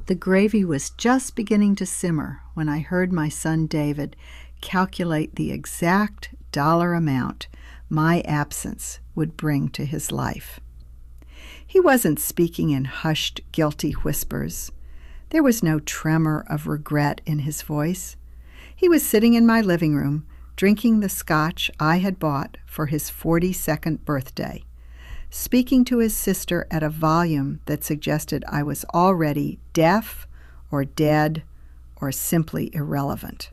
The gravy was just beginning to simmer when I heard my son David calculate the exact dollar amount my absence would bring to his life. He wasn't speaking in hushed, guilty whispers. There was no tremor of regret in his voice. He was sitting in my living room, drinking the scotch I had bought for his 42nd birthday, speaking to his sister at a volume that suggested I was already deaf or dead or simply irrelevant.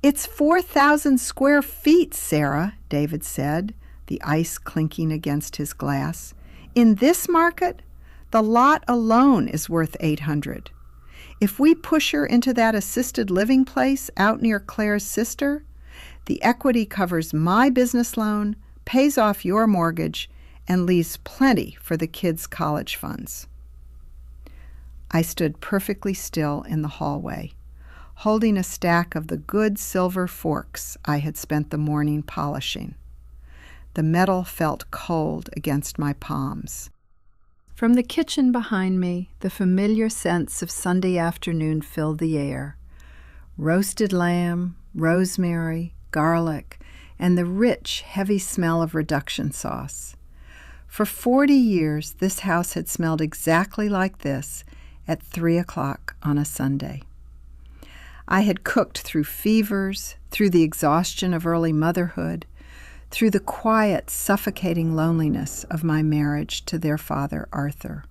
"It's 4,000 square feet, Sarah," David said, the ice clinking against his glass. "In this market, the lot alone is worth 800. If we push her into that assisted living place out near Claire's sister, the equity covers my business loan, pays off your mortgage, and leaves plenty for the kids' college funds." I stood perfectly still in the hallway, holding a stack of the good silver forks I had spent the morning polishing. The metal felt cold against my palms. From the kitchen behind me, the familiar sense of Sunday afternoon filled the air. Roasted lamb, rosemary, garlic, and the rich, heavy smell of reduction sauce. For 40 years, this house had smelled exactly like this at 3 o'clock on a Sunday. I had cooked through fevers, through the exhaustion of early motherhood, through the quiet, suffocating loneliness of my marriage to their father, Arthur.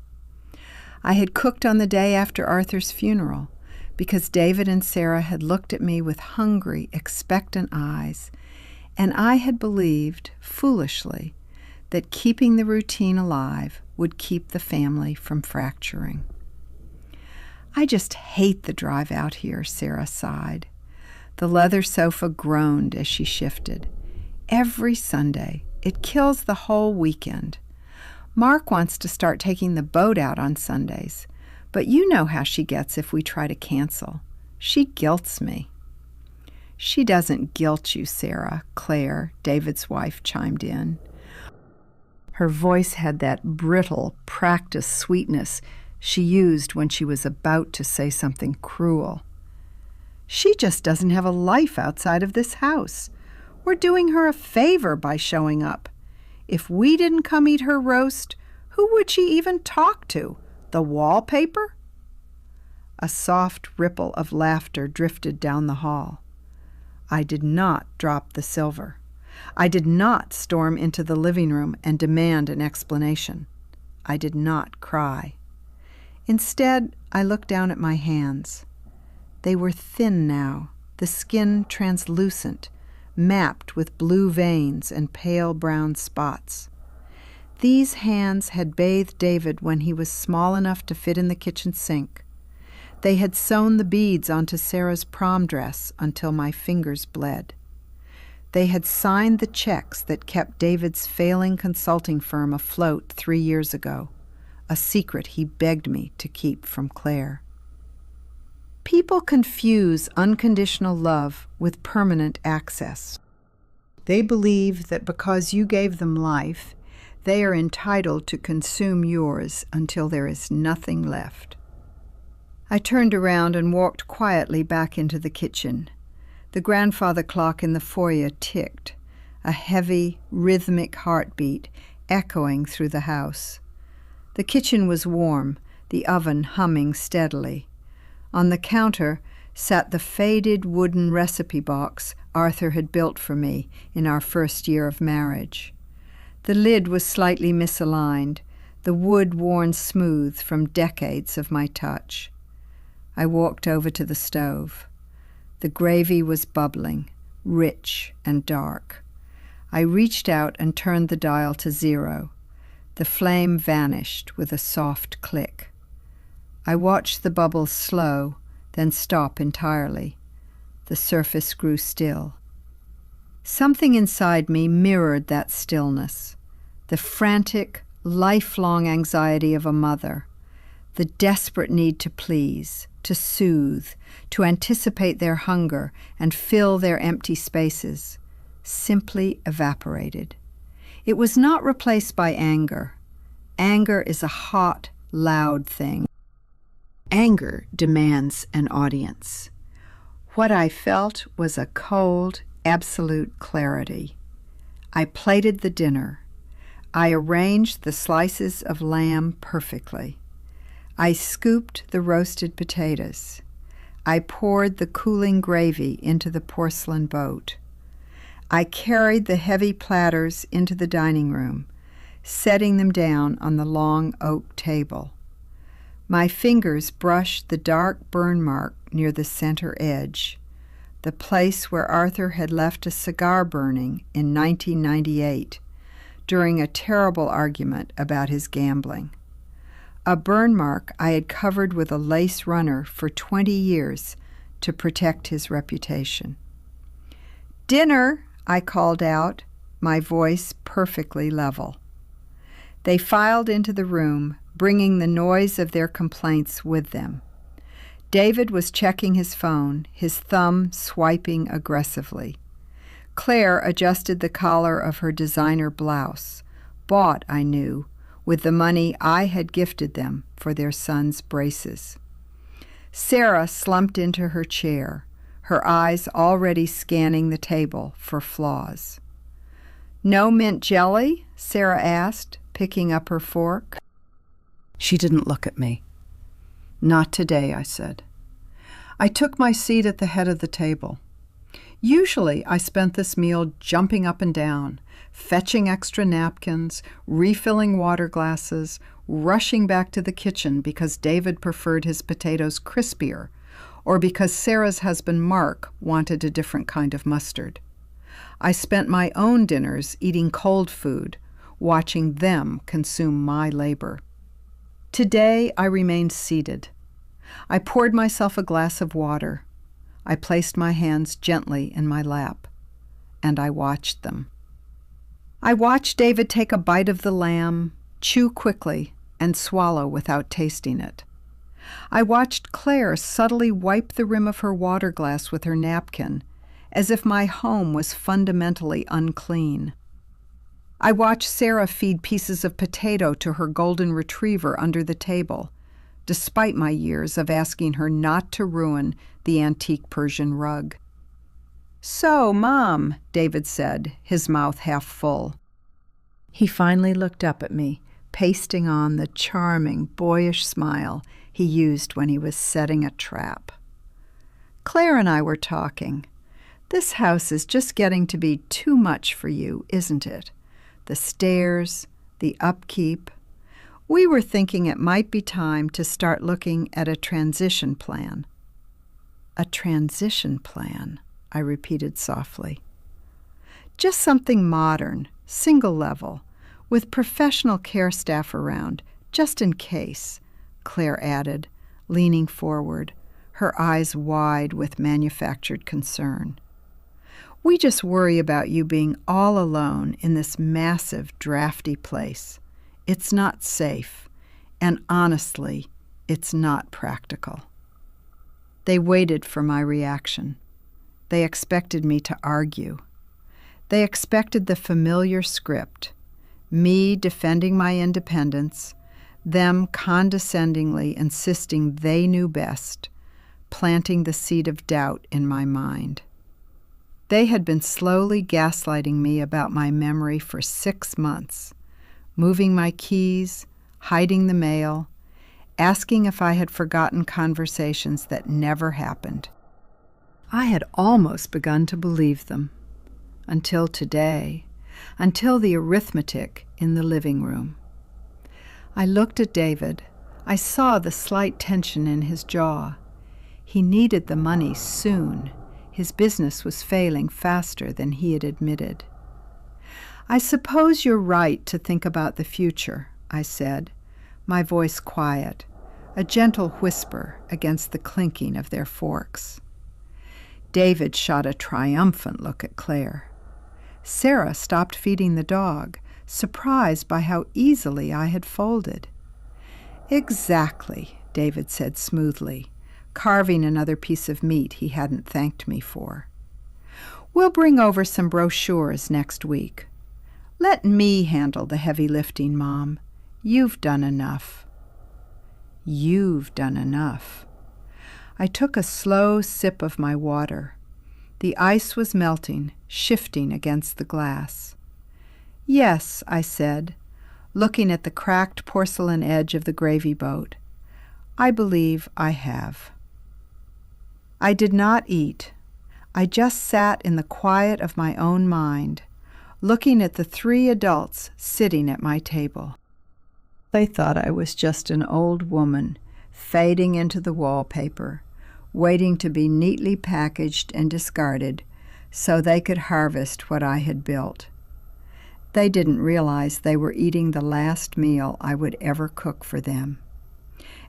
I had cooked on the day after Arthur's funeral because David and Sarah had looked at me with hungry, expectant eyes, and I had believed, foolishly, that keeping the routine alive would keep the family from fracturing. "I just hate the drive out here," Sarah sighed. The leather sofa groaned as she shifted. "Every Sunday. It kills the whole weekend. Mark wants to start taking the boat out on Sundays, but you know how she gets if we try to cancel. She guilts me." "She doesn't guilt you, Sarah," Claire, David's wife, chimed in. Her voice had that brittle, practiced sweetness she used when she was about to say something cruel. "She just doesn't have a life outside of this house. We're doing her a favor by showing up. If we didn't come eat her roast, who would she even talk to? The wallpaper?" A soft ripple of laughter drifted down the hall. I did not drop the silver. I did not storm into the living room and demand an explanation. I did not cry. Instead, I looked down at my hands. They were thin now, the skin translucent, mapped with blue veins and pale brown spots. These hands had bathed David when he was small enough to fit in the kitchen sink. They had sewn the beads onto Sarah's prom dress until my fingers bled. They had signed the checks that kept David's failing consulting firm afloat 3 years ago, a secret he begged me to keep from Claire. People confuse unconditional love with permanent access. They believe that because you gave them life, they are entitled to consume yours until there is nothing left. I turned around and walked quietly back into the kitchen. The grandfather clock in the foyer ticked, a heavy, rhythmic heartbeat echoing through the house. The kitchen was warm, the oven humming steadily. On the counter sat the faded wooden recipe box Arthur had built for me in our first year of marriage. The lid was slightly misaligned, the wood worn smooth from decades of my touch. I walked over to the stove. The gravy was bubbling, rich and dark. I reached out and turned the dial to 0. The flame vanished with a soft click. I watched the bubbles slow, then stop entirely. The surface grew still. Something inside me mirrored that stillness, the frantic, lifelong anxiety of a mother, the desperate need to please, to soothe, to anticipate their hunger and fill their empty spaces, simply evaporated. It was not replaced by anger. Anger is a hot, loud thing. Anger demands an audience. What I felt was a cold, absolute clarity. I plated the dinner. I arranged the slices of lamb perfectly. I scooped the roasted potatoes. I poured the cooling gravy into the porcelain boat. I carried the heavy platters into the dining room, setting them down on the long oak table. My fingers brushed the dark burn mark near the center edge, the place where Arthur had left a cigar burning in 1998 during a terrible argument about his gambling. A burn mark I had covered with a lace runner for 20 years to protect his reputation. "Dinner!" I called out, my voice perfectly level. They filed into the room, bringing the noise of their complaints with them. David was checking his phone, his thumb swiping aggressively. Claire adjusted the collar of her designer blouse, bought, I knew, with the money I had gifted them for their son's braces. Sarah slumped into her chair, her eyes already scanning the table for flaws. "No mint jelly?" Sarah asked, picking up her fork. She didn't look at me. "Not today," I said. I took my seat at the head of the table. Usually I spent this meal jumping up and down, fetching extra napkins, refilling water glasses, rushing back to the kitchen because David preferred his potatoes crispier, or because Sarah's husband Mark wanted a different kind of mustard. I spent my own dinners eating cold food, watching them consume my labor. Today I remained seated. I poured myself a glass of water. I placed my hands gently in my lap, and I watched them. I watched David take a bite of the lamb, chew quickly, and swallow without tasting it. I watched Claire subtly wipe the rim of her water glass with her napkin, as if my home was fundamentally unclean. I watched Sarah feed pieces of potato to her golden retriever under the table, despite my years of asking her not to ruin the antique Persian rug. "So, Mom," David said, his mouth half full. He finally looked up at me, pasting on the charming, boyish smile he used when he was setting a trap. "Claire and I were talking. This house is just getting to be too much for you, isn't it? The stairs, the upkeep. We were thinking it might be time to start looking at a transition plan." "A transition plan," I repeated softly. "Just something modern, single level, with professional care staff around, just in case," Claire added, leaning forward, her eyes wide with manufactured concern. "We just worry about you being all alone in this massive, drafty place. It's not safe, and honestly, it's not practical." They waited for my reaction. They expected me to argue. They expected the familiar script, me defending my independence, them condescendingly insisting they knew best, planting the seed of doubt in my mind. They had been slowly gaslighting me about my memory for 6 months, moving my keys, hiding the mail, asking if I had forgotten conversations that never happened. I had almost begun to believe them, until today, until the arithmetic in the living room. I looked at David. I saw the slight tension in his jaw. He needed the money soon. His business was failing faster than he had admitted. "I suppose you're right to think about the future," I said, my voice quiet, a gentle whisper against the clinking of their forks. David shot a triumphant look at Claire. Sarah stopped feeding the dog, surprised by how easily I had folded. "Exactly," David said smoothly, carving another piece of meat he hadn't thanked me for. "We'll bring over some brochures next week. Let me handle the heavy lifting, Mom. You've done enough." You've done enough." I took a slow sip of my water. The ice was melting, shifting against the glass. "Yes," I said, looking at the cracked porcelain edge of the gravy boat. "I believe I have." I did not eat. I just sat in the quiet of my own mind, looking at the 3 adults sitting at my table. They thought I was just an old woman, fading into the wallpaper, waiting to be neatly packaged and discarded so they could harvest what I had built. They didn't realize they were eating the last meal I would ever cook for them.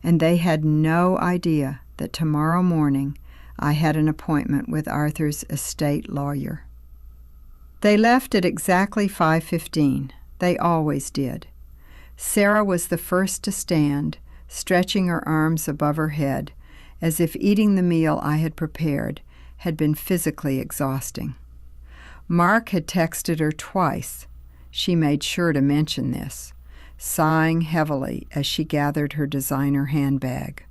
And they had no idea that tomorrow morning I had an appointment with Arthur's estate lawyer. They left at exactly 5:15. They always did. Sarah was the first to stand, stretching her arms above her head, as if eating the meal I had prepared had been physically exhausting. Mark had texted her twice. She made sure to mention this, sighing heavily as she gathered her designer handbag.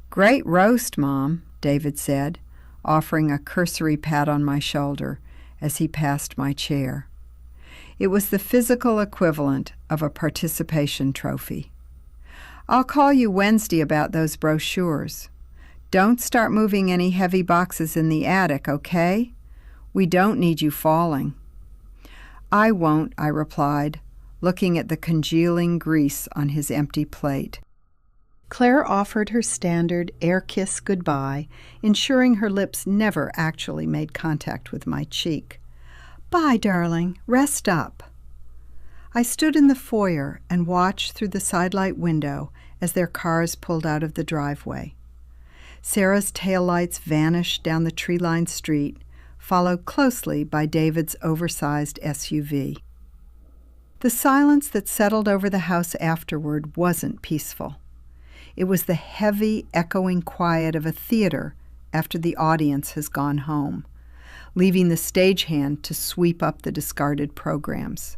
"Great roast, Mom," David said, offering a cursory pat on my shoulder as he passed my chair. It was the physical equivalent of a participation trophy. "I'll call you Wednesday about those brochures. Don't start moving any heavy boxes in the attic, okay? We don't need you falling." "I won't," I replied, looking at the congealing grease on his empty plate. Claire offered her standard air kiss goodbye, ensuring her lips never actually made contact with my cheek. "Bye, darling. Rest up." I stood in the foyer and watched through the sidelight window as their cars pulled out of the driveway. Sarah's taillights vanished down the tree-lined street, followed closely by David's oversized SUV. The silence that settled over the house afterward wasn't peaceful. It was the heavy, echoing quiet of a theater after the audience has gone home, leaving the stagehand to sweep up the discarded programs.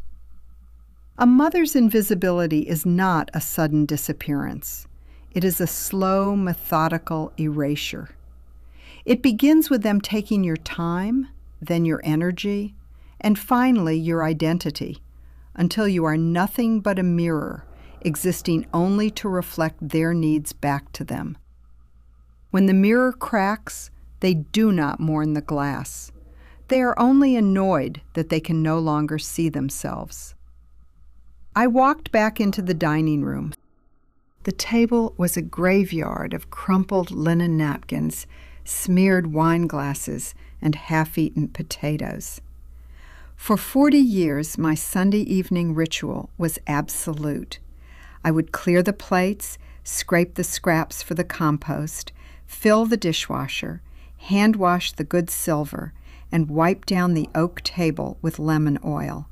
A mother's invisibility is not a sudden disappearance. It is a slow, methodical erasure. It begins with them taking your time, then your energy, and finally your identity, until you are nothing but a mirror, existing only to reflect their needs back to them. When the mirror cracks, they do not mourn the glass. They are only annoyed that they can no longer see themselves. I walked back into the dining room. The table was a graveyard of crumpled linen napkins, smeared wine glasses, and half-eaten potatoes. For 40 years, my Sunday evening ritual was absolute. I would clear the plates, scrape the scraps for the compost, fill the dishwasher, hand wash the good silver, and wipe down the oak table with lemon oil.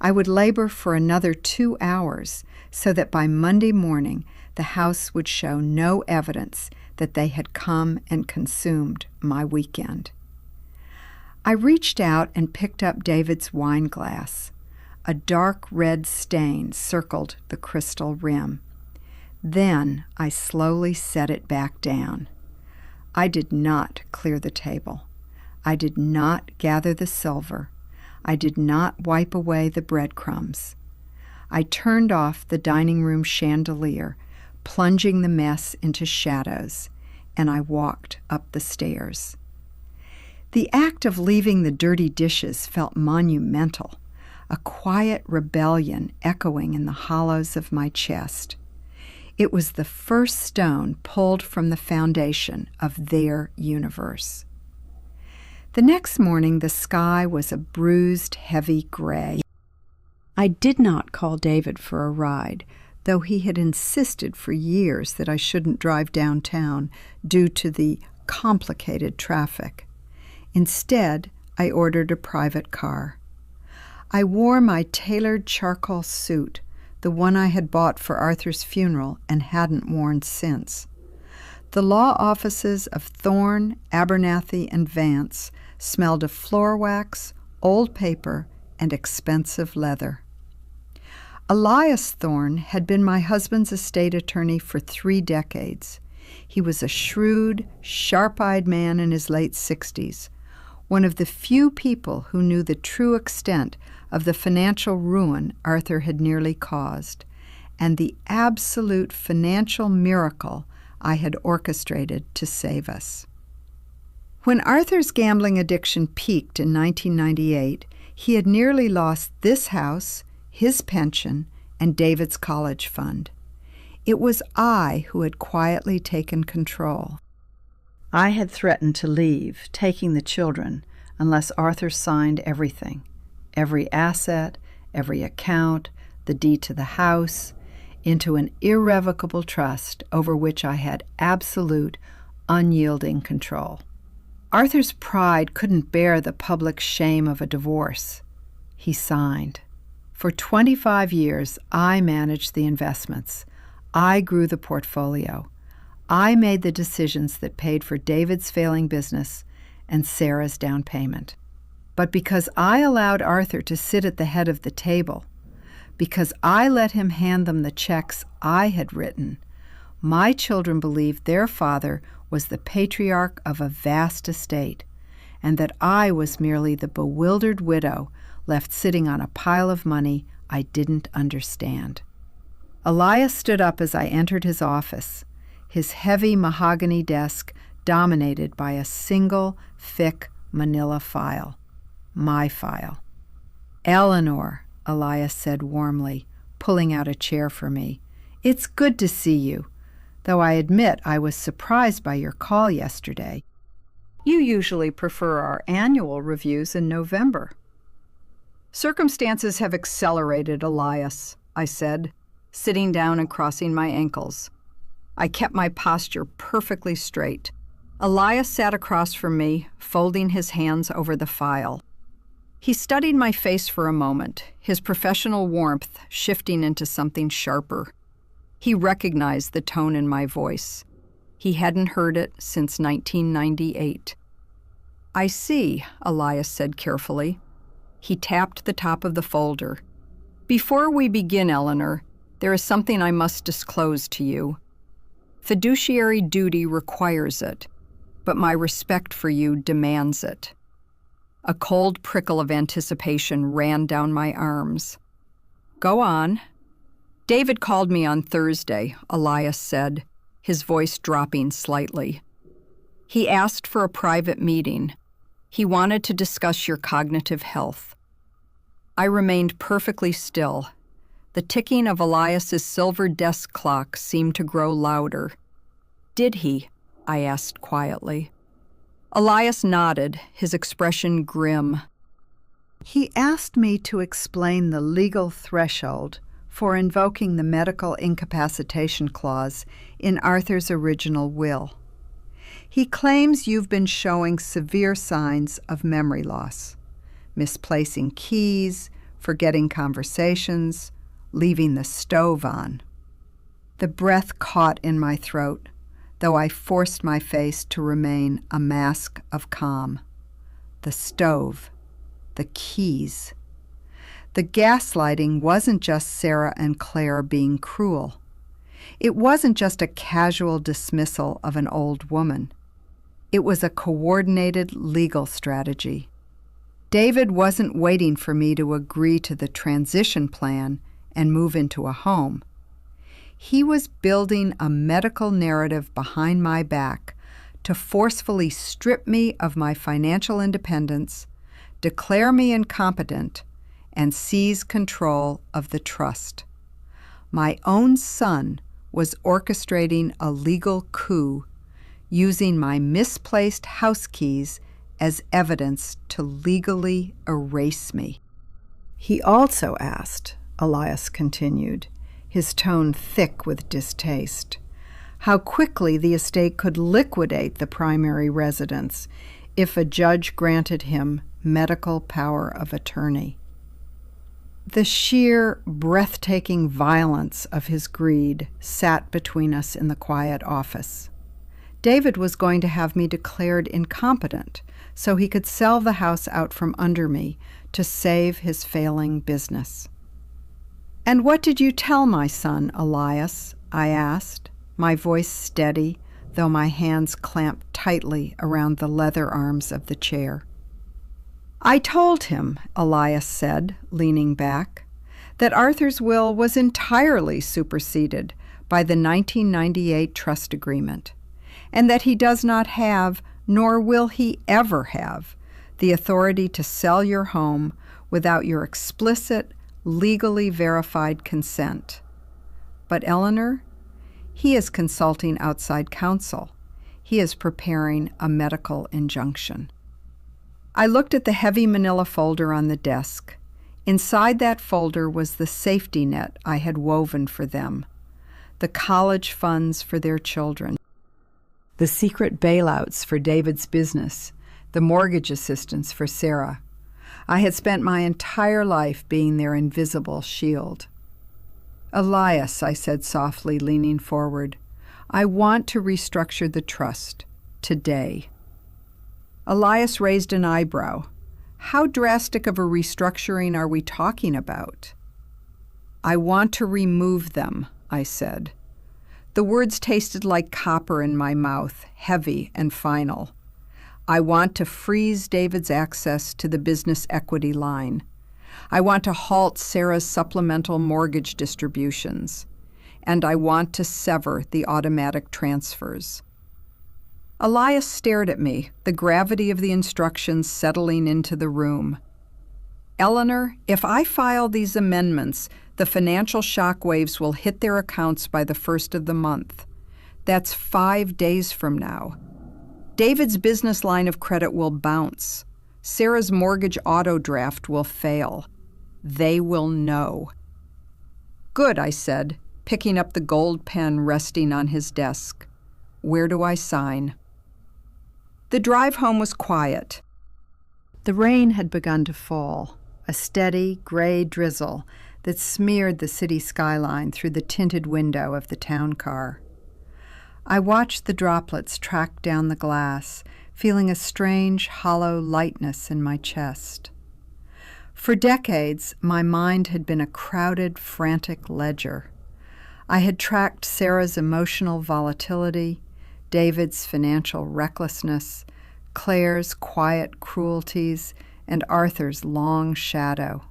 I would labor for another 2 hours so that by Monday morning the house would show no evidence that they had come and consumed my weekend. I reached out and picked up David's wine glass. A dark red stain circled the crystal rim. Then I slowly set it back down. I did not clear the table. I did not gather the silver. I did not wipe away the breadcrumbs. I turned off the dining room chandelier, plunging the mess into shadows, and I walked up the stairs. The act of leaving the dirty dishes felt monumental, a quiet rebellion echoing in the hollows of my chest. It was the first stone pulled from the foundation of their universe. The next morning, the sky was a bruised, heavy gray. I did not call David for a ride, though he had insisted for years that I shouldn't drive downtown due to the complicated traffic. Instead, I ordered a private car. I wore my tailored charcoal suit, the one I had bought for Arthur's funeral and hadn't worn since. The law offices of Thorne, Abernathy, and Vance smelled of floor wax, old paper, and expensive leather. Elias Thorne had been my husband's estate attorney for 3 decades. He was a shrewd, sharp-eyed man in his late 60s, one of the few people who knew the true extent of the financial ruin Arthur had nearly caused, and the absolute financial miracle I had orchestrated to save us. When Arthur's gambling addiction peaked in 1998, he had nearly lost this house, his pension, and David's college fund. It was I who had quietly taken control. I had threatened to leave, taking the children, unless Arthur signed everything, every asset, every account, the deed to the house, into an irrevocable trust over which I had absolute, unyielding control. Arthur's pride couldn't bear the public shame of a divorce. He signed. For 25 years, I managed the investments. I grew the portfolio. I made the decisions that paid for David's failing business and Sarah's down payment. But because I allowed Arthur to sit at the head of the table, because I let him hand them the checks I had written, my children believed their father was the patriarch of a vast estate, and that I was merely the bewildered widow left sitting on a pile of money I didn't understand. Elias stood up as I entered his office, his heavy mahogany desk dominated by a single, thick manila file. My file. "Eleanor," Elias said warmly, pulling out a chair for me. "It's good to see you, though I admit I was surprised by your call yesterday. You usually prefer our annual reviews in November." "Circumstances have accelerated, Elias," I said, sitting down and crossing my ankles. I kept my posture perfectly straight. Elias sat across from me, folding his hands over the file. He studied my face for a moment, his professional warmth shifting into something sharper. He recognized the tone in my voice. He hadn't heard it since 1998. "I see," Elias said carefully. He tapped the top of the folder. "Before we begin, Eleanor, there is something I must disclose to you. Fiduciary duty requires it, but my respect for you demands it." A cold prickle of anticipation ran down my arms. "Go on." "David called me on Thursday," Elias said, his voice dropping slightly. "He asked for a private meeting. He wanted to discuss your cognitive health." I remained perfectly still. The ticking of Elias's silver desk clock seemed to grow louder. "Did he?" I asked quietly. Elias nodded, his expression grim. "He asked me to explain the legal threshold for invoking the medical incapacitation clause in Arthur's original will. He claims you've been showing severe signs of memory loss, misplacing keys, forgetting conversations, leaving the stove on." The breath caught in my throat, though I forced my face to remain a mask of calm. The stove, the keys. The gaslighting wasn't just Sarah and Claire being cruel. It wasn't just a casual dismissal of an old woman. It was a coordinated legal strategy. David wasn't waiting for me to agree to the transition plan and move into a home. He was building a medical narrative behind my back to forcefully strip me of my financial independence, declare me incompetent, and seize control of the trust. My own son was orchestrating a legal coup, using my misplaced house keys as evidence to legally erase me. "He also asked," Elias continued, his tone thick with distaste, "how quickly the estate could liquidate the primary residence if a judge granted him medical power of attorney." The sheer, breathtaking violence of his greed sat between us in the quiet office. David was going to have me declared incompetent so he could sell the house out from under me to save his failing business. "And what did you tell my son, Elias?" I asked, my voice steady, though my hands clamped tightly around the leather arms of the chair. "I told him," Elias said, leaning back, "that Arthur's will was entirely superseded by the 1998 trust agreement, and that he does not have, nor will he ever have, the authority to sell your home without your explicit, legally verified consent. But Eleanor, he is consulting outside counsel. He is preparing a medical injunction." I looked at the heavy manila folder on the desk. Inside that folder was the safety net I had woven for them, the college funds for their children, the secret bailouts for David's business, the mortgage assistance for Sarah. I had spent my entire life being their invisible shield. "Elias," I said softly, leaning forward, "I want to restructure the trust today." Elias raised an eyebrow. "How drastic of a restructuring are we talking about?" "I want to remove them," I said. The words tasted like copper in my mouth, heavy and final. "I want to freeze David's access to the business equity line. I want to halt Sarah's supplemental mortgage distributions. And I want to sever the automatic transfers." Elias stared at me, the gravity of the instructions settling into the room. "Eleanor, if I file these amendments, the financial shockwaves will hit their accounts by the 1st of the month. That's 5 days from now. David's business line of credit will bounce. Sarah's mortgage auto draft will fail. They will know." "Good," I said, picking up the gold pen resting on his desk. "Where do I sign?" The drive home was quiet. The rain had begun to fall, a steady, gray drizzle that smeared the city skyline through the tinted window of the town car. I watched the droplets track down the glass, feeling a strange, hollow lightness in my chest. For decades, my mind had been a crowded, frantic ledger. I had tracked Sarah's emotional volatility, David's financial recklessness, Claire's quiet cruelties, and Arthur's long shadow.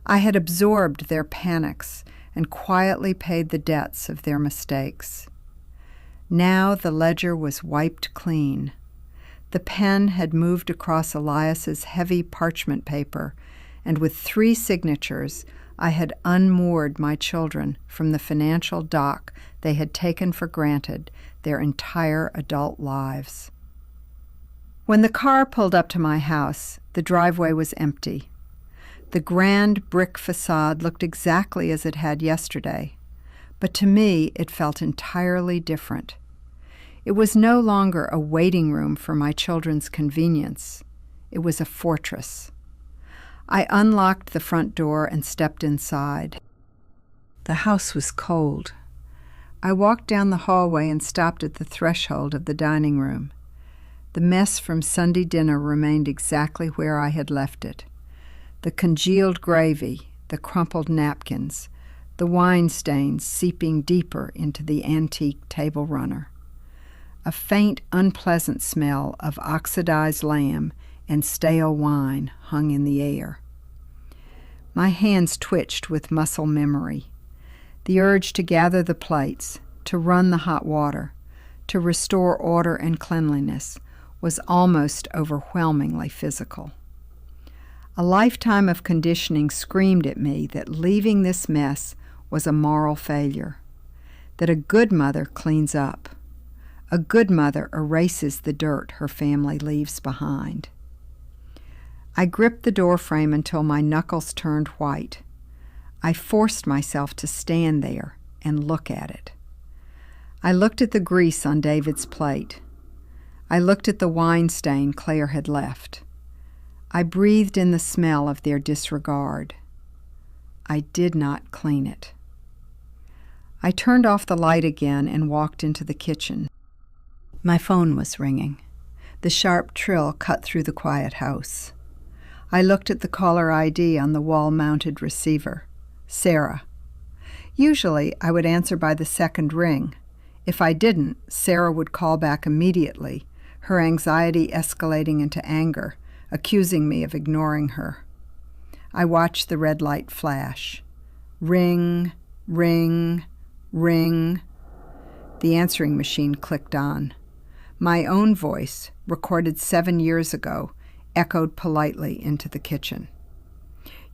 I had absorbed their panics and quietly paid the debts of their mistakes. Now the ledger was wiped clean. The pen had moved across Elias's heavy parchment paper, and with 3 signatures, I had unmoored my children from the financial dock they had taken for granted their entire adult lives. When the car pulled up to my house, the driveway was empty. The grand brick facade looked exactly as it had yesterday, but to me it felt entirely different. It was no longer a waiting room for my children's convenience. It was a fortress. I unlocked the front door and stepped inside. The house was cold. I walked down the hallway and stopped at the threshold of the dining room. The mess from Sunday dinner remained exactly where I had left it. The congealed gravy, the crumpled napkins, the wine stains seeping deeper into the antique table runner. A faint, unpleasant smell of oxidized lamb and stale wine hung in the air. My hands twitched with muscle memory. The urge to gather the plates, to run the hot water, to restore order and cleanliness was almost overwhelmingly physical. A lifetime of conditioning screamed at me that leaving this mess was a moral failure, that a good mother cleans up. A good mother erases the dirt her family leaves behind. I gripped the doorframe until my knuckles turned white. I forced myself to stand there and look at it. I looked at the grease on David's plate. I looked at the wine stain Claire had left. I breathed in the smell of their disregard. I did not clean it. I turned off the light again and walked into the kitchen. My phone was ringing. The sharp trill cut through the quiet house. I looked at the caller ID on the wall-mounted receiver. Sarah. Usually, I would answer by the second ring. If I didn't, Sarah would call back immediately, her anxiety escalating into anger, accusing me of ignoring her. I watched the red light flash. Ring, ring, ring. The answering machine clicked on. My own voice, recorded 7 years ago, echoed politely into the kitchen.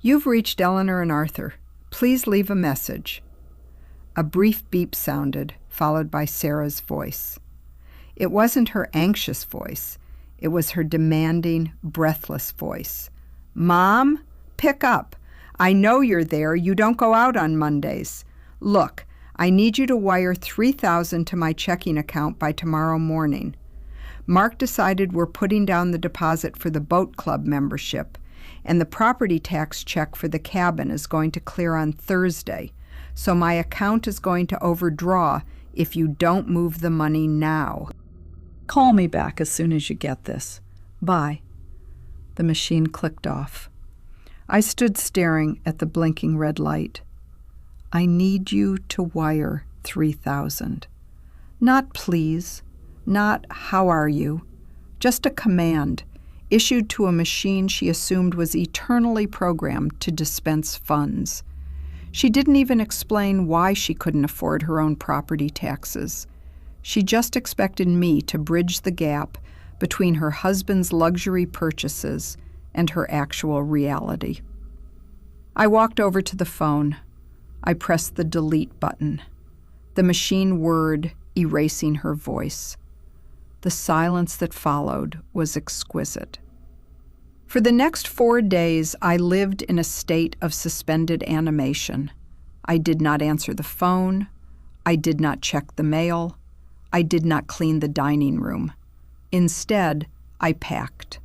"You've reached Eleanor and Arthur. Please leave a message." A brief beep sounded, followed by Sarah's voice. It wasn't her anxious voice. It was her demanding, breathless voice. "Mom, pick up. I know you're there. You don't go out on Mondays. Look, I need you to wire $3,000 to my checking account by tomorrow morning. Mark decided we're putting down the deposit for the boat club membership, and the property tax check for the cabin is going to clear on Thursday, so my account is going to overdraw if you don't move the money now. Call me back as soon as you get this. Bye." The machine clicked off. I stood staring at the blinking red light. I need you to wire $3,000. Not please, not how are you, just a command issued to a machine she assumed was eternally programmed to dispense funds. She didn't even explain why she couldn't afford her own property taxes. She just expected me to bridge the gap between her husband's luxury purchases and her actual reality. I walked over to the phone. I pressed the delete button. The machine whirred, erasing her voice. The silence that followed was exquisite. For the next 4 days, I lived in a state of suspended animation. I did not answer the phone. I did not check the mail. I did not clean the dining room. Instead, I packed.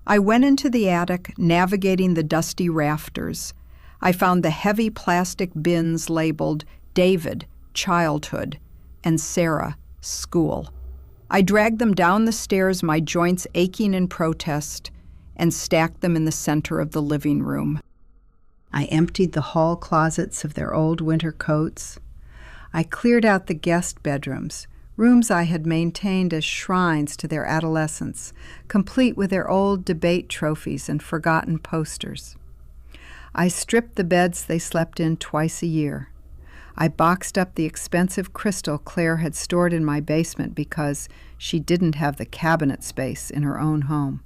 I went into the attic, navigating the dusty rafters. I found the heavy plastic bins labeled David, Childhood, and Sarah, School. I dragged them down the stairs, my joints aching in protest, and stacked them in the center of the living room. I emptied the hall closets of their old winter coats. I cleared out the guest bedrooms, rooms I had maintained as shrines to their adolescence, complete with their old debate trophies and forgotten posters. I stripped the beds they slept in twice a year. I boxed up the expensive crystal Claire had stored in my basement because she didn't have the cabinet space in her own home.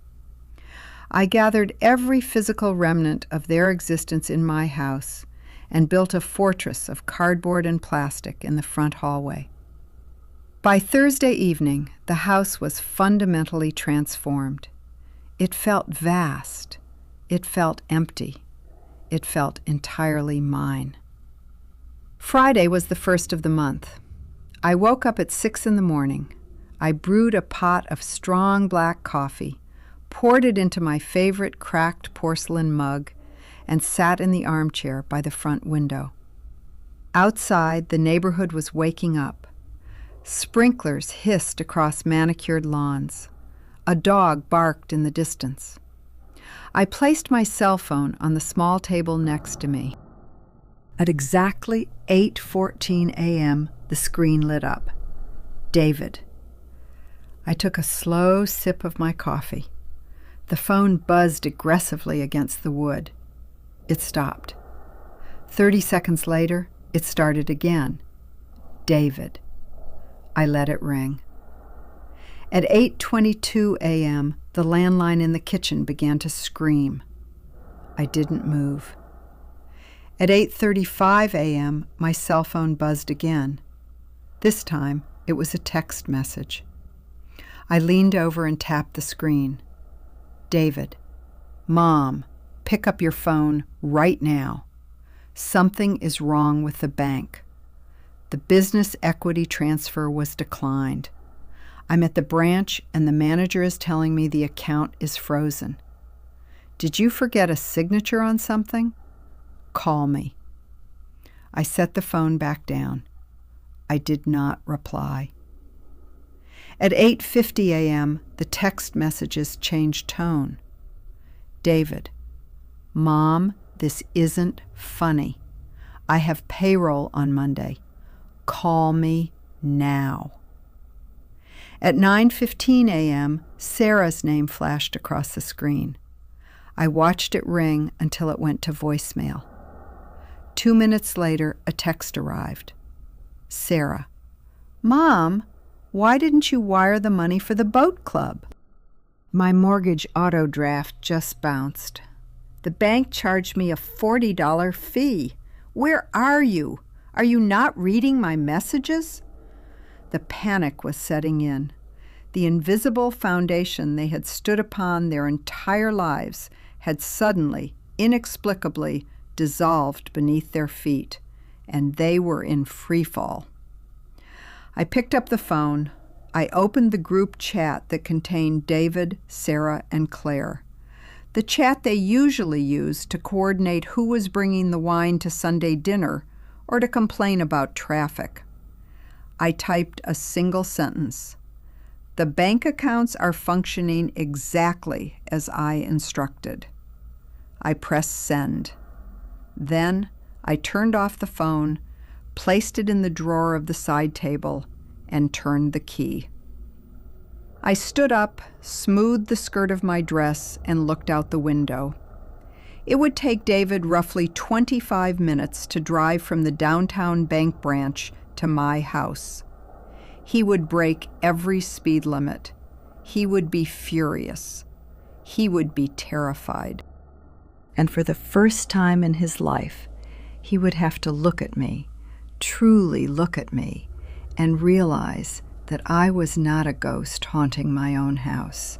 I gathered every physical remnant of their existence in my house and built a fortress of cardboard and plastic in the front hallway. By Thursday evening, the house was fundamentally transformed. It felt vast. It felt empty. It felt entirely mine. Friday was the first of the month. I woke up at 6 a.m. I brewed a pot of strong black coffee, poured it into my favorite cracked porcelain mug, and sat in the armchair by the front window. Outside, the neighborhood was waking up. Sprinklers hissed across manicured lawns. A dog barked in the distance. I placed my cell phone on the small table next to me. At exactly 8:14 a.m., the screen lit up. David. I took a slow sip of my coffee. The phone buzzed aggressively against the wood. It stopped. 30 seconds later, it started again. David. I let it ring. At 8:22 a.m., the landline in the kitchen began to scream. I didn't move. At 8:35 a.m., my cell phone buzzed again. This time, it was a text message. I leaned over and tapped the screen. David. Mom, pick up your phone right now. Something is wrong with the bank. The business equity transfer was declined. I'm at the branch and the manager is telling me the account is frozen. Did you forget a signature on something? Call me. I set the phone back down. I did not reply. At 8:50 a.m., the text messages changed tone. David. Mom, this isn't funny. I have payroll on Monday. Call me now. At 9:15 a.m., Sarah's name flashed across the screen. I watched it ring until it went to voicemail. 2 minutes later, a text arrived. Sarah, Mom, why didn't you wire the money for the boat club? My mortgage auto draft just bounced. The bank charged me a $40 fee. Where are you? Are you not reading my messages? The panic was setting in. The invisible foundation they had stood upon their entire lives had suddenly, inexplicably, dissolved beneath their feet, and they were in free fall. I picked up the phone. I opened the group chat that contained David, Sarah, and Claire. The chat they usually use to coordinate who was bringing the wine to Sunday dinner or to complain about traffic. I typed a single sentence. The bank accounts are functioning exactly as I instructed. I pressed send. Then I turned off the phone, placed it in the drawer of the side table, and turned the key. I stood up, smoothed the skirt of my dress, and looked out the window. It would take David roughly 25 minutes to drive from the downtown bank branch to my house. He would break every speed limit. He would be furious. He would be terrified. And for the first time in his life, he would have to look at me, truly look at me, and realize that I was not a ghost haunting my own house.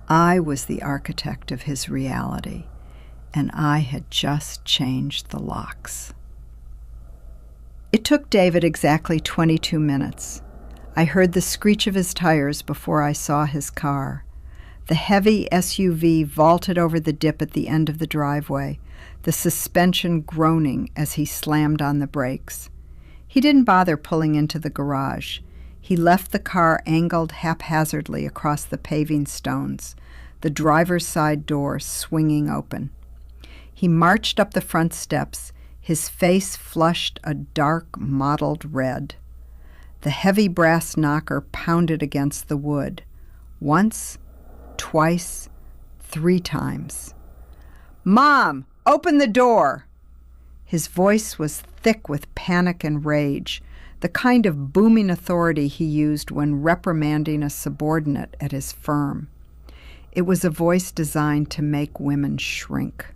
I was the architect of his reality, and I had just changed the locks. It took David exactly 22 minutes. I heard the screech of his tires before I saw his car. The heavy SUV vaulted over the dip at the end of the driveway, the suspension groaning as he slammed on the brakes. He didn't bother pulling into the garage. He left the car angled haphazardly across the paving stones, the driver's side door swinging open. He marched up the front steps, his face flushed a dark mottled red. The heavy brass knocker pounded against the wood. Once, twice, 3 times. "Mom, open the door!" His voice was thick with panic and rage, the kind of booming authority he used when reprimanding a subordinate at his firm. It was a voice designed to make women shrink.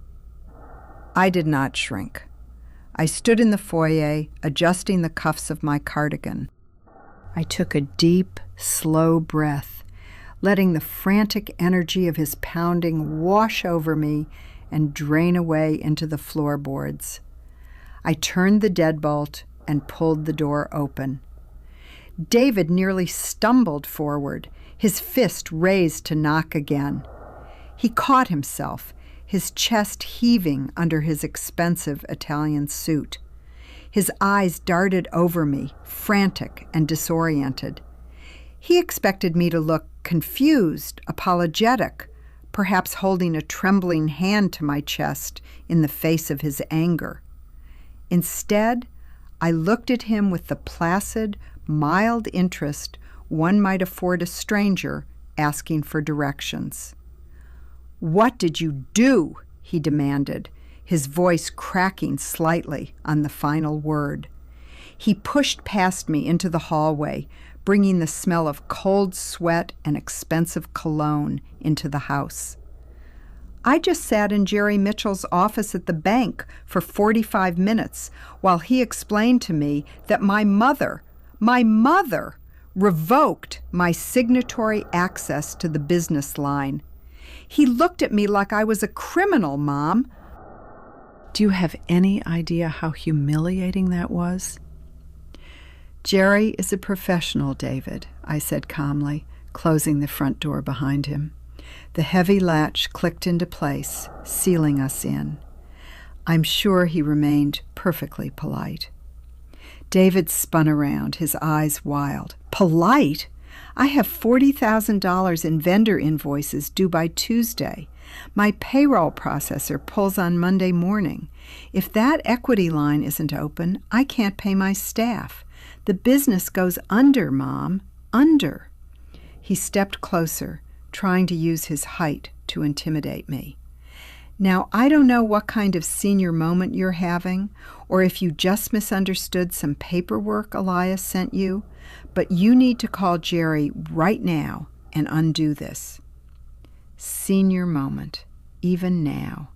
I did not shrink. I stood in the foyer, adjusting the cuffs of my cardigan. I took a deep, slow breath, letting the frantic energy of his pounding wash over me and drain away into the floorboards. I turned the deadbolt and pulled the door open. David nearly stumbled forward, his fist raised to knock again. He caught himself, his chest heaving under his expensive Italian suit. His eyes darted over me, frantic and disoriented. He expected me to look confused, apologetic, perhaps holding a trembling hand to my chest in the face of his anger. Instead, I looked at him with the placid, mild interest one might afford a stranger asking for directions. "What did you do?" he demanded, his voice cracking slightly on the final word. He pushed past me into the hallway, bringing the smell of cold sweat and expensive cologne into the house. "I just sat in Jerry Mitchell's office at the bank for 45 minutes while he explained to me that my mother, revoked my signatory access to the business line. He looked at me like I was a criminal, Mom." Do you have any idea how humiliating that was? "Jerry is a professional, David," I said calmly, closing the front door behind him. The heavy latch clicked into place, sealing us in. I'm sure he remained perfectly polite. David spun around, his eyes wild. "Polite? I have $40,000 in vendor invoices due by Tuesday. My payroll processor pulls on Monday morning. If that equity line isn't open, I can't pay my staff. The business goes under, Mom, under. He stepped closer, trying to use his height to intimidate me. Now, I don't know what kind of senior moment you're having, or if you just misunderstood some paperwork Elias sent you, but you need to call Jerry right now and undo this. Senior moment, even now.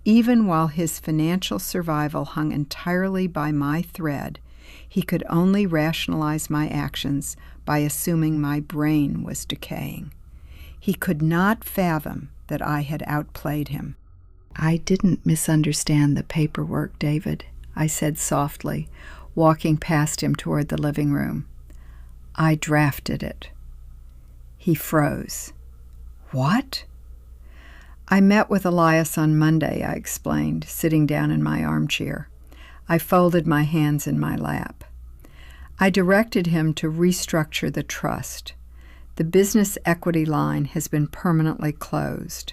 Even while his financial survival hung entirely by my thread, he could only rationalize my actions by assuming my brain was decaying. He could not fathom that I had outplayed him. I didn't misunderstand the paperwork, David, I said softly, walking past him toward the living room. I drafted it. He froze. What? I met with Elias on Monday, I explained, sitting down in my armchair. I folded my hands in my lap. I directed him to restructure the trust. The business equity line has been permanently closed.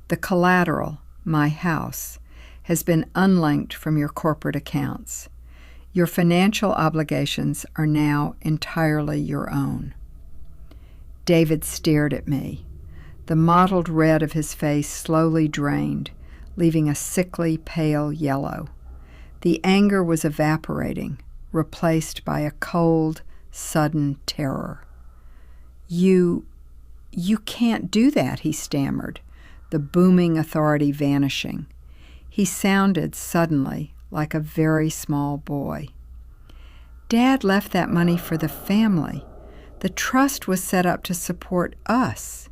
The collateral, my house, has been unlinked from your corporate accounts. Your financial obligations are now entirely your own. David stared at me. The mottled red of his face slowly drained, leaving a sickly pale yellow. The anger was evaporating, replaced by a cold, sudden terror. You can't do that, he stammered, the booming authority vanishing. He sounded suddenly like a very small boy. Dad left that money for the family. The trust was set up to support us.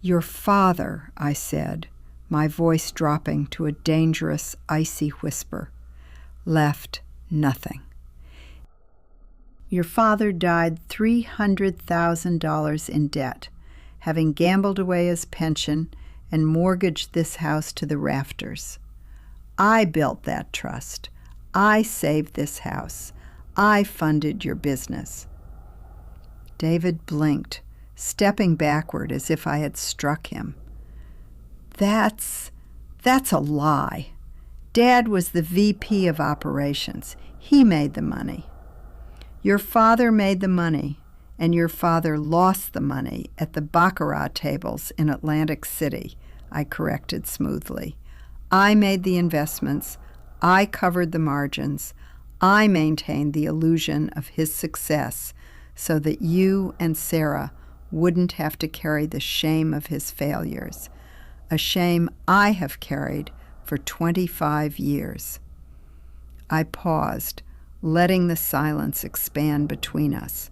Your father, I said, my voice dropping to a dangerous, icy whisper, left nothing. Your father died $300,000 in debt, having gambled away his pension and mortgaged this house to the rafters. I built that trust. I saved this house. I funded your business. David blinked, stepping backward as if I had struck him. That's a lie. Dad was the VP of operations. He made the money. Your father made the money, and your father lost the money at the baccarat tables in Atlantic City, I corrected smoothly. I made the investments. I covered the margins. I maintained the illusion of his success so that you and Sarah wouldn't have to carry the shame of his failures, a shame I have carried for 25 years. I paused, letting the silence expand between us.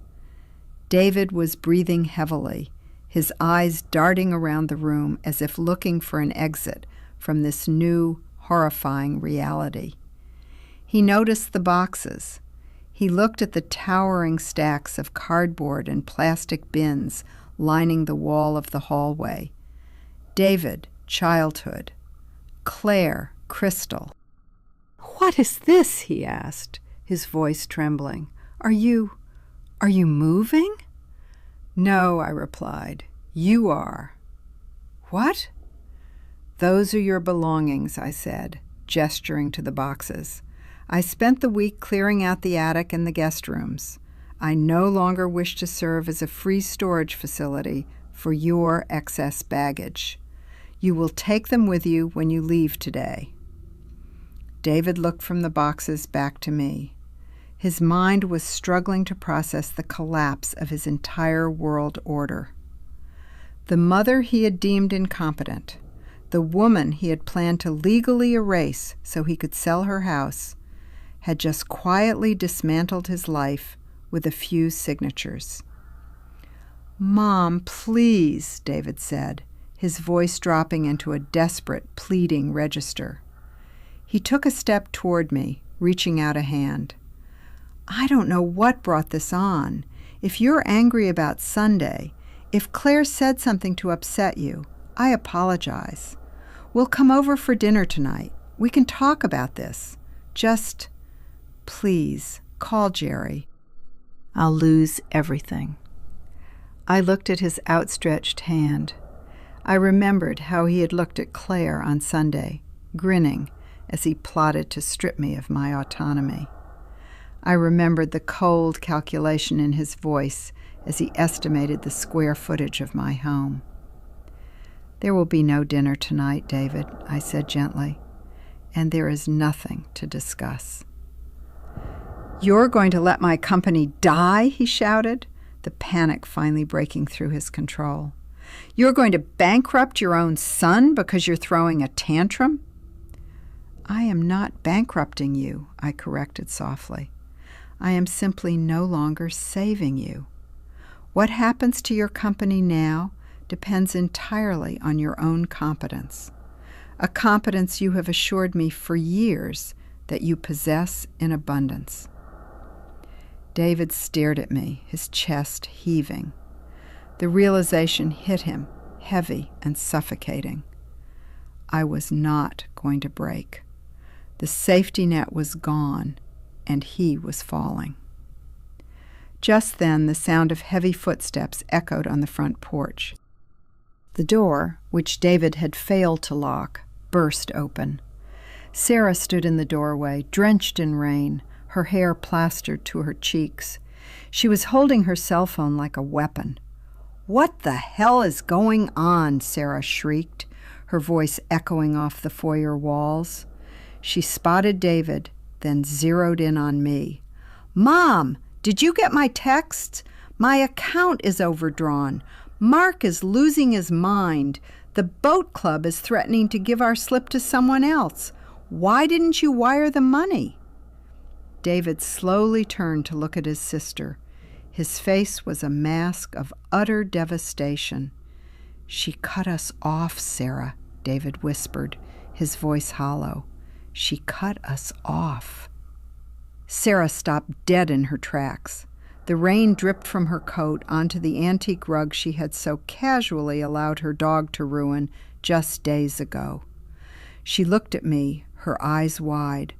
David was breathing heavily, his eyes darting around the room as if looking for an exit from this new, horrifying reality. He noticed the boxes. He looked at the towering stacks of cardboard and plastic bins lining the wall of the hallway. David, childhood. Claire, Crystal. "What is this?" he asked, his voice trembling. Are you moving?" "No," I replied. "You are." "What?" "Those are your belongings," I said, gesturing to the boxes. "I spent the week clearing out the attic and the guest rooms. I no longer wish to serve as a free storage facility for your excess baggage. You will take them with you when you leave today." David looked from the boxes back to me. His mind was struggling to process the collapse of his entire world order. The mother he had deemed incompetent, the woman he had planned to legally erase so he could sell her house, had just quietly dismantled his life with a few signatures. "Mom, please," David said, his voice dropping into a desperate, pleading register. He took a step toward me, reaching out a hand. "I don't know what brought this on. If you're angry about Sunday, if Claire said something to upset you, I apologize. We'll come over for dinner tonight. We can talk about this. Just, please, call Jerry. I'll lose everything." I looked at his outstretched hand. I remembered how he had looked at Claire on Sunday, grinning as he plotted to strip me of my autonomy. I remembered the cold calculation in his voice as he estimated the square footage of my home. "There will be no dinner tonight, David," I said gently, "and there is nothing to discuss." "You're going to let my company die?" he shouted, the panic finally breaking through his control. "You're going to bankrupt your own son because you're throwing a tantrum?" "I am not bankrupting you," I corrected softly. "I am simply no longer saving you. What happens to your company now depends entirely on your own competence, a competence you have assured me for years that you possess in abundance." David stared at me, his chest heaving. The realization hit him, heavy and suffocating. I was not going to break. The safety net was gone, and he was falling. Just then, the sound of heavy footsteps echoed on the front porch. The door, which David had failed to lock, burst open. Sarah stood in the doorway, drenched in rain, her hair plastered to her cheeks. She was holding her cell phone like a weapon. "What the hell is going on?" Sarah shrieked, her voice echoing off the foyer walls. She spotted David, then zeroed in on me. "Mom, did you get my texts? My account is overdrawn. Mark is losing his mind. The boat club is threatening to give our slip to someone else. Why didn't you wire the money?" David slowly turned to look at his sister. His face was a mask of utter devastation. "She cut us off, Sarah," David whispered, his voice hollow. "She cut us off." Sarah stopped dead in her tracks. The rain dripped from her coat onto the antique rug she had so casually allowed her dog to ruin just days ago. She looked at me, her eyes wide.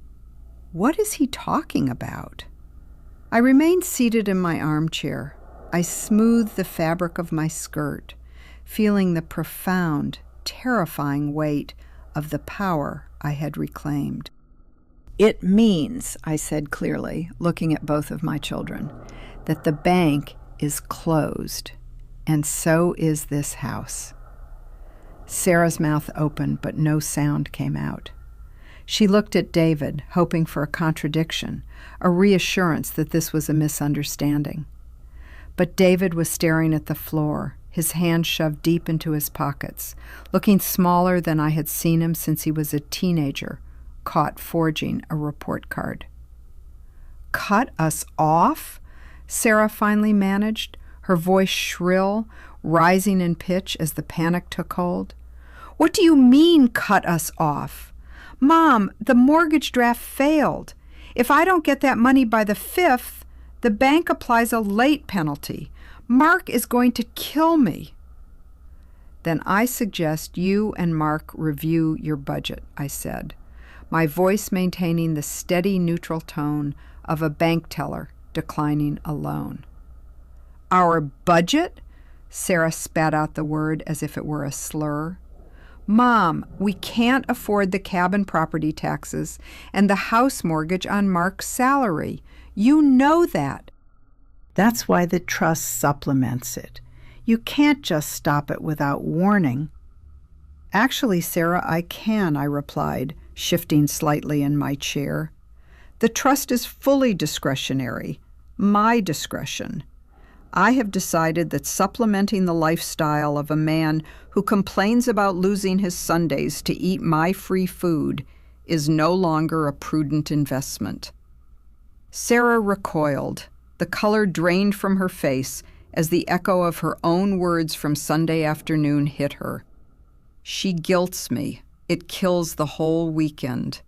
What is he talking about? I remained seated in my armchair. I smoothed the fabric of my skirt, feeling the profound, terrifying weight of the power I had reclaimed. "It means," I said clearly, looking at both of my children, "that the bank is closed, and so is this house." Sarah's mouth opened, but no sound came out. She looked at David, hoping for a contradiction, a reassurance that this was a misunderstanding. But David was staring at the floor, his hands shoved deep into his pockets, looking smaller than I had seen him since he was a teenager, caught forging a report card. "Cut us off?" Sarah finally managed, her voice shrill, rising in pitch as the panic took hold. "What do you mean, cut us off? Mom, the mortgage draft failed. If I don't get that money by the 5th, the bank applies a late penalty. Mark is going to kill me." "Then I suggest you and Mark review your budget," I said, my voice maintaining the steady neutral tone of a bank teller declining a loan. "Our budget?" Sarah spat out the word as if it were a slur. "Mom, we can't afford the cabin property taxes and the house mortgage on Mark's salary. You know that. That's why the trust supplements it. You can't just stop it without warning." "Actually, Sarah, I can," I replied, shifting slightly in my chair. "The trust is fully discretionary, my discretion. I have decided that supplementing the lifestyle of a man who complains about losing his Sundays to eat my free food is no longer a prudent investment." Sarah recoiled. The color drained from her face as the echo of her own words from Sunday afternoon hit her. "She guilts me. It kills the whole weekend."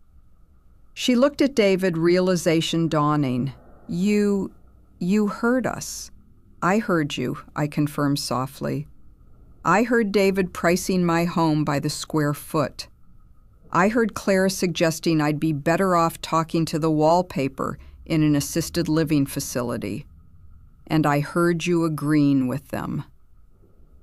She looked at David, realization dawning. You heard us." "I heard you," I confirmed softly. "I heard David pricing my home by the square foot. I heard Claire suggesting I'd be better off talking to the wallpaper in an assisted living facility. And I heard you agreeing with them."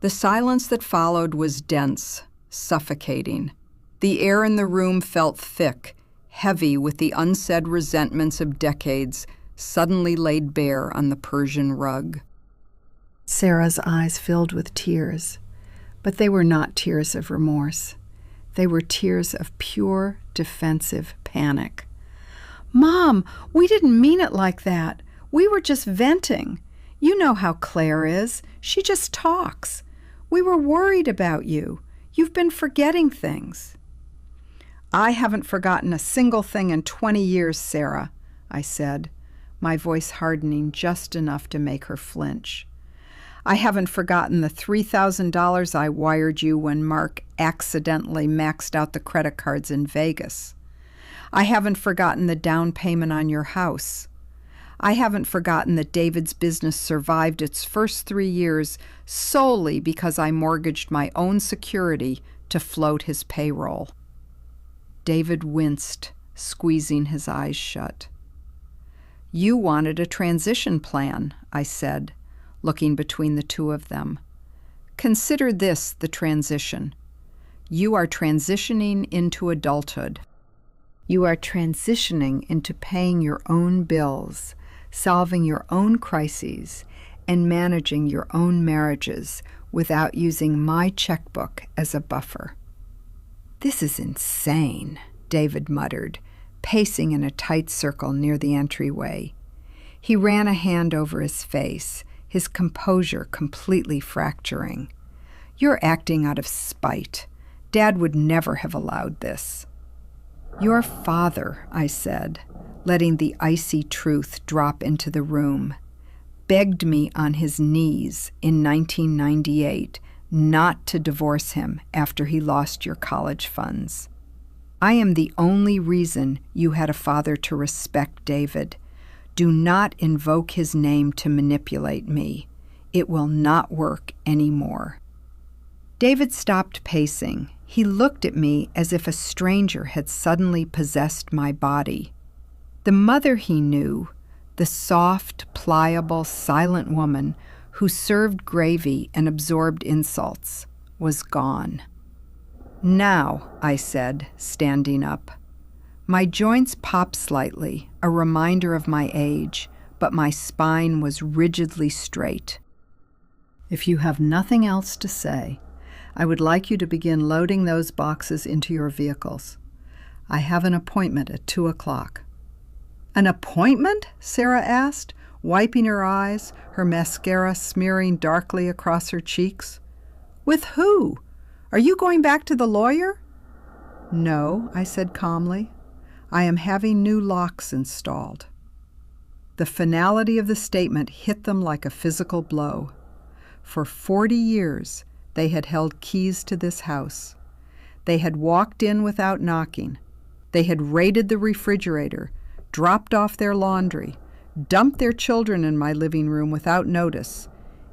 The silence that followed was dense, suffocating. The air in the room felt thick, heavy with the unsaid resentments of decades suddenly laid bare on the Persian rug. Sarah's eyes filled with tears, but they were not tears of remorse. They were tears of pure, defensive panic. "Mom, we didn't mean it like that. We were just venting. You know how Claire is. She just talks. We were worried about you. You've been forgetting things." "I haven't forgotten a single thing in 20 years, Sarah," I said, my voice hardening just enough to make her flinch. "I haven't forgotten the $3,000 I wired you when Mark accidentally maxed out the credit cards in Vegas. I haven't forgotten the down payment on your house. I haven't forgotten that David's business survived its first 3 years solely because I mortgaged my own security to float his payroll." David winced, squeezing his eyes shut. "You wanted a transition plan," I said, looking between the two of them. "Consider this the transition. You are transitioning into adulthood. You are transitioning into paying your own bills, solving your own crises, and managing your own marriages without using my checkbook as a buffer." "This is insane," David muttered, pacing in a tight circle near the entryway. He ran a hand over his face, his composure completely fracturing. "You're acting out of spite. Dad would never have allowed this." "Your father," I said, letting the icy truth drop into the room, "begged me on his knees in 1998 not to divorce him after he lost your college funds. I am the only reason you had a father to respect David. Do not invoke his name to manipulate me. It will not work anymore." David stopped pacing. He looked at me as if a stranger had suddenly possessed my body. The mother he knew, the soft, pliable, silent woman who served gravy and absorbed insults, was gone. "Now," I said, standing up. My joints popped slightly, a reminder of my age, but my spine was rigidly straight. "If you have nothing else to say, I would like you to begin loading those boxes into your vehicles. I have an appointment at 2:00. "An appointment?" Sarah asked, wiping her eyes, her mascara smearing darkly across her cheeks. "With who? Are you going back to the lawyer?" "No," I said calmly. "I am having new locks installed." The finality of the statement hit them like a physical blow. For 40 years, they had held keys to this house. They had walked in without knocking. They had raided the refrigerator, dropped off their laundry, dumped their children in my living room without notice,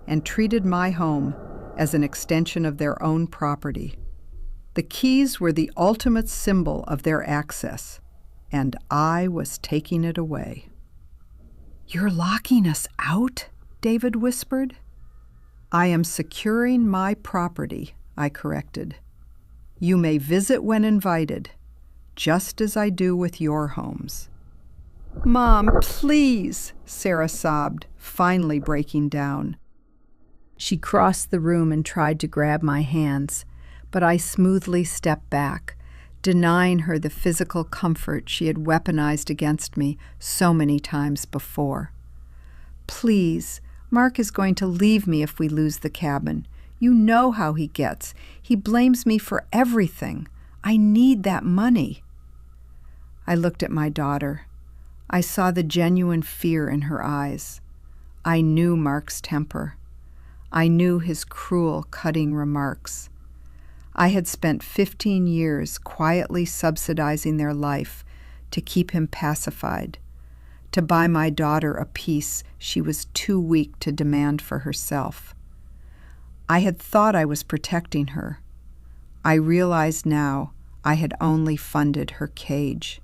and treated my home as an extension of their own property. The keys were the ultimate symbol of their access, and I was taking it away. "You're locking us out?" David whispered. "I am securing my property," I corrected. "You may visit when invited, just as I do with your homes." "Mom, please," Sarah sobbed, finally breaking down. She crossed the room and tried to grab my hands, but I smoothly stepped back, denying her the physical comfort she had weaponized against me so many times before. "Please, Mark is going to leave me if we lose the cabin. You know how he gets. He blames me for everything. I need that money." I looked at my daughter. I saw the genuine fear in her eyes. I knew Mark's temper. I knew his cruel, cutting remarks. I had spent 15 years quietly subsidizing their life to keep him pacified, to buy my daughter a peace she was too weak to demand for herself. I had thought I was protecting her. I realized now I had only funded her cage.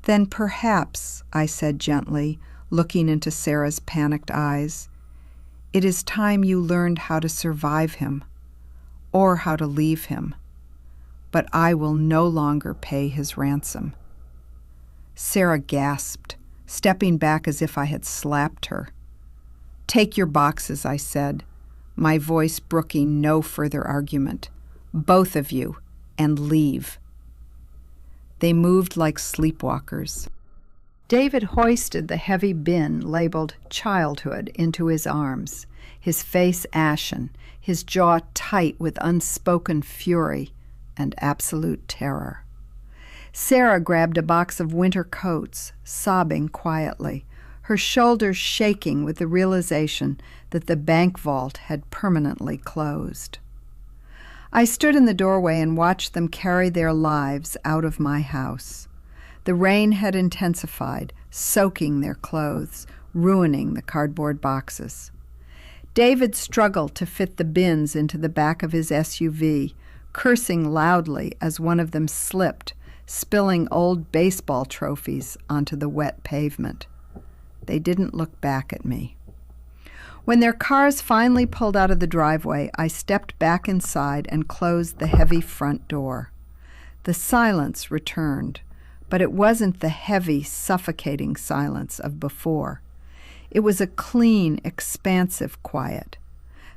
"Then perhaps," I said gently, looking into Sarah's panicked eyes, It is time you learned how to survive him, or how to leave him, but I will no longer pay his ransom." Sarah gasped, stepping back as if I had slapped her. "Take your boxes," I said, my voice brooking no further argument. "Both of you, and leave." They moved like sleepwalkers. David hoisted the heavy bin labeled childhood into his arms, his face ashen, his jaw tight with unspoken fury and absolute terror. Sarah grabbed a box of winter coats, sobbing quietly, her shoulders shaking with the realization that the bank vault had permanently closed. I stood in the doorway and watched them carry their lives out of my house. The rain had intensified, soaking their clothes, ruining the cardboard boxes. David struggled to fit the bins into the back of his SUV, cursing loudly as one of them slipped, spilling old baseball trophies onto the wet pavement. They didn't look back at me. When their cars finally pulled out of the driveway, I stepped back inside and closed the heavy front door. The silence returned, but it wasn't the heavy, suffocating silence of before. It was a clean, expansive quiet.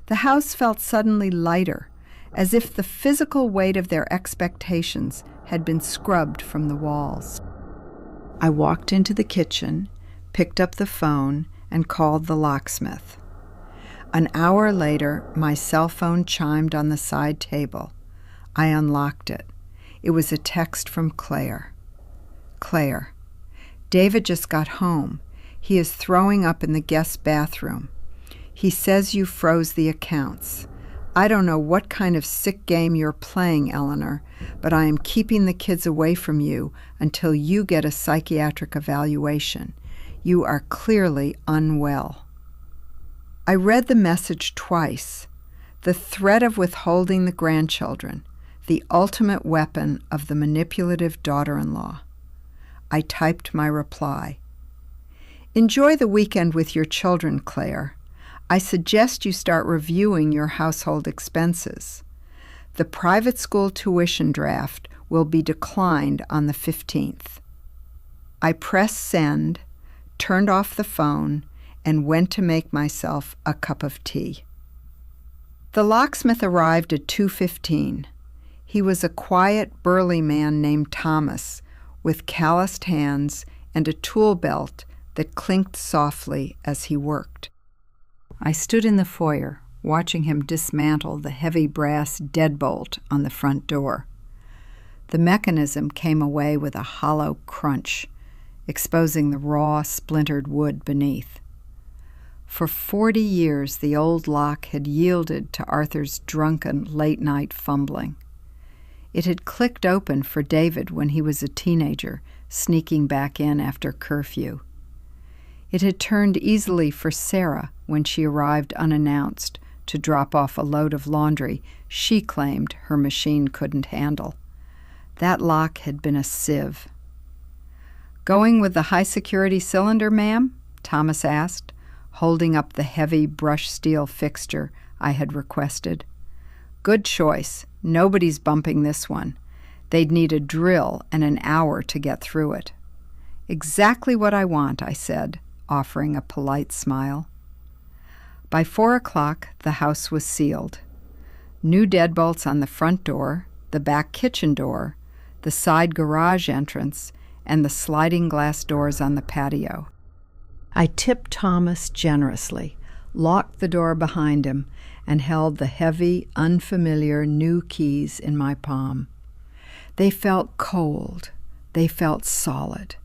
The house felt suddenly lighter, as if the physical weight of their expectations had been scrubbed from the walls. I walked into the kitchen, picked up the phone, and called the locksmith. An hour later, my cell phone chimed on the side table. I unlocked it. It was a text from Claire. "Claire, David just got home. He is throwing up in the guest bathroom. He says you froze the accounts. I don't know what kind of sick game you're playing, Eleanor, but I am keeping the kids away from you until you get a psychiatric evaluation. You are clearly unwell." I read the message twice. The threat of withholding the grandchildren, the ultimate weapon of the manipulative daughter-in-law. I typed my reply. "Enjoy the weekend with your children, Claire. I suggest you start reviewing your household expenses. The private school tuition draft will be declined on the 15th. I pressed send, turned off the phone, and went to make myself a cup of tea. The locksmith arrived at 2:15. He was a quiet, burly man named Thomas, with calloused hands and a tool belt that clinked softly as he worked. I stood in the foyer, watching him dismantle the heavy brass deadbolt on the front door. The mechanism came away with a hollow crunch, exposing the raw, splintered wood beneath. For 40 years, the old lock had yielded to Arthur's drunken, late-night fumbling. It had clicked open for David when he was a teenager, sneaking back in after curfew. It had turned easily for Sarah when she arrived unannounced to drop off a load of laundry she claimed her machine couldn't handle. That lock had been a sieve. "Going with the high-security cylinder, ma'am?" Thomas asked, holding up the heavy brush steel fixture I had requested. "Good choice. Nobody's bumping this one. They'd need a drill and an hour to get through it." "Exactly what I want," I said, offering a polite smile. By 4 o'clock, the house was sealed. New deadbolts on the front door, the back kitchen door, the side garage entrance, and the sliding glass doors on the patio. I tipped Thomas generously, locked the door behind him, and held the heavy, unfamiliar new keys in my palm. They felt cold. They felt solid.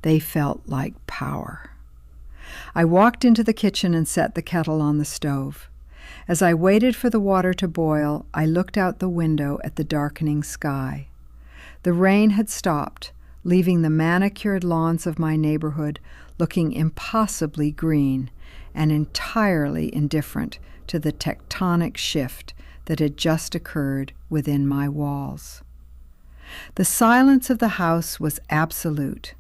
They felt like power. I walked into the kitchen and set the kettle on the stove. As I waited for the water to boil, I looked out the window at the darkening sky. The rain had stopped, leaving the manicured lawns of my neighborhood looking impossibly green and entirely indifferent to the tectonic shift that had just occurred within my walls. The silence of the house was absolute.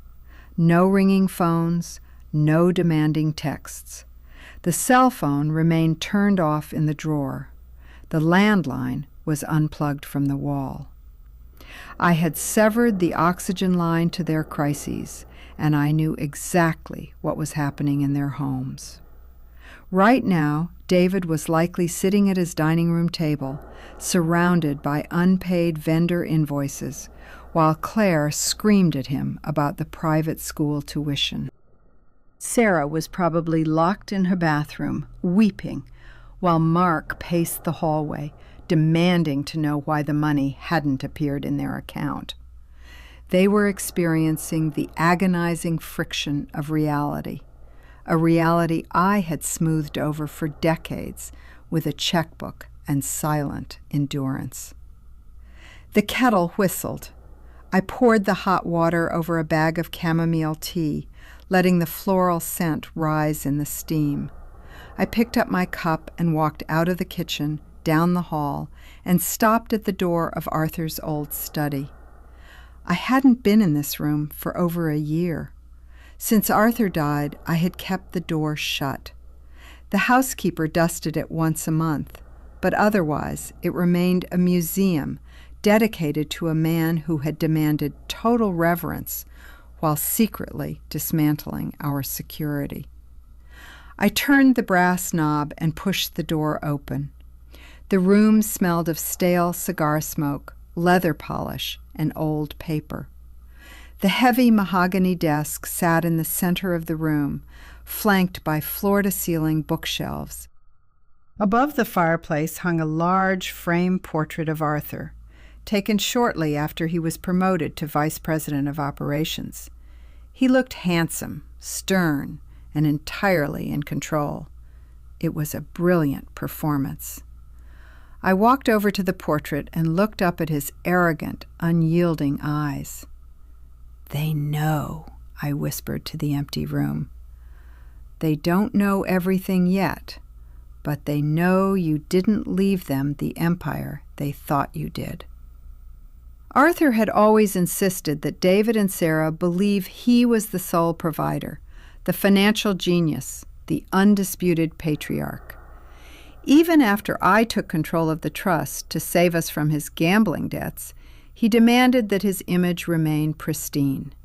No ringing phones, no demanding texts. The cell phone remained turned off in the drawer. The landline was unplugged from the wall. I had severed the oxygen line to their crises, and I knew exactly what was happening in their homes. Right now, David was likely sitting at his dining room table, surrounded by unpaid vendor invoices, while Claire screamed at him about the private school tuition. Sarah was probably locked in her bathroom, weeping, while Mark paced the hallway, demanding to know why the money hadn't appeared in their account. They were experiencing the agonizing friction of reality, a reality I had smoothed over for decades with a checkbook and silent endurance. The kettle whistled. I poured the hot water over a bag of chamomile tea, letting the floral scent rise in the steam. I picked up my cup and walked out of the kitchen, down the hall, and stopped at the door of Arthur's old study. I hadn't been in this room for over a year. Since Arthur died, I had kept the door shut. The housekeeper dusted it once a month, but otherwise it remained a museum dedicated to a man who had demanded total reverence while secretly dismantling our security. I turned the brass knob and pushed the door open. The room smelled of stale cigar smoke, leather polish, and old paper. The heavy mahogany desk sat in the center of the room, flanked by floor-to-ceiling bookshelves. Above the fireplace hung a large frame portrait of Arthur, taken shortly after he was promoted to Vice President of Operations. He looked handsome, stern, and entirely in control. It was a brilliant performance. I walked over to the portrait and looked up at his arrogant, unyielding eyes. "They know," I whispered to the empty room. "They don't know everything yet, but they know you didn't leave them the empire they thought you did." Arthur had always insisted that David and Sarah believe he was the sole provider, the financial genius, the undisputed patriarch. Even after I took control of the trust to save us from his gambling debts, he demanded that his image remain pristine.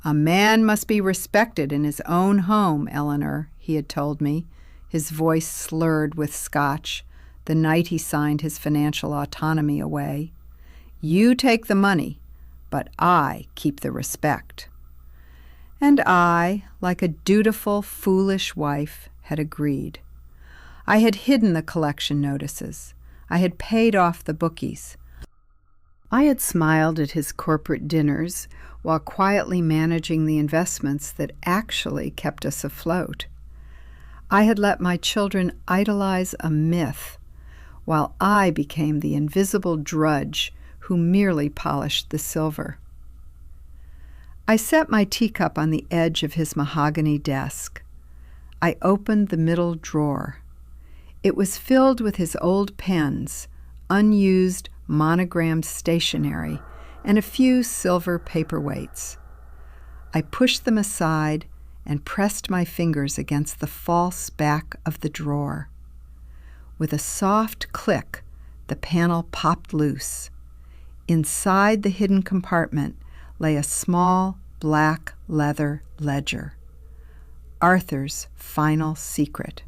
"A man must be respected in his own home, Eleanor," he had told me, his voice slurred with Scotch, the night he signed his financial autonomy away. "You take the money, but I keep the respect." And I, like a dutiful, foolish wife, had agreed. I had hidden the collection notices. I had paid off the bookies. I had smiled at his corporate dinners while quietly managing the investments that actually kept us afloat. I had let my children idolize a myth, while I became the invisible drudge who merely polished the silver. I set my teacup on the edge of his mahogany desk. I opened the middle drawer. It was filled with his old pens, unused monogrammed stationery, and a few silver paperweights. I pushed them aside and pressed my fingers against the false back of the drawer. With a soft click, the panel popped loose. Inside the hidden compartment lay a small black leather ledger. Arthur's final secret.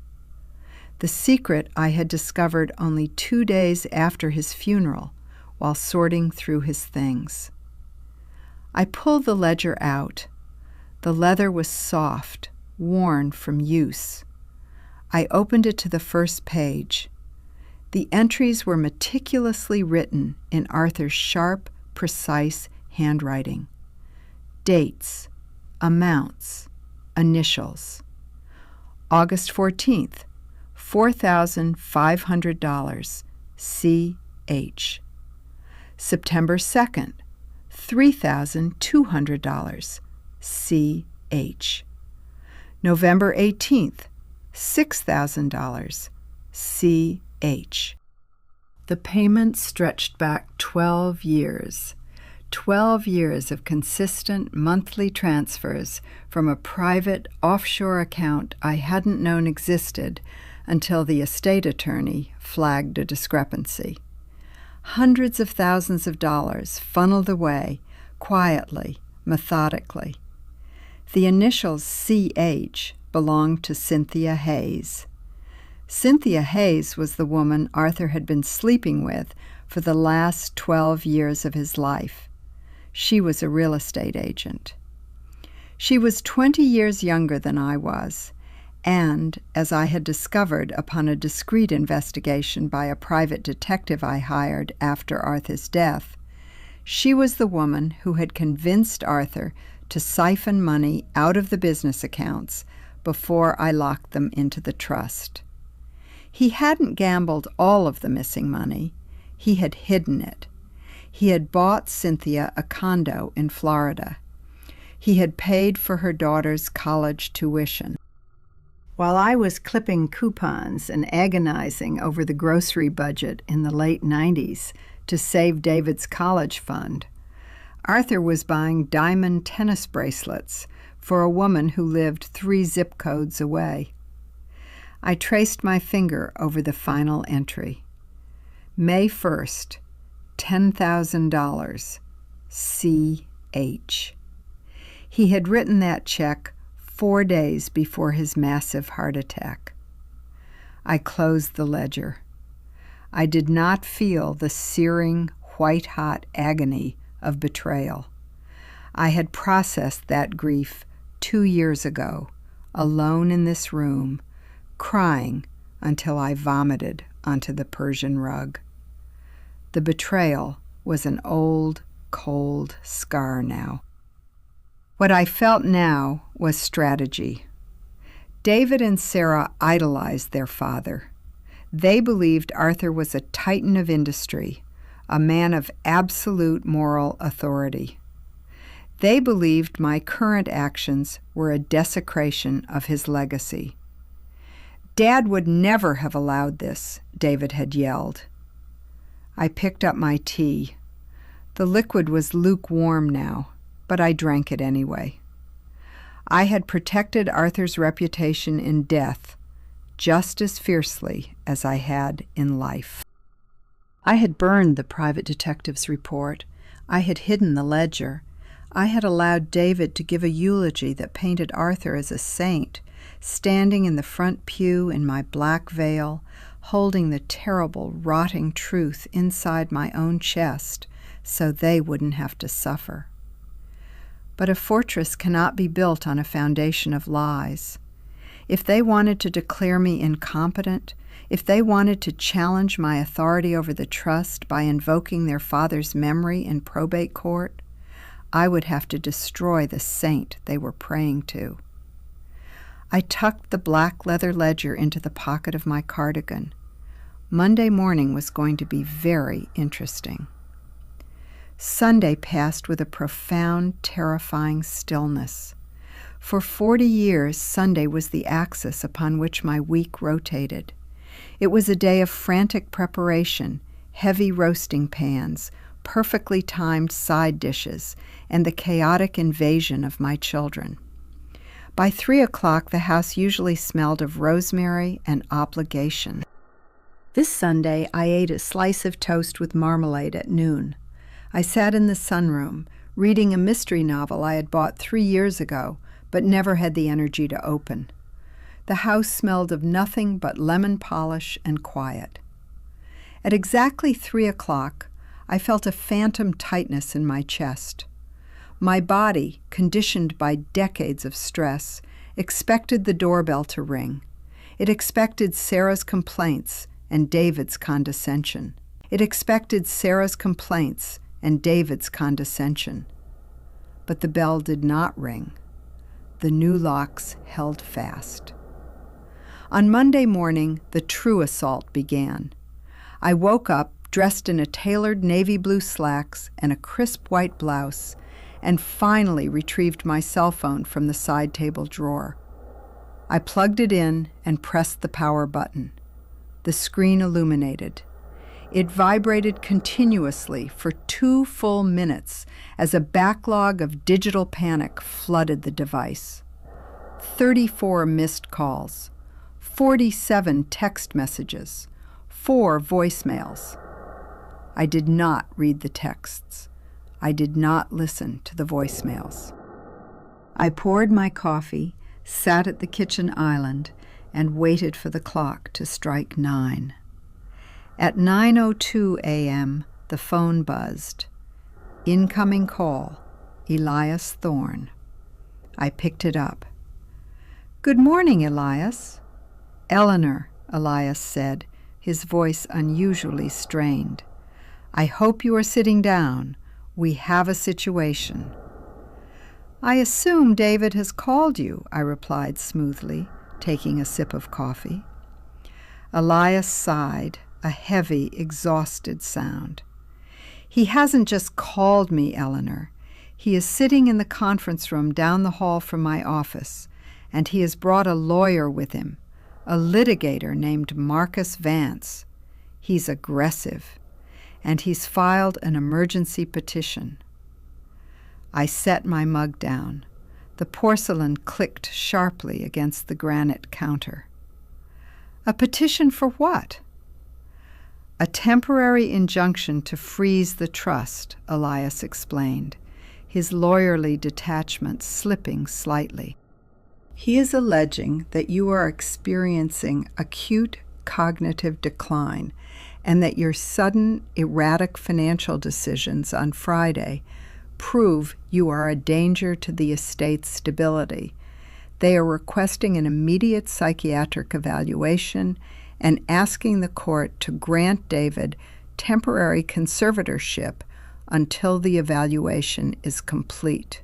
The secret I had discovered only 2 days after his funeral while sorting through his things. I pulled the ledger out. The leather was soft, worn from use. I opened it to the first page. The entries were meticulously written in Arthur's sharp, precise handwriting. Dates, amounts, initials. August 14th, $4,500, C.H. September 2nd, $3,200, C.H. November 18th, $6,000, C.H. The payment stretched back 12 years, 12 years of consistent monthly transfers from a private offshore account I hadn't known existed until the estate attorney flagged a discrepancy. Hundreds of thousands of dollars funneled away, quietly, methodically. The initials CH belonged to Cynthia Hayes. Cynthia Hayes was the woman Arthur had been sleeping with for the last 12 years of his life. She was a real estate agent. She was 20 years younger than I was, and, as I had discovered upon a discreet investigation by a private detective I hired after Arthur's death, she was the woman who had convinced Arthur to siphon money out of the business accounts before I locked them into the trust. He hadn't gambled all of the missing money. He had hidden it. He had bought Cynthia a condo in Florida. He had paid for her daughter's college tuition. While I was clipping coupons and agonizing over the grocery budget in the late 90s to save David's college fund, Arthur was buying diamond tennis bracelets for a woman who lived 3 zip codes away. I traced my finger over the final entry. May 1st, $10,000, C.H. He had written that check 4 days before his massive heart attack. I closed the ledger. I did not feel the searing, white-hot agony of betrayal. I had processed that grief 2 years ago, alone in this room, crying until I vomited onto the Persian rug. The betrayal was an old, cold scar now. What I felt now was strategy. David and Sarah idolized their father. They believed Arthur was a titan of industry, a man of absolute moral authority. They believed my current actions were a desecration of his legacy. "Dad would never have allowed this," David had yelled. I picked up my tea. The liquid was lukewarm now, but I drank it anyway. I had protected Arthur's reputation in death just as fiercely as I had in life. I had burned the private detective's report. I had hidden the ledger. I had allowed David to give a eulogy that painted Arthur as a saint, standing in the front pew in my black veil, holding the terrible, rotting truth inside my own chest so they wouldn't have to suffer. But a fortress cannot be built on a foundation of lies. If they wanted to declare me incompetent, if they wanted to challenge my authority over the trust by invoking their father's memory in probate court, I would have to destroy the saint they were praying to. I tucked the black leather ledger into the pocket of my cardigan. Monday morning was going to be very interesting. Sunday passed with a profound, terrifying stillness. For 40 years, Sunday was the axis upon which my week rotated. It was a day of frantic preparation, heavy roasting pans, perfectly timed side dishes, and the chaotic invasion of my children. By 3 o'clock, the house usually smelled of rosemary and obligation. This Sunday, I ate a slice of toast with marmalade at noon. I sat in the sunroom, reading a mystery novel I had bought 3 years ago, but never had the energy to open. The house smelled of nothing but lemon polish and quiet. At exactly 3 o'clock, I felt a phantom tightness in my chest. My body, conditioned by decades of stress, expected the doorbell to ring. It expected Sarah's complaints and David's condescension. It expected Sarah's complaints and David's condescension. But the bell did not ring. The new locks held fast. On Monday morning, the true assault began. I woke up dressed in a tailored navy blue slacks and a crisp white blouse, and finally retrieved my cell phone from the side table drawer. I plugged it in and pressed the power button. The screen illuminated. It vibrated continuously for 2 full minutes as a backlog of digital panic flooded the device. 34 missed calls, 47 text messages, 4 voicemails. I did not read the texts. I did not listen to the voicemails. I poured my coffee, sat at the kitchen island, and waited for the clock to strike 9. At 9:02 a.m., the phone buzzed. Incoming call, Elias Thorne. I picked it up. "Good morning, Elias." "Eleanor," Elias said, his voice unusually strained. "I hope you are sitting down. We have a situation." "I assume David has called you," I replied smoothly, taking a sip of coffee. Elias sighed, a heavy, exhausted sound. "He hasn't just called me, Eleanor. He is sitting in the conference room down the hall from my office, and he has brought a lawyer with him, a litigator named Marcus Vance. He's aggressive, and he's filed an emergency petition." I set my mug down. The porcelain clicked sharply against the granite counter. "A petition for what?" "A temporary injunction to freeze the trust," Elias explained, his lawyerly detachment slipping slightly. "He is alleging that you are experiencing acute cognitive decline and that your sudden, erratic financial decisions on Friday prove you are a danger to the estate's stability. They are requesting an immediate psychiatric evaluation and asking the court to grant David temporary conservatorship until the evaluation is complete."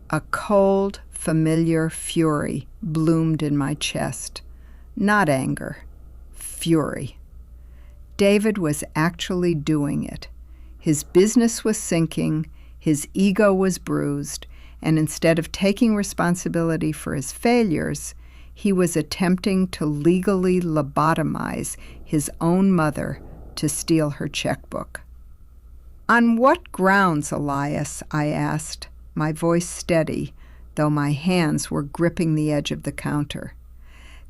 A cold, familiar fury bloomed in my chest. Not anger, fury. David was actually doing it. His business was sinking, his ego was bruised, and instead of taking responsibility for his failures, he was attempting to legally lobotomize his own mother to steal her checkbook. "On what grounds, Elias?" I asked, my voice steady, though my hands were gripping the edge of the counter.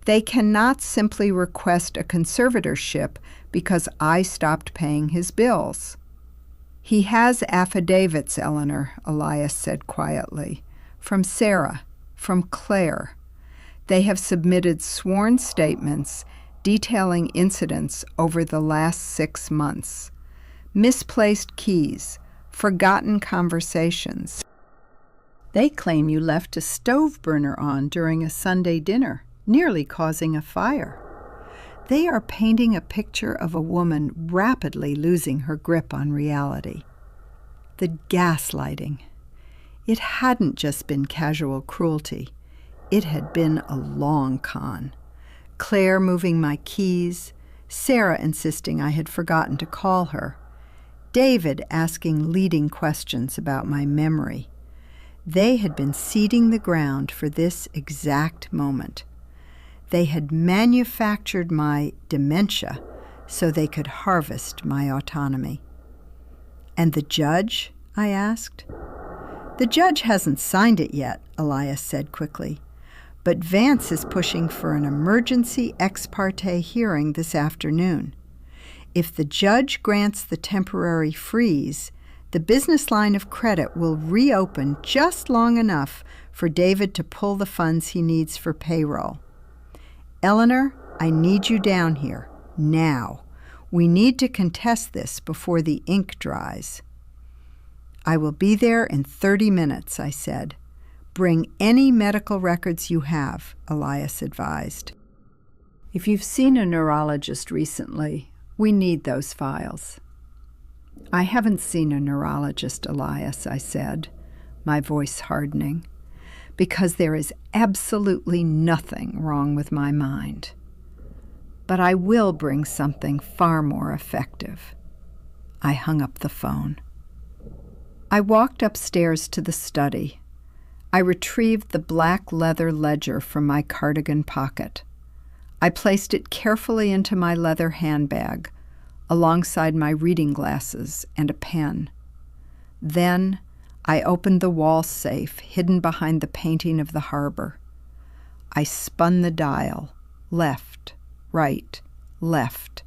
"They cannot simply request a conservatorship because I stopped paying his bills." "He has affidavits, Eleanor," Elias said quietly, "from Sarah, from Claire. They have submitted sworn statements detailing incidents over the last 6 months. Misplaced keys, forgotten conversations. They claim you left a stove burner on during a Sunday dinner, nearly causing a fire. They are painting a picture of a woman rapidly losing her grip on reality. The gaslighting. It hadn't just been casual cruelty. It had been a long con. Claire moving my keys, Sarah insisting I had forgotten to call her, David asking leading questions about my memory. They had been seeding the ground for this exact moment. They had manufactured my dementia so they could harvest my autonomy. "And the judge?" I asked. "The judge hasn't signed it yet," Elias said quickly. "But Vance is pushing for an emergency ex parte hearing this afternoon. If the judge grants the temporary freeze, the business line of credit will reopen just long enough for David to pull the funds he needs for payroll. Eleanor, I need you down here, now. We need to contest this before the ink dries." "I will be there in 30 minutes, I said. "Bring any medical records you have," Elias advised. "If you've seen a neurologist recently, we need those files." "I haven't seen a neurologist, Elias," I said, my voice hardening, "because there is absolutely nothing wrong with my mind. But I will bring something far more effective." I hung up the phone. I walked upstairs to the study. I retrieved the black leather ledger from my cardigan pocket. I placed it carefully into my leather handbag, alongside my reading glasses and a pen. Then I opened the wall safe hidden behind the painting of the harbor. I spun the dial, left, right, left,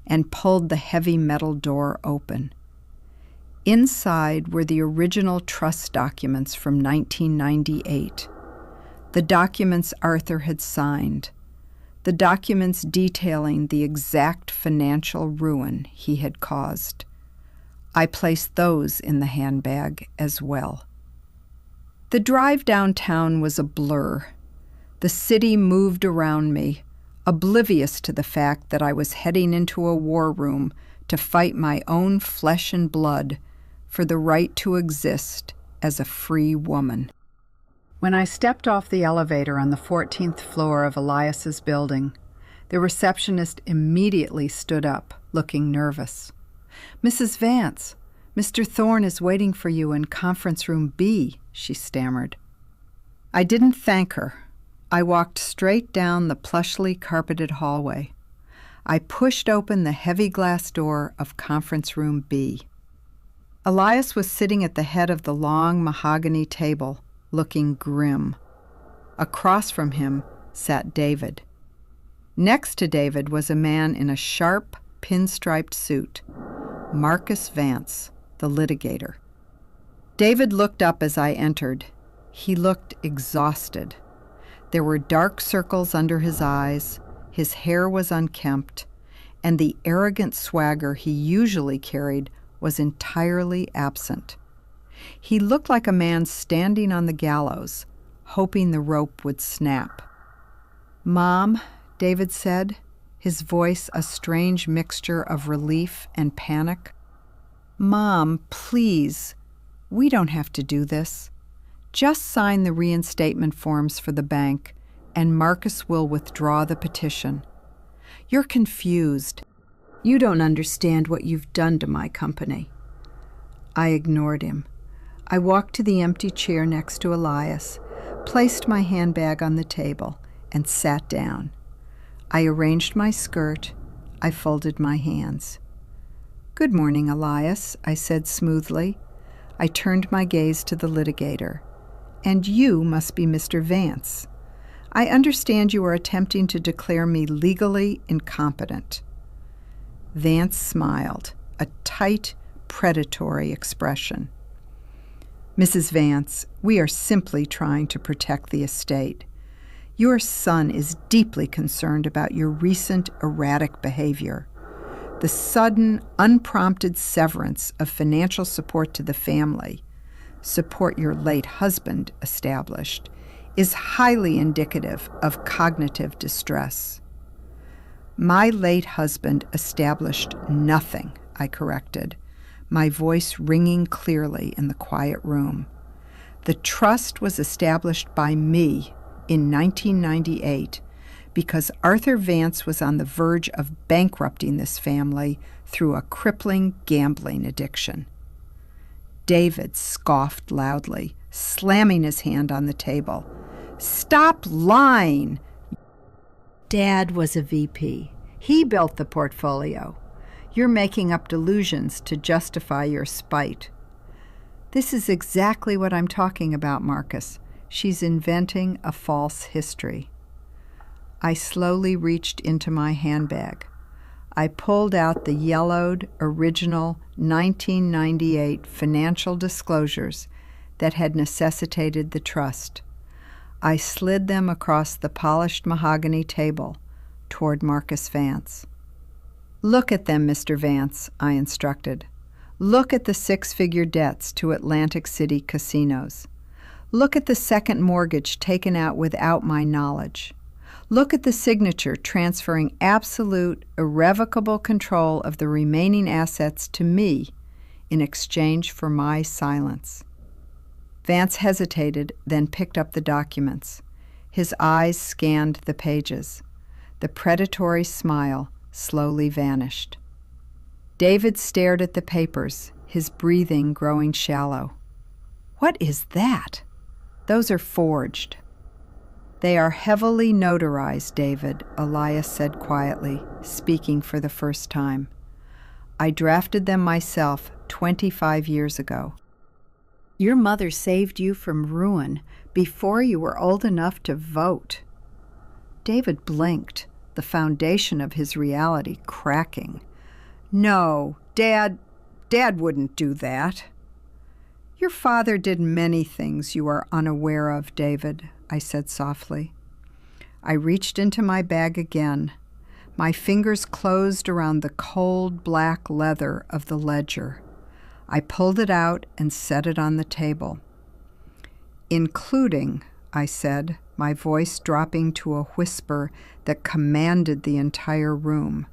and pulled the heavy metal door open. Inside were the original trust documents from 1998. The documents Arthur had signed. The documents detailing the exact financial ruin he had caused. I placed those in the handbag as well. The drive downtown was a blur. The city moved around me, oblivious to the fact that I was heading into a war room to fight my own flesh and blood for the right to exist as a free woman. When I stepped off the elevator on the 14th floor of Elias's building, the receptionist immediately stood up, looking nervous. "Mrs. Vance, Mr. Thorne is waiting for you in conference room B," she stammered. I didn't thank her. I walked straight down the plushly carpeted hallway. I pushed open the heavy glass door of conference room B. Elias was sitting at the head of the long mahogany table, looking grim. Across from him sat David. Next to David was a man in a sharp, pinstriped suit, Marcus Vance, the litigator. David looked up as I entered. He looked exhausted. There were dark circles under his eyes, his hair was unkempt, and the arrogant swagger he usually carried was entirely absent. He looked like a man standing on the gallows, hoping the rope would snap. "Mom," David said, his voice a strange mixture of relief and panic. "Mom, please, we don't have to do this. Just sign the reinstatement forms for the bank, and Marcus will withdraw the petition. You're confused. You don't understand what you've done to my company." I ignored him. I walked to the empty chair next to Elias, placed my handbag on the table, and sat down. I arranged my skirt. I folded my hands. "Good morning, Elias," I said smoothly. I turned my gaze to the litigator. "And you must be Mr. Vance. I understand you are attempting to declare me legally incompetent." Vance smiled, a tight, predatory expression. "Mrs. Vance, we are simply trying to protect the estate. Your son is deeply concerned about your recent erratic behavior. The sudden, unprompted severance of financial support to the family, support your late husband established, is highly indicative of cognitive distress." "My late husband established nothing," I corrected, my voice ringing clearly in the quiet room. "The trust was established by me in 1998 because Arthur Vance was on the verge of bankrupting this family through a crippling gambling addiction." David scoffed loudly, slamming his hand on the table. "Stop lying! Dad was a VP. He built the portfolio. You're making up delusions to justify your spite." "This is exactly what I'm talking about, Marcus. She's inventing a false history." I slowly reached into my handbag. I pulled out the yellowed, original 1998 financial disclosures that had necessitated the trust. I slid them across the polished mahogany table toward Marcus Vance. "Look at them, Mr. Vance," I instructed. "Look at the six-figure debts to Atlantic City casinos. Look at the second mortgage taken out without my knowledge. Look at the signature transferring absolute, irrevocable control of the remaining assets to me in exchange for my silence." Vance hesitated, then picked up the documents. His eyes scanned the pages. The predatory smile slowly vanished. David stared at the papers, his breathing growing shallow. "What is that?" "Those are forged." "They are heavily notarized, David," Elias said quietly, speaking for the first time. I drafted them myself 25 years ago. Your mother saved you from ruin before you were old enough to vote." David blinked, the foundation of his reality cracking. "No, Dad wouldn't do that." "Your father did many things you are unaware of, David," I said softly. I reached into my bag again. My fingers closed around the cold black leather of the ledger. I pulled it out and set it on the table. "Including," I said, my voice dropping to a whisper that commanded the entire room,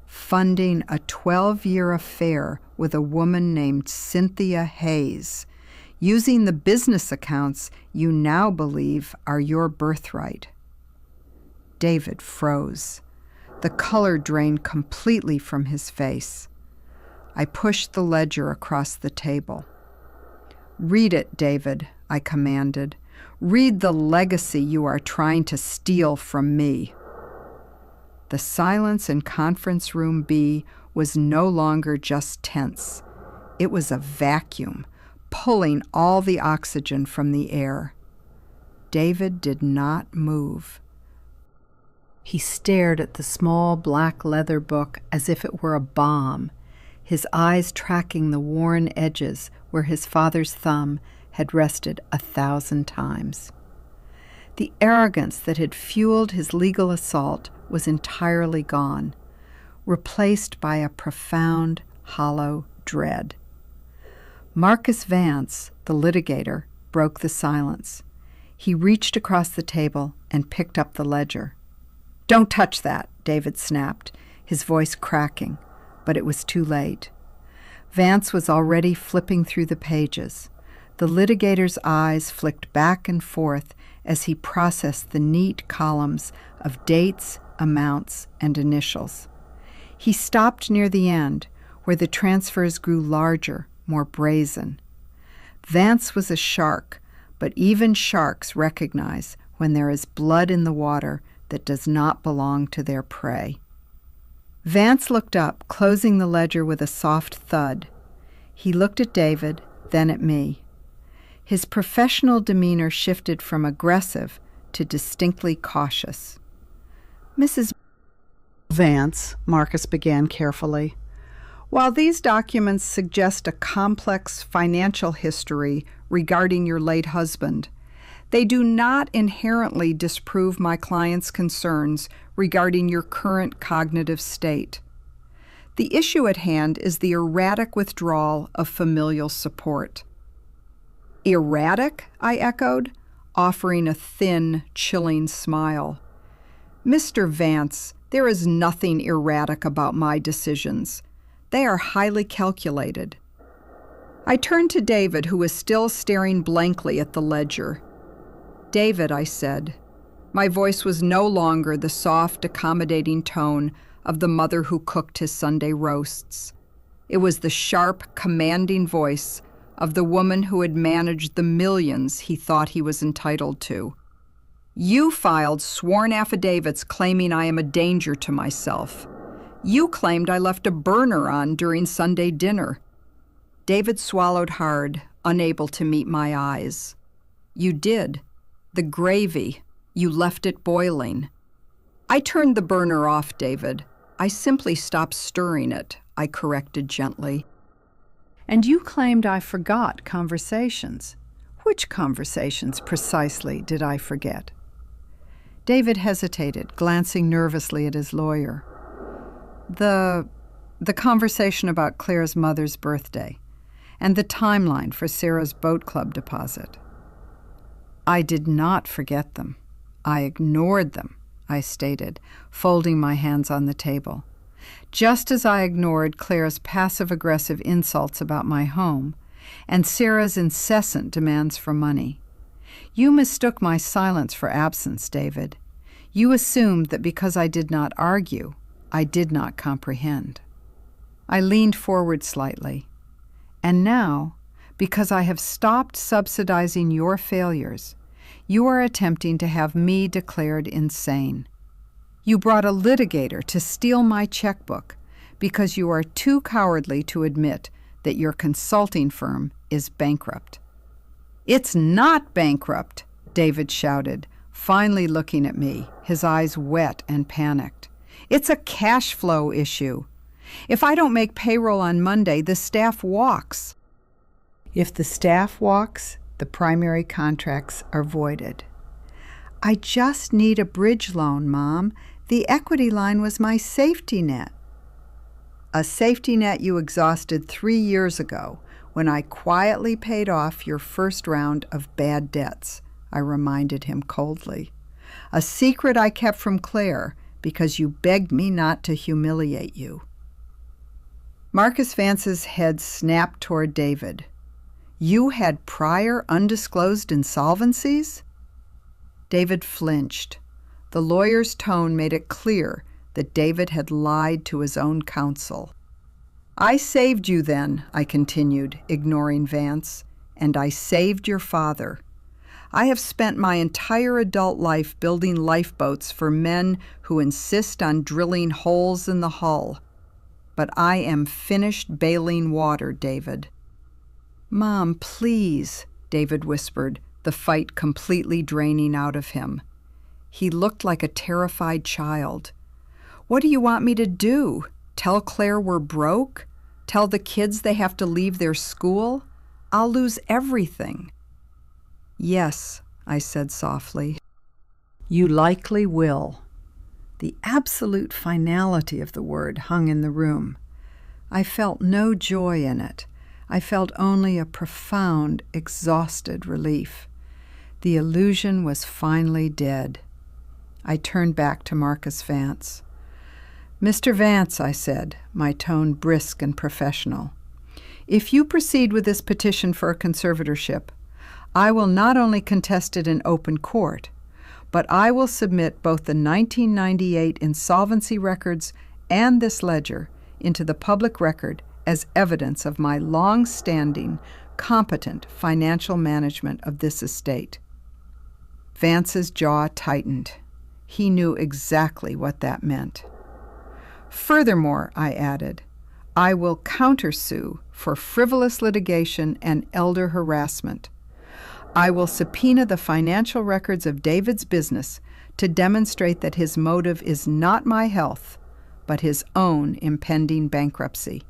"funding a 12-year affair with a woman named Cynthia Hayes, using the business accounts you now believe are your birthright." David froze. The color drained completely from his face. I pushed the ledger across the table. "Read it, David," I commanded. "Read the legacy you are trying to steal from me." The silence in Conference Room B was no longer just tense. It was a vacuum, pulling all the oxygen from the air. David did not move. He stared at the small black leather book as if it were a bomb, his eyes tracking the worn edges where his father's thumb had rested 1,000 times. The arrogance that had fueled his legal assault was entirely gone, replaced by a profound, hollow dread. Marcus Vance, the litigator, broke the silence. He reached across the table and picked up the ledger. "Don't touch that," David snapped, his voice cracking, but it was too late. Vance was already flipping through the pages. The litigator's eyes flicked back and forth as he processed the neat columns of dates, amounts, and initials. He stopped near the end, where the transfers grew larger, more brazen. Vance was a shark, but even sharks recognize when there is blood in the water that does not belong to their prey. Vance looked up, closing the ledger with a soft thud. He looked at David, then at me. His professional demeanor shifted from aggressive to distinctly cautious. "Mrs. Vance," Marcus began carefully, "while these documents suggest a complex financial history regarding your late husband, they do not inherently disprove my client's concerns regarding your current cognitive state. The issue at hand is the erratic withdrawal of familial support." "Erratic?" I echoed, offering a thin, chilling smile. "Mr. Vance, there is nothing erratic about my decisions. They are highly calculated." I turned to David, who was still staring blankly at the ledger. "David," I said. My voice was no longer the soft, accommodating tone of the mother who cooked his Sunday roasts. It was the sharp, commanding voice of the woman who had managed the millions he thought he was entitled to. "You filed sworn affidavits claiming I am a danger to myself. You claimed I left a burner on during Sunday dinner." David swallowed hard, unable to meet my eyes. "You did. The gravy. You left it boiling." "I turned the burner off, David. I simply stopped stirring it," I corrected gently. "And you claimed I forgot conversations. Which conversations precisely did I forget?" David hesitated, glancing nervously at his lawyer. The conversation about Claire's mother's birthday, and the timeline for Sarah's boat club deposit." "I did not forget them. I ignored them," I stated, folding my hands on the table. "Just as I ignored Claire's passive-aggressive insults about my home and Sarah's incessant demands for money. You mistook my silence for absence, David. You assumed that because I did not argue, I did not comprehend." I leaned forward slightly. "And now, because I have stopped subsidizing your failures, you are attempting to have me declared insane. You brought a litigator to steal my checkbook because you are too cowardly to admit that your consulting firm is bankrupt." "It's not bankrupt," David shouted, finally looking at me, his eyes wet and panicked. "It's a cash flow issue. If I don't make payroll on Monday, the staff walks." If the staff walks, the primary contracts are voided. "I just need a bridge loan, Mom. The equity line was my safety net." "A safety net you exhausted 3 years ago when I quietly paid off your first round of bad debts," I reminded him coldly. "A secret I kept from Claire because you begged me not to humiliate you." Marcus Vance's head snapped toward David. "You had prior undisclosed insolvencies?" David flinched. The lawyer's tone made it clear that David had lied to his own counsel. "I saved you then," I continued, ignoring Vance, "and I saved your father. I have spent my entire adult life building lifeboats for men who insist on drilling holes in the hull. But I am finished bailing water, David." "Mom, please," David whispered, the fight completely draining out of him. He looked like a terrified child. "What do you want me to do? Tell Claire we're broke? Tell the kids they have to leave their school? I'll lose everything." "Yes," I said softly. "You likely will." The absolute finality of the word hung in the room. I felt no joy in it. I felt only a profound, exhausted relief. The illusion was finally dead. I turned back to Marcus Vance. "Mr. Vance," I said, my tone brisk and professional, "if you proceed with this petition for a conservatorship, I will not only contest it in open court, but I will submit both the 1998 insolvency records and this ledger into the public record as evidence of my long-standing, competent financial management of this estate." Vance's jaw tightened. He knew exactly what that meant. "Furthermore," I added, "I will countersue for frivolous litigation and elder harassment. I will subpoena the financial records of David's business to demonstrate that his motive is not my health, but his own impending bankruptcy.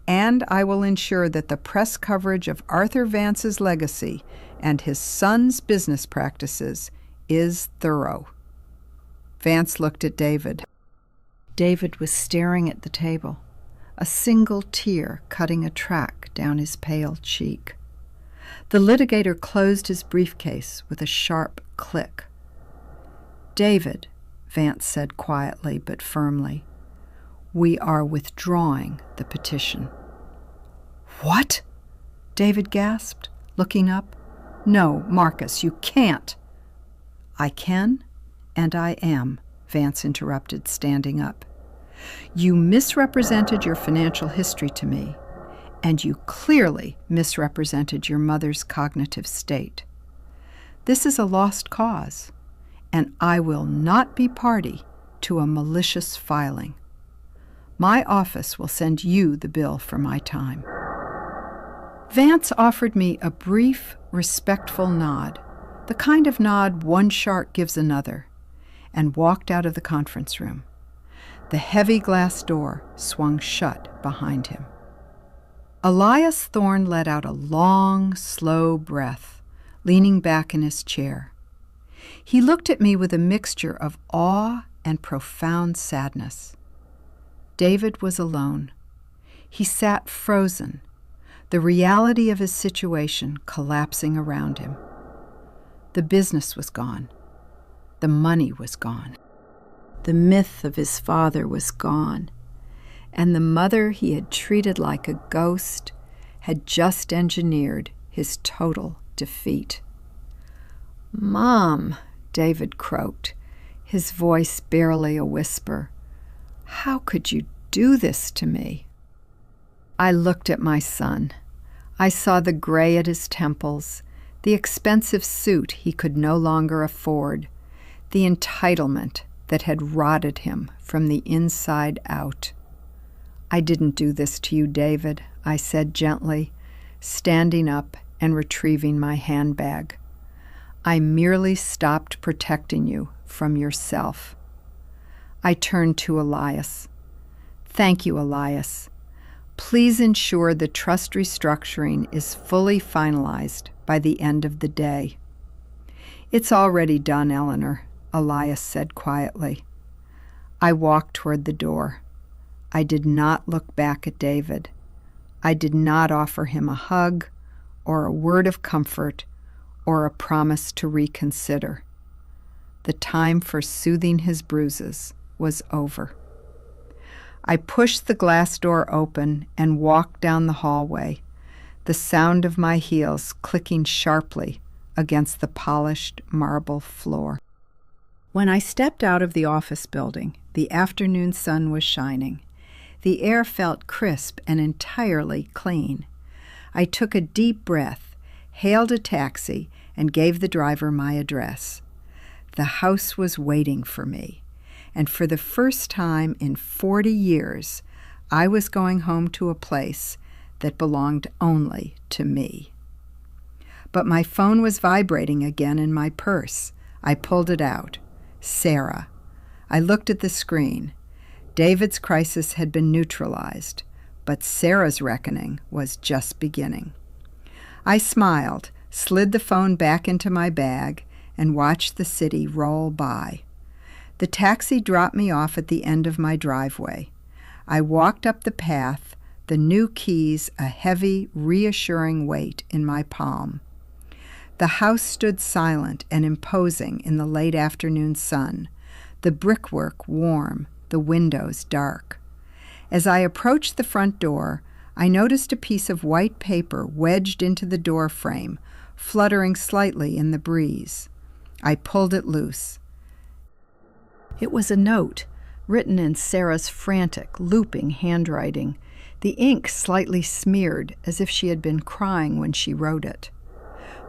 And I will ensure that the press coverage of Arthur Vance's legacy and his son's business practices is thorough." Vance looked at David. David was staring at the table, a single tear cutting a track down his pale cheek. The litigator closed his briefcase with a sharp click. "David," Vance said quietly but firmly, "we are withdrawing the petition." "What?" David gasped, looking up. "No, Marcus, you can't." "I can, and I am," Vance interrupted, standing up. "You misrepresented your financial history to me, and you clearly misrepresented your mother's cognitive state. This is a lost cause, and I will not be party to a malicious filing. My office will send you the bill for my time." Vance offered me a brief, respectful nod, the kind of nod one shark gives another, and walked out of the conference room. The heavy glass door swung shut behind him. Elias Thorne let out a long, slow breath, leaning back in his chair. He looked at me with a mixture of awe and profound sadness. David was alone. He sat frozen, the reality of his situation collapsing around him. The business was gone. The money was gone. The myth of his father was gone. And the mother he had treated like a ghost had just engineered his total defeat. "Mom," David croaked, his voice barely a whisper, "how could you do this to me?" I looked at my son. I saw the gray at his temples, the expensive suit he could no longer afford, the entitlement that had rotted him from the inside out. "I didn't do this to you, David," I said gently, standing up and retrieving my handbag. "I merely stopped protecting you from yourself." I turned to Elias. "Thank you, Elias. Please ensure the trust restructuring is fully finalized by the end of the day." "It's already done, Eleanor," Elias said quietly. I walked toward the door. I did not look back at David. I did not offer him a hug or a word of comfort or a promise to reconsider. The time for soothing his bruises was over. I pushed the glass door open and walked down the hallway, the sound of my heels clicking sharply against the polished marble floor. When I stepped out of the office building, the afternoon sun was shining. The air felt crisp and entirely clean. I took a deep breath, hailed a taxi, and gave the driver my address. The house was waiting for me, and for the first time in 40 years, I was going home to a place that belonged only to me. But my phone was vibrating again in my purse. I pulled it out. Sarah. I looked at the screen. David's crisis had been neutralized, but Sarah's reckoning was just beginning. I smiled, slid the phone back into my bag, and watched the city roll by. The taxi dropped me off at the end of my driveway. I walked up the path, the new keys a heavy, reassuring weight in my palm. The house stood silent and imposing in the late afternoon sun, the brickwork warm, the windows dark. As I approached the front door, I noticed a piece of white paper wedged into the door frame, fluttering slightly in the breeze. I pulled it loose. It was a note, written in Sarah's frantic, looping handwriting, the ink slightly smeared as if she had been crying when she wrote it.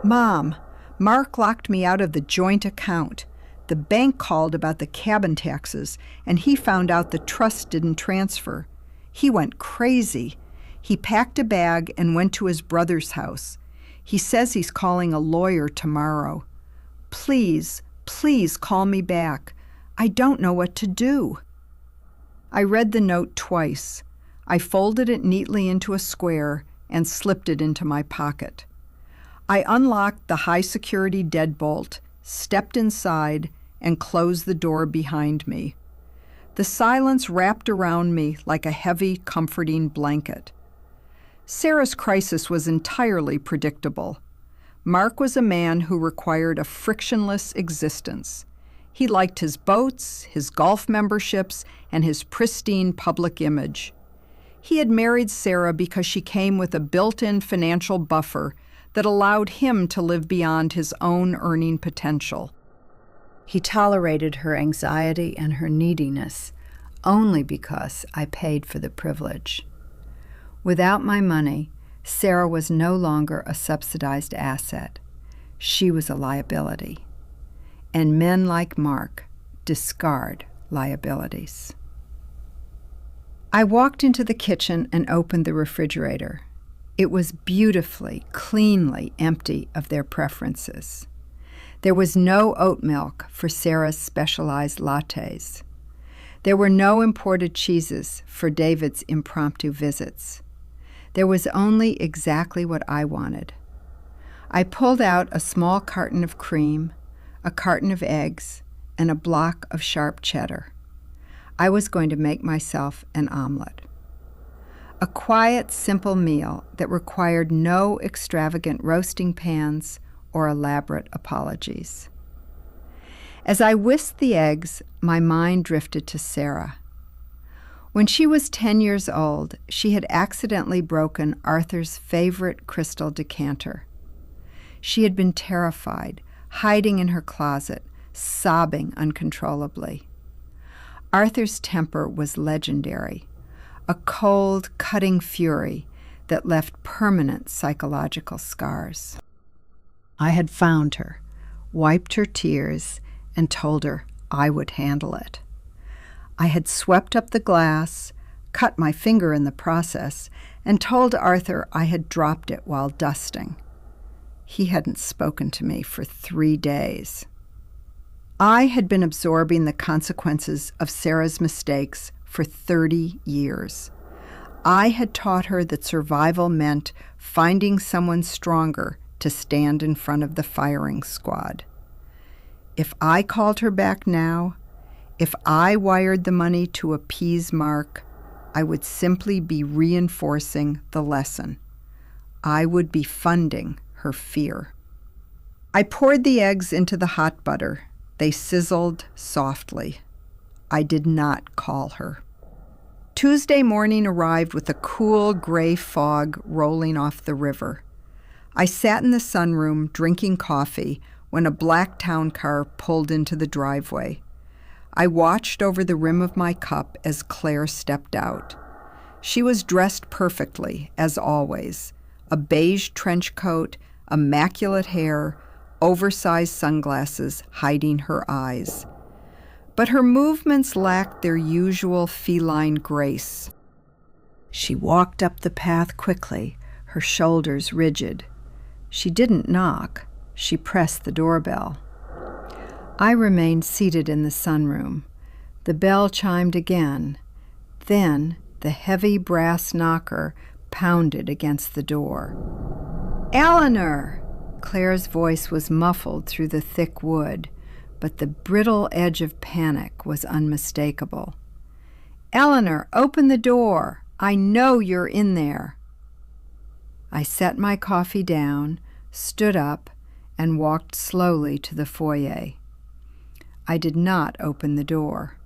"Mom, Mark locked me out of the joint account. The bank called about the cabin taxes, and he found out the trust didn't transfer. He went crazy. He packed a bag and went to his brother's house. He says he's calling a lawyer tomorrow. Please, please call me back. I don't know what to do." I read the note twice. I folded it neatly into a square and slipped it into my pocket. I unlocked the high-security deadbolt, stepped inside, and closed the door behind me. The silence wrapped around me like a heavy, comforting blanket. Sarah's crisis was entirely predictable. Mark was a man who required a frictionless existence. He liked his boats, his golf memberships, and his pristine public image. He had married Sarah because she came with a built-in financial buffer that allowed him to live beyond his own earning potential. He tolerated her anxiety and her neediness only because I paid for the privilege. Without my money, Sarah was no longer a subsidized asset. She was a liability. And men like Mark discard liabilities. I walked into the kitchen and opened the refrigerator. It was beautifully, cleanly empty of their preferences. There was no oat milk for Sarah's specialized lattes. There were no imported cheeses for David's impromptu visits. There was only exactly what I wanted. I pulled out a small carton of cream, a carton of eggs, and a block of sharp cheddar. I was going to make myself an omelet. A quiet, simple meal that required no extravagant roasting pans or elaborate apologies. As I whisked the eggs, my mind drifted to Sarah. When she was 10 years old, she had accidentally broken Arthur's favorite crystal decanter. She had been terrified, hiding in her closet, sobbing uncontrollably. Arthur's temper was legendary, a cold, cutting fury that left permanent psychological scars. I had found her, wiped her tears, and told her I would handle it. I had swept up the glass, cut my finger in the process, and told Arthur I had dropped it while dusting. He hadn't spoken to me for 3 days. I had been absorbing the consequences of Sarah's mistakes for 30 years. I had taught her that survival meant finding someone stronger to stand in front of the firing squad. If I called her back now, if I wired the money to appease Mark, I would simply be reinforcing the lesson. I would be funding her fear. I poured the eggs into the hot butter. They sizzled softly. I did not call her. Tuesday morning arrived with a cool gray fog rolling off the river. I sat in the sunroom drinking coffee when a black town car pulled into the driveway. I watched over the rim of my cup as Claire stepped out. She was dressed perfectly, as always. A beige trench coat, immaculate hair, oversized sunglasses hiding her eyes. But her movements lacked their usual feline grace. She walked up the path quickly, her shoulders rigid. She didn't knock. She pressed the doorbell. I remained seated in the sunroom. The bell chimed again. Then the heavy brass knocker pounded against the door. "Eleanor!" Claire's voice was muffled through the thick wood, but the brittle edge of panic was unmistakable. "Eleanor, open the door. I know you're in there." I set my coffee down, stood up, and walked slowly to the foyer. I did not open the door.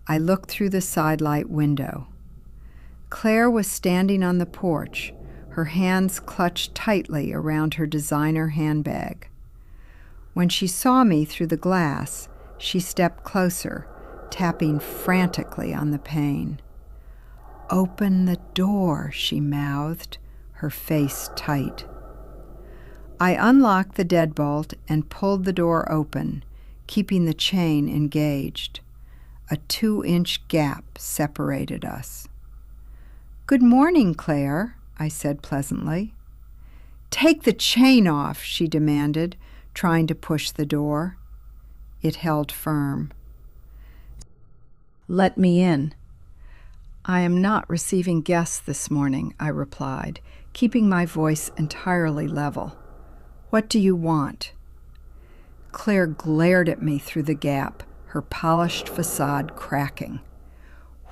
I looked through the sidelight window. Claire was standing on the porch, her hands clutched tightly around her designer handbag. When she saw me through the glass, she stepped closer, tapping frantically on the pane. "Open the door," she mouthed, her face tight. I unlocked the deadbolt and pulled the door open, keeping the chain engaged. A 2-inch gap separated us. "Good morning, Claire," I said pleasantly. "Take the chain off," she demanded, trying to push the door. It held firm. "Let me in." "I am not receiving guests this morning," I replied, keeping my voice entirely level. "What do you want?" Claire glared at me through the gap, her polished facade cracking.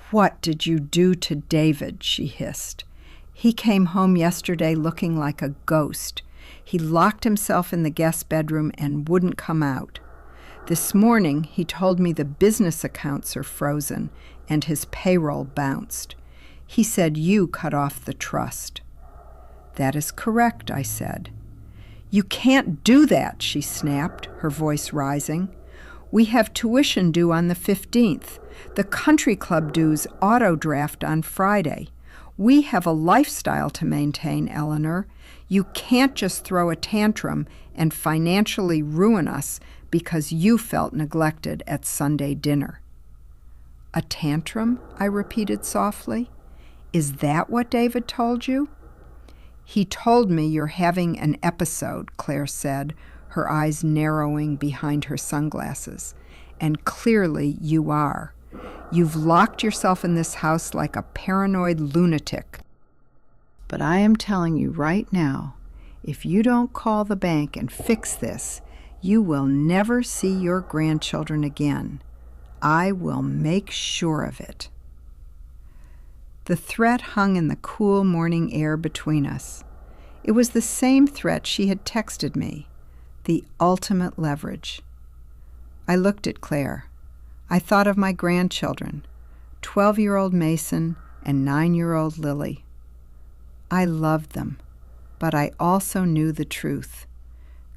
"What did you do to David?" she hissed. "He came home yesterday looking like a ghost. He locked himself in the guest bedroom and wouldn't come out. This morning he told me the business accounts are frozen and his payroll bounced. He said you cut off the trust." "That is correct," I said. "You can't do that," she snapped, her voice rising. "We have tuition due on the 15th. The country club dues auto-draft on Friday. We have a lifestyle to maintain, Eleanor. You can't just throw a tantrum and financially ruin us because you felt neglected at Sunday dinner." "A tantrum?" I repeated softly. "Is that what David told you?" "He told me you're having an episode," Claire said, her eyes narrowing behind her sunglasses. "And clearly you are. You've locked yourself in this house like a paranoid lunatic. But I am telling you right now, if you don't call the bank and fix this, you will never see your grandchildren again. I will make sure of it." The threat hung in the cool morning air between us. It was the same threat she had texted me, the ultimate leverage. I looked at Claire. I thought of my grandchildren, 12-year-old Mason and 9-year-old Lily. I loved them, but I also knew the truth.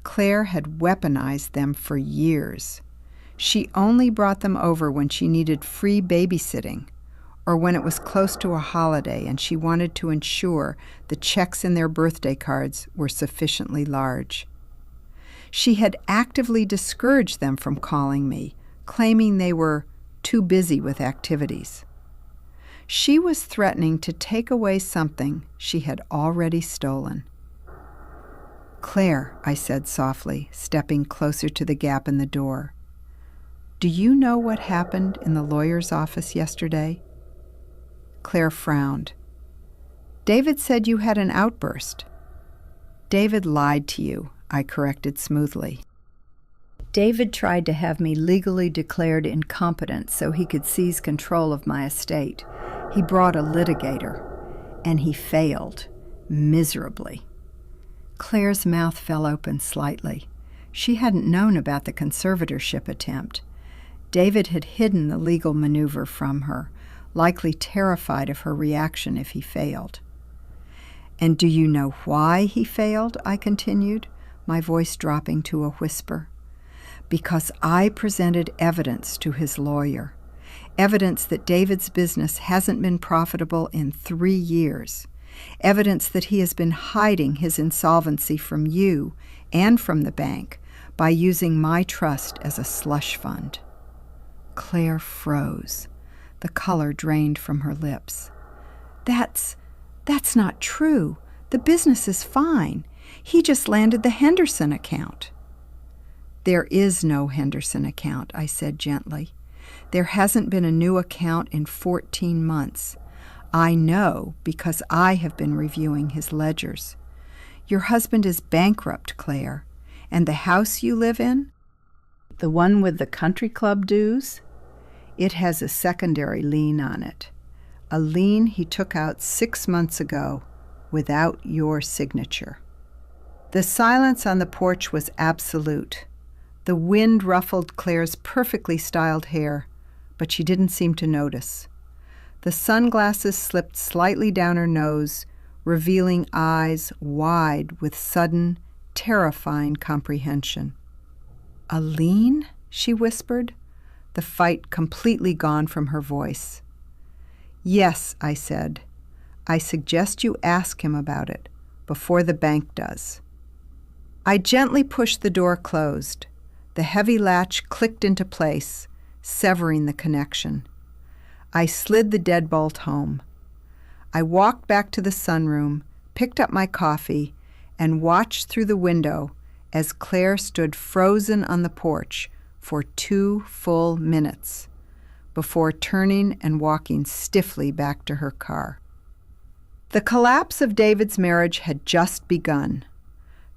Claire had weaponized them for years. She only brought them over when she needed free babysitting, or when it was close to a holiday and she wanted to ensure the checks in their birthday cards were sufficiently large. She had actively discouraged them from calling me, claiming they were too busy with activities. She was threatening to take away something she had already stolen. "Claire," I said softly, stepping closer to the gap in the door, "do you know what happened in the lawyer's office yesterday?" Claire frowned. "David said you had an outburst." "David lied to you," I corrected smoothly. "David tried to have me legally declared incompetent so he could seize control of my estate. He brought a litigator, and he failed, miserably." Claire's mouth fell open slightly. She hadn't known about the conservatorship attempt. David had hidden the legal maneuver from her, likely terrified of her reaction if he failed. "And do you know why he failed?" I continued, my voice dropping to a whisper. "Because I presented evidence to his lawyer, evidence that David's business hasn't been profitable in 3 years, evidence that he has been hiding his insolvency from you and from the bank by using my trust as a slush fund." Claire froze. The color drained from her lips. That's not true. The business is fine. He just landed the Henderson account." "There is no Henderson account," I said gently. "There hasn't been a new account in 14 months. I know because I have been reviewing his ledgers. Your husband is bankrupt, Claire, and the house you live in, the one with the country club dues, it has a secondary lien on it. A lien he took out 6 months ago without your signature." The silence on the porch was absolute. The wind ruffled Claire's perfectly styled hair, but she didn't seem to notice. The sunglasses slipped slightly down her nose, revealing eyes wide with sudden, terrifying comprehension. "A lien?" she whispered, the fight completely gone from her voice. "Yes," I said. "I suggest you ask him about it before the bank does." I gently pushed the door closed. The heavy latch clicked into place, severing the connection. I slid the deadbolt home. I walked back to the sunroom, picked up my coffee, and watched through the window as Claire stood frozen on the porch for 2 full minutes before turning and walking stiffly back to her car. The collapse of David's marriage had just begun.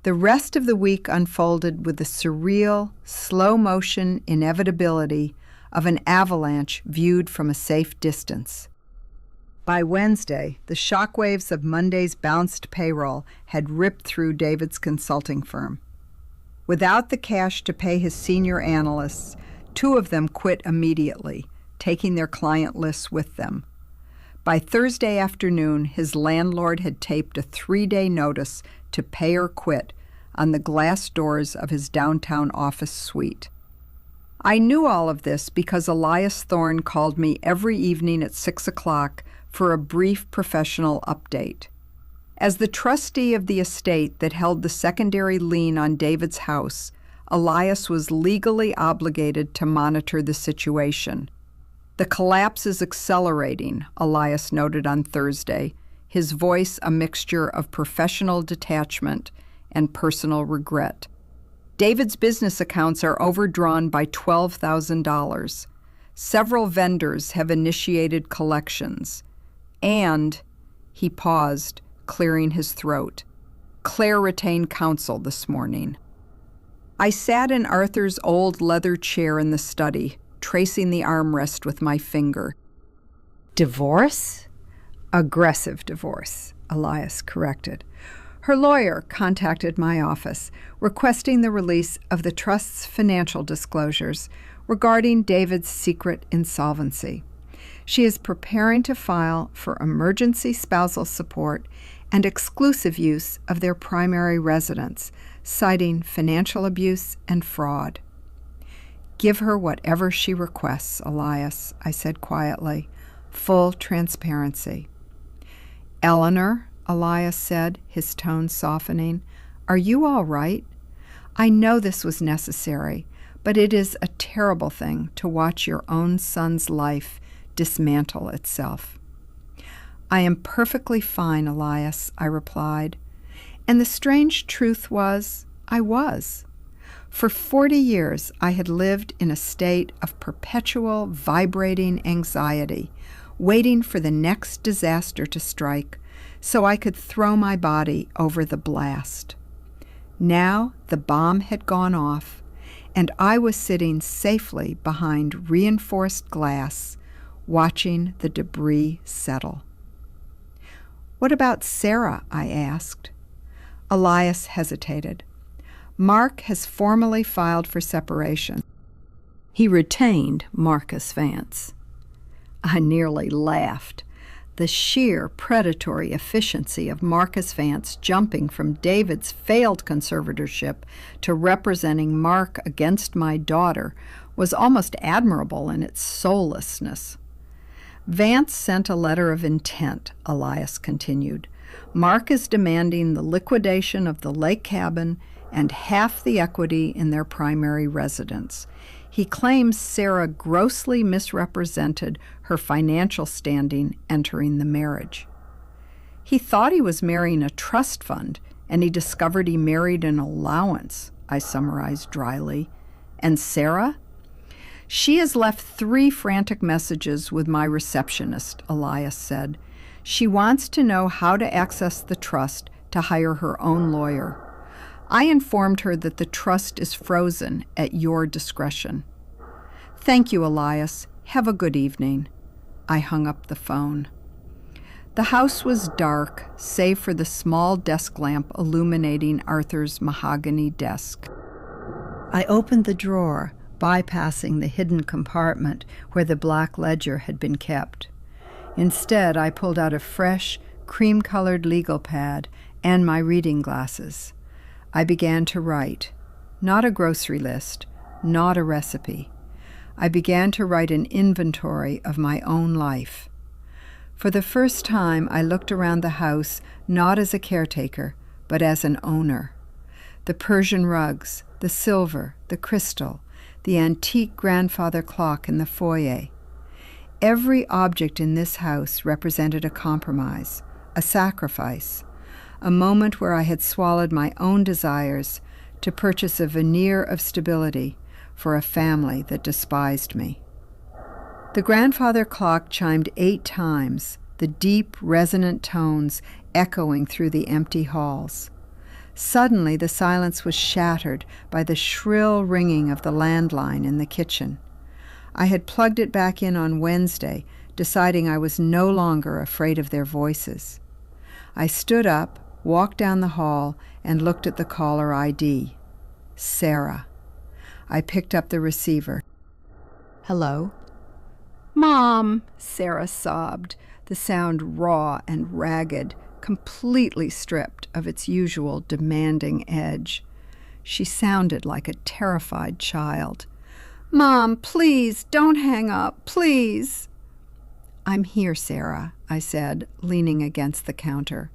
The rest of the week unfolded with the surreal, slow-motion inevitability of an avalanche viewed from a safe distance. By Wednesday, the shockwaves of Monday's bounced payroll had ripped through David's consulting firm. Without the cash to pay his senior analysts, 2 of them quit immediately, taking their client lists with them. By Thursday afternoon, his landlord had taped a 3-day notice to pay or quit on the glass doors of his downtown office suite. I knew all of this because Elias Thorne called me every evening at 6 o'clock for a brief professional update. As the trustee of the estate that held the secondary lien on David's house, Elias was legally obligated to monitor the situation. "The collapse is accelerating," Elias noted on Thursday, his voice a mixture of professional detachment and personal regret. "David's business accounts are overdrawn by $12,000. Several vendors have initiated collections. And," he paused, clearing his throat, "Claire retained counsel this morning." I sat in Arthur's old leather chair in the study, tracing the armrest with my finger. "Divorce?" "Aggressive divorce," Elias corrected. "Her lawyer contacted my office, requesting the release of the trust's financial disclosures regarding David's secret insolvency. She is preparing to file for emergency spousal support and exclusive use of their primary residence, citing financial abuse and fraud." "Give her whatever she requests, Elias," I said quietly, full transparency. "Eleanor," Elias said, his tone softening, "are you all right? I know this was necessary, but it is a terrible thing to watch your own son's life dismantle itself." I am perfectly fine, Elias, I replied. And the strange truth was, I was. For 40 years, I had lived in a state of perpetual, vibrating anxiety, waiting for the next disaster to strike so I could throw my body over the blast. Now the bomb had gone off, and I was sitting safely behind reinforced glass, watching the debris settle. "What about Sarah?" I asked. Elias hesitated. "Mark has formally filed for separation." He retained Marcus Vance. I nearly laughed. The sheer predatory efficiency of Marcus Vance jumping from David's failed conservatorship to representing Mark against my daughter was almost admirable in its soullessness. "Vance sent a letter of intent," Elias continued. "Mark is demanding the liquidation of the lake cabin and half the equity in their primary residence. He claims Sarah grossly misrepresented her financial standing entering the marriage." "He thought he was marrying a trust fund, and he discovered he married an allowance," I summarized dryly. "And Sarah?" "She has left 3 frantic messages with my receptionist," Elias said. "She wants to know how to access the trust to hire her own lawyer. I informed her that the trust is frozen at your discretion." "Thank you, Elias. Have a good evening." I hung up the phone. The house was dark, save for the small desk lamp illuminating Arthur's mahogany desk. I opened the drawer, bypassing the hidden compartment where the black ledger had been kept. Instead, I pulled out a fresh, cream-colored legal pad and my reading glasses. I began to write. Not a grocery list, not a recipe. I began to write an inventory of my own life. For the first time, I looked around the house not as a caretaker, but as an owner. The Persian rugs, the silver, the crystal, the antique grandfather clock in the foyer. Every object in this house represented a compromise, a sacrifice, a moment where I had swallowed my own desires to purchase a veneer of stability for a family that despised me. The grandfather clock chimed 8 times, the deep, resonant tones echoing through the empty halls. Suddenly, the silence was shattered by the shrill ringing of the landline in the kitchen. I had plugged it back in on Wednesday, deciding I was no longer afraid of their voices. I stood up, walked down the hall, and looked at the caller ID. Sarah. I picked up the receiver. "Hello?" "Mom," Sarah sobbed, the sound raw and ragged, completely stripped of its usual demanding edge. She sounded like a terrified child. "Mom, please, don't hang up, please." "I'm here, Sarah," I said, leaning against the counter.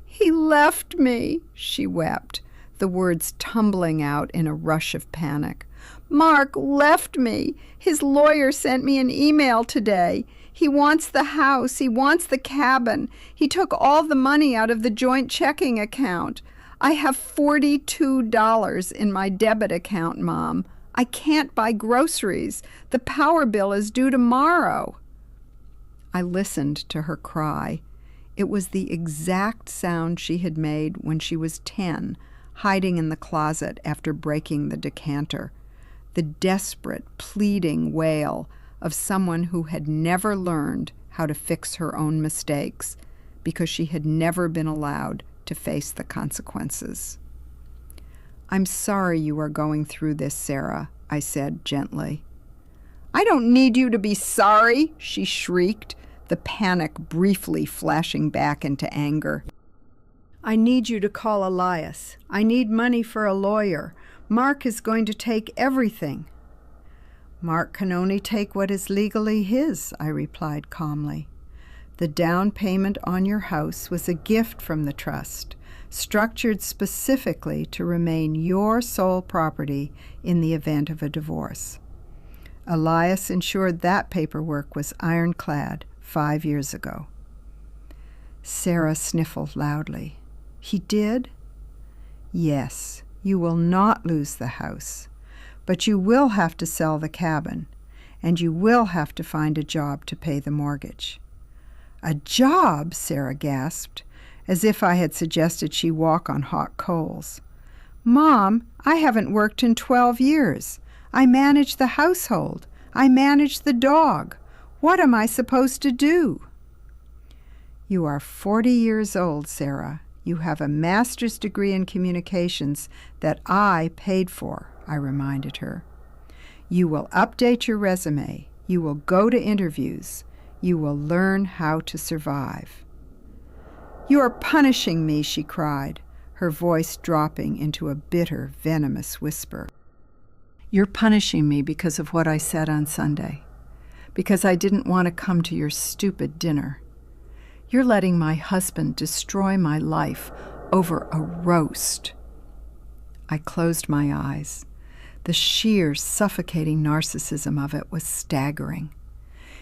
"He left me," she wept, the words tumbling out in a rush of panic. "Mark left me. His lawyer sent me an email today. He wants the house. He wants the cabin. He took all the money out of the joint checking account. I have $42 in my debit account, Mom. I can't buy groceries. The power bill is due tomorrow." I listened to her cry. It was the exact sound she had made when she was 10, hiding in the closet after breaking the decanter. The desperate, pleading wail of someone who had never learned how to fix her own mistakes because she had never been allowed to face the consequences. "I'm sorry you are going through this, Sarah," I said gently. "I don't need you to be sorry," she shrieked, the panic briefly flashing back into anger. "I need you to call Elias. I need money for a lawyer. Mark is going to take everything." "Mark can only take what is legally his," I replied calmly. "The down payment on your house was a gift from the trust, structured specifically to remain your sole property in the event of a divorce. Elias ensured that paperwork was ironclad 5 years ago." Sarah sniffled loudly. He did? Yes, you will not lose the house, but you will have to sell the cabin, and you will have to find a job to pay the mortgage. A job? Sarah gasped, as if I had suggested she walk on hot coals. Mom, I haven't worked in 12 years. I manage the household. I manage the dog. What am I supposed to do? You are 40 years old, Sarah. You have a master's degree in communications that I paid for, I reminded her. You will update your resume. You will go to interviews. You will learn how to survive. You are punishing me, she cried, her voice dropping into a bitter, venomous whisper. You're punishing me because of what I said on Sunday, because I didn't want to come to your stupid dinner. You're letting my husband destroy my life over a roast. I closed my eyes. The sheer, suffocating narcissism of it was staggering.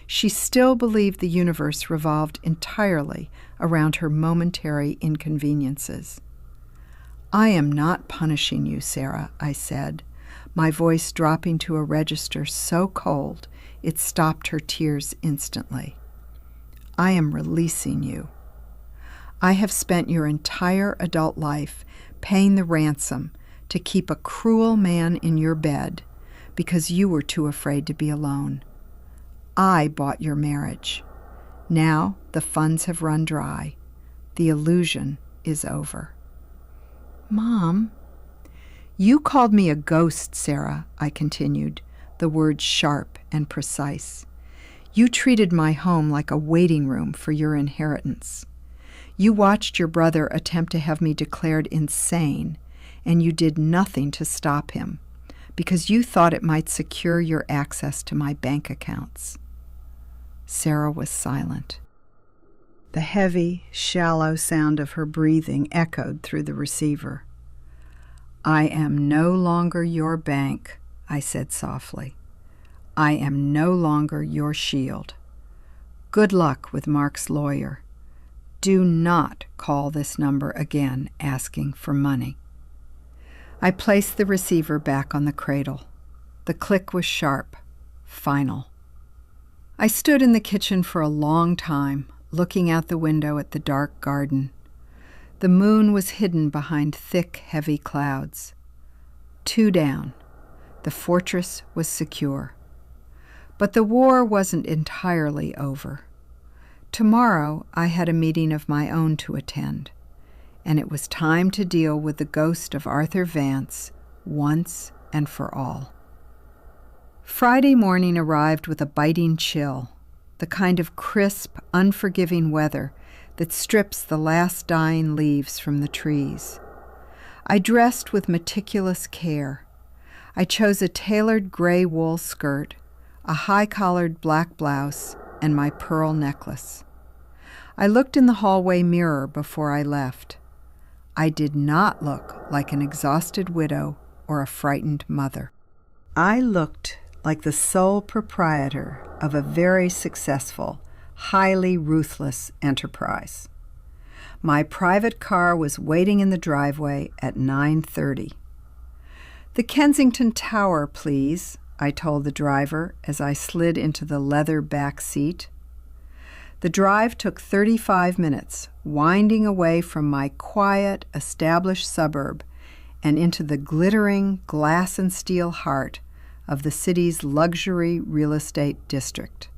She still believed the universe revolved entirely around her momentary inconveniences. I am not punishing you, Sarah, I said, my voice dropping to a register so cold it stopped her tears instantly. I am releasing you. I have spent your entire adult life paying the ransom to keep a cruel man in your bed because you were too afraid to be alone. I bought your marriage. Now the funds have run dry. The illusion is over. Mom, you called me a ghost, Sarah, I continued, the words sharp and precise. You treated my home like a waiting room for your inheritance. You watched your brother attempt to have me declared insane, and you did nothing to stop him, because you thought it might secure your access to my bank accounts. Sarah was silent. The heavy, shallow sound of her breathing echoed through the receiver. I am no longer your bank, I said softly. I am no longer your shield. Good luck with Mark's lawyer. Do not call this number again asking for money. I placed the receiver back on the cradle. The click was sharp, final. I stood in the kitchen for a long time, looking out the window at the dark garden. The moon was hidden behind thick, heavy clouds. 2 down. The fortress was secure. But the war wasn't entirely over. Tomorrow I had a meeting of my own to attend, and it was time to deal with the ghost of Arthur Vance once and for all. Friday morning arrived with a biting chill, the kind of crisp, unforgiving weather that strips the last dying leaves from the trees. I dressed with meticulous care. I chose a tailored gray wool skirt, a high-collared black blouse, and my pearl necklace. I looked in the hallway mirror before I left. I did not look like an exhausted widow or a frightened mother. I looked like the sole proprietor of a very successful, highly ruthless enterprise. My private car was waiting in the driveway at 9:30. "The Kensington Tower, please," I told the driver as I slid into the leather back seat. The drive took 35 minutes, winding away from my quiet, established suburb and into the glittering glass and steel heart of the city's luxury real estate district.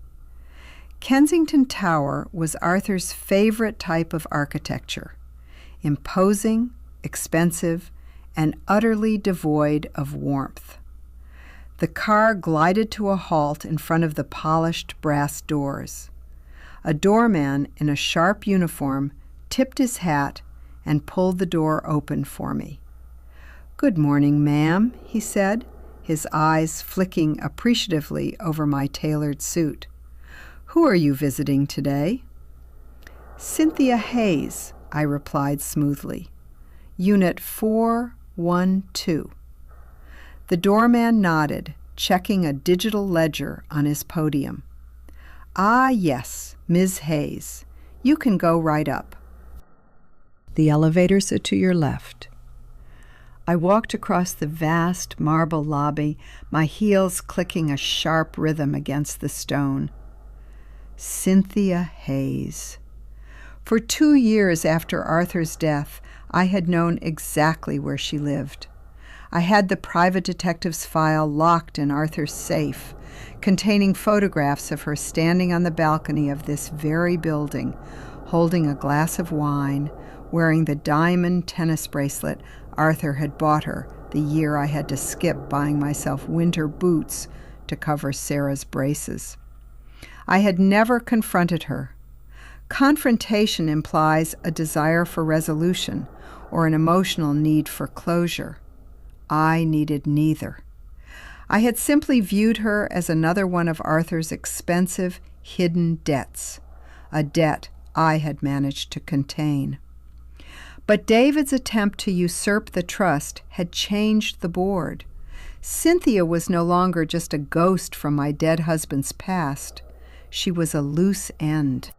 Kensington Tower was Arthur's favorite type of architecture, imposing, expensive, and utterly devoid of warmth. The car glided to a halt in front of the polished brass doors. A doorman in a sharp uniform tipped his hat and pulled the door open for me. "Good morning, ma'am," he said, his eyes flicking appreciatively over my tailored suit. "Who are you visiting today?" "Cynthia Hayes," I replied smoothly. "Unit 412. The doorman nodded, checking a digital ledger on his podium. "Ah, yes, Ms. Hayes. You can go right up. The elevators are to your left. I walked across the vast marble lobby, my heels clicking a sharp rhythm against the stone. Cynthia Hayes. For 2 years after Arthur's death, I had known exactly where she lived. I had the private detective's file locked in Arthur's safe, containing photographs of her standing on the balcony of this very building, holding a glass of wine, wearing the diamond tennis bracelet Arthur had bought her the year I had to skip buying myself winter boots to cover Sarah's braces. I had never confronted her. Confrontation implies a desire for resolution or an emotional need for closure. I needed neither. I had simply viewed her as another one of Arthur's expensive, hidden debts, a debt I had managed to contain. But David's attempt to usurp the trust had changed the board. Cynthia was no longer just a ghost from my dead husband's past. She was a loose end,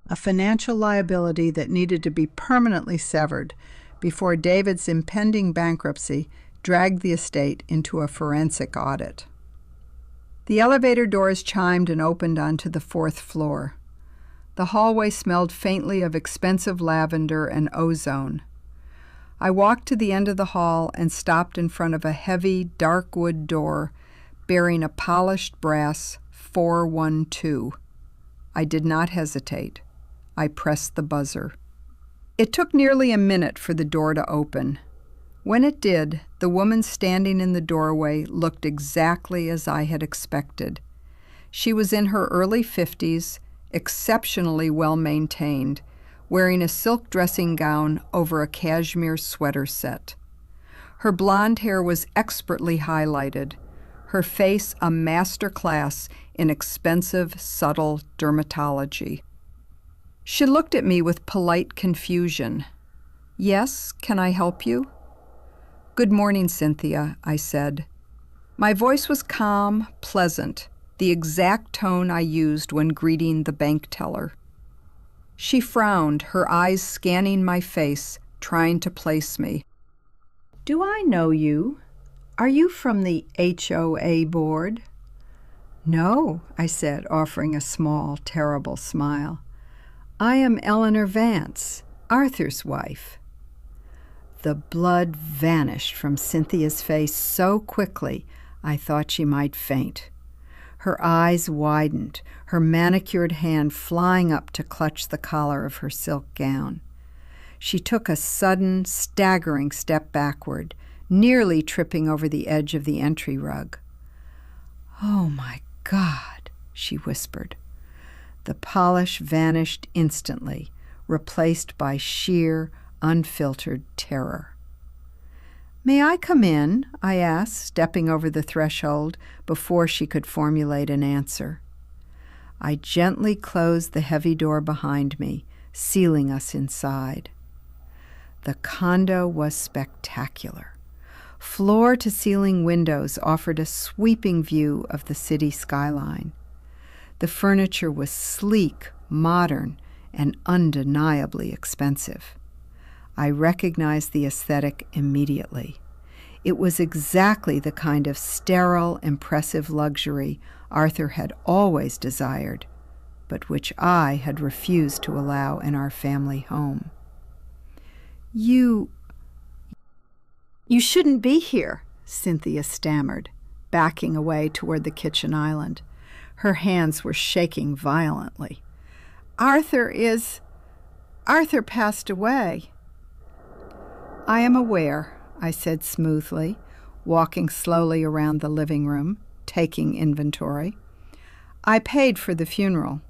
a financial liability that needed to be permanently severed before David's impending bankruptcy dragged the estate into a forensic audit. The elevator doors chimed and opened onto the 4th floor. The hallway smelled faintly of expensive lavender and ozone. I walked to the end of the hall and stopped in front of a heavy, dark wood door bearing a polished brass 412. I did not hesitate. I pressed the buzzer. It took nearly a minute for the door to open. When it did, the woman standing in the doorway looked exactly as I had expected. She was in her early 50s, exceptionally well-maintained, wearing a silk dressing gown over a cashmere sweater set. Her blonde hair was expertly highlighted, her face a master class in expensive, subtle dermatology. She looked at me with polite confusion. "Yes, can I help you?" "Good morning, Cynthia," I said. My voice was calm, pleasant, the exact tone I used when greeting the bank teller. She frowned, her eyes scanning my face, trying to place me. "Do I know you? Are you from the HOA board?" "No," I said, offering a small, terrible smile. "I am Eleanor Vance, Arthur's wife." The blood vanished from Cynthia's face so quickly I thought she might faint. Her eyes widened, her manicured hand flying up to clutch the collar of her silk gown. She took a sudden, staggering step backward, nearly tripping over the edge of the entry rug. "Oh, my God," she whispered. The polish vanished instantly, replaced by sheer, unfiltered terror. "May I come in?" I asked, stepping over the threshold before she could formulate an answer. I gently closed the heavy door behind me, sealing us inside. The condo was spectacular. Floor-to-ceiling windows offered a sweeping view of the city skyline. The furniture was sleek, modern, and undeniably expensive. I recognized the aesthetic immediately. It was exactly the kind of sterile, impressive luxury Arthur had always desired, but which I had refused to allow in our family home. You shouldn't be here," Cynthia stammered, backing away toward the kitchen island. Her hands were shaking violently. Arthur passed away." "I am aware," I said smoothly, walking slowly around the living room, taking inventory. "I paid for the funeral."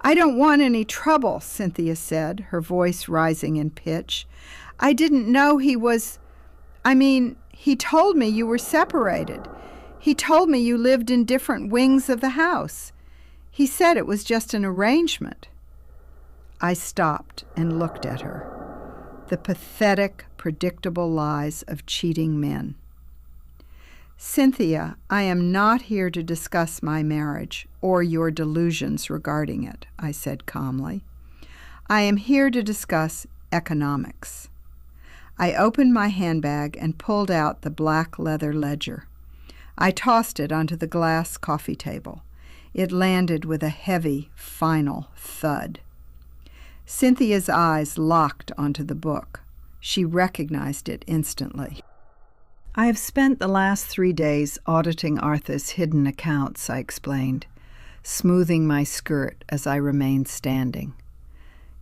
"I don't want any trouble," Cynthia said, her voice rising in pitch. "I didn't know he told me you were separated. He told me you lived in different wings of the house. He said it was just an arrangement." I stopped and looked at her. The pathetic, predictable lies of cheating men. "Cynthia, I am not here to discuss my marriage or your delusions regarding it," I said calmly. I am here to discuss economics. I opened my handbag and pulled out the black leather ledger. I tossed it onto the glass coffee table. It landed with a heavy, final thud. Cynthia's eyes locked onto the book. She recognized it instantly. I have spent the last 3 days auditing Arthur's hidden accounts, I explained, smoothing my skirt as I remained standing.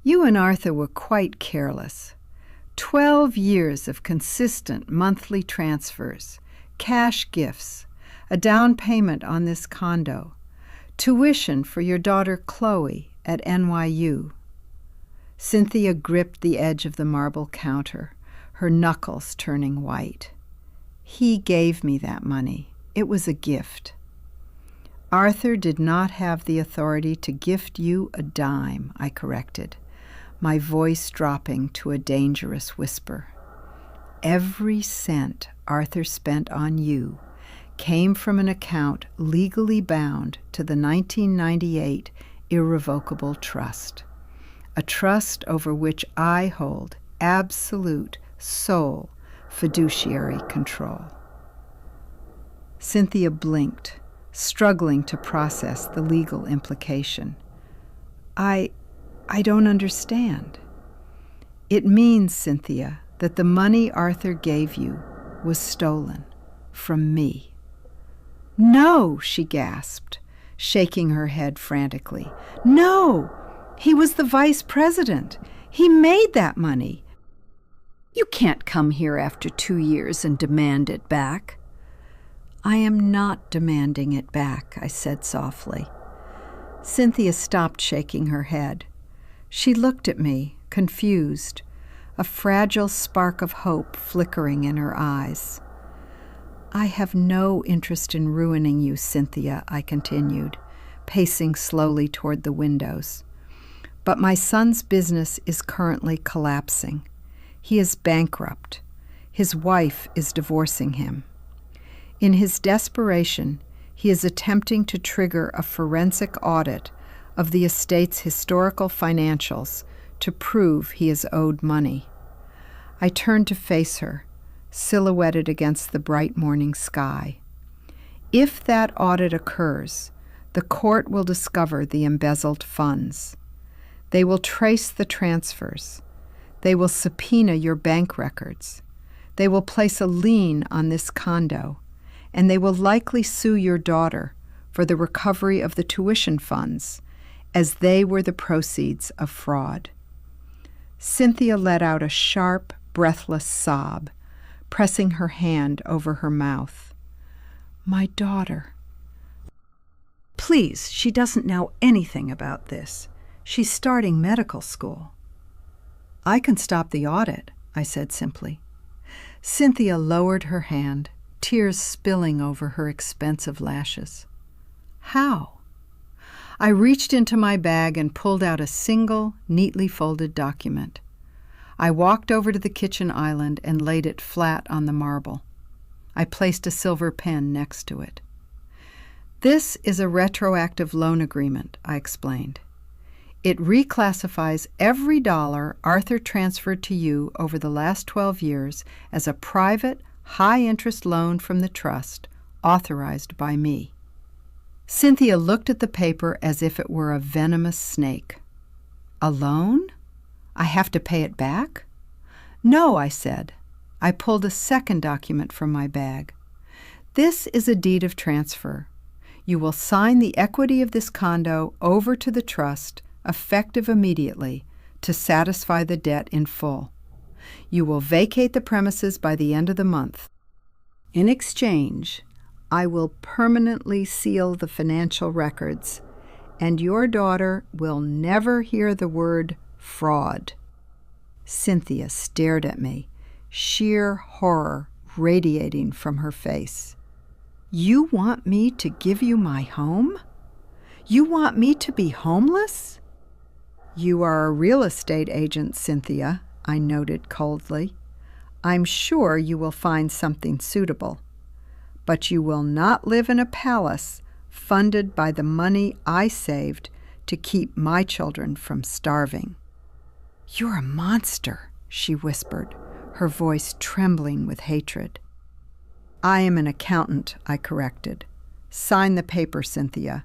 You and Arthur were quite careless. 12 years of consistent monthly transfers, cash gifts, a down payment on this condo, tuition for your daughter Chloe at NYU. Cynthia gripped the edge of the marble counter, her knuckles turning white. He gave me that money. It was a gift. Arthur did not have the authority to gift you a dime, I corrected, my voice dropping to a dangerous whisper. Every cent Arthur spent on you came from an account legally bound to the 1998 irrevocable trust, a trust over which I hold absolute, sole fiduciary control. Cynthia blinked, struggling to process the legal implication. I don't understand. It means, Cynthia, that the money Arthur gave you was stolen from me. No, she gasped, shaking her head frantically. No, he was the vice president. He made that money. You can't come here after 2 years and demand it back. I am not demanding it back, I said softly. Cynthia stopped shaking her head. She looked at me, confused, a fragile spark of hope flickering in her eyes. I have no interest in ruining you, Cynthia, I continued, pacing slowly toward the windows. But my son's business is currently collapsing. He is bankrupt. His wife is divorcing him. In his desperation, he is attempting to trigger a forensic audit of the estate's historical financials to prove he is owed money. I turned to face her, silhouetted against the bright morning sky. If that audit occurs, the court will discover the embezzled funds. They will trace the transfers. They will subpoena your bank records. They will place a lien on this condo, and they will likely sue your daughter for the recovery of the tuition funds, as they were the proceeds of fraud. Cynthia let out a sharp, breathless sob, pressing her hand over her mouth. My daughter. Please, she doesn't know anything about this. She's starting medical school. I can stop the audit, I said simply. Cynthia lowered her hand, tears spilling over her expensive lashes. How? I reached into my bag and pulled out a single, neatly folded document. I walked over to the kitchen island and laid it flat on the marble. I placed a silver pen next to it. This is a retroactive loan agreement, I explained. It reclassifies every dollar Arthur transferred to you over the last 12 years as a private, high-interest loan from the trust, authorized by me. Cynthia looked at the paper as if it were a venomous snake. A loan? I have to pay it back? No, I said. I pulled a second document from my bag. This is a deed of transfer. You will sign the equity of this condo over to the trust, effective immediately, to satisfy the debt in full. You will vacate the premises by the end of the month. In exchange, I will permanently seal the financial records, and your daughter will never hear the word fraud. Cynthia stared at me, sheer horror radiating from her face. You want me to give you my home? You want me to be homeless? You are a real estate agent, Cynthia, I noted coldly. I'm sure you will find something suitable. But you will not live in a palace funded by the money I saved to keep my children from starving. "You're a monster," she whispered, her voice trembling with hatred. "I am an accountant," I corrected. "Sign the paper, Cynthia,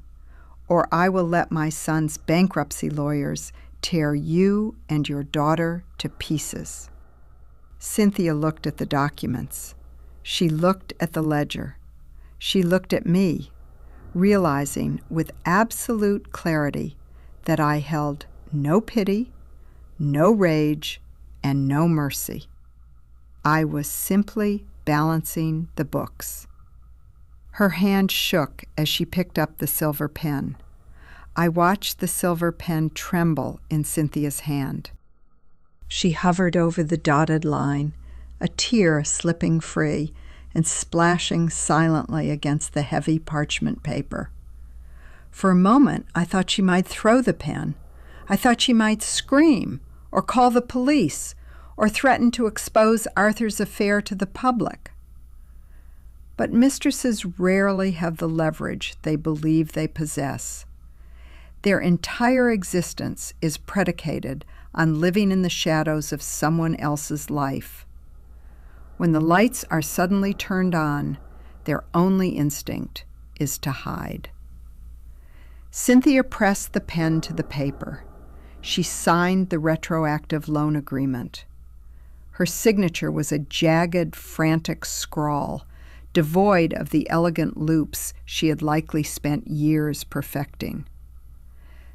or I will let my son's bankruptcy lawyers tear you and your daughter to pieces." Cynthia looked at the documents. She looked at the ledger. She looked at me, realizing with absolute clarity that I held no pity, no rage, and no mercy. I was simply balancing the books. Her hand shook as she picked up the silver pen. I watched the silver pen tremble in Cynthia's hand. She hovered over the dotted line, a tear slipping free and splashing silently against the heavy parchment paper. For a moment, I thought she might throw the pen. I thought she might scream, or call the police, or threaten to expose Arthur's affair to the public. But mistresses rarely have the leverage they believe they possess. Their entire existence is predicated on living in the shadows of someone else's life. When the lights are suddenly turned on, their only instinct is to hide. Cynthia pressed the pen to the paper. She signed the retroactive loan agreement. Her signature was a jagged, frantic scrawl, devoid of the elegant loops she had likely spent years perfecting.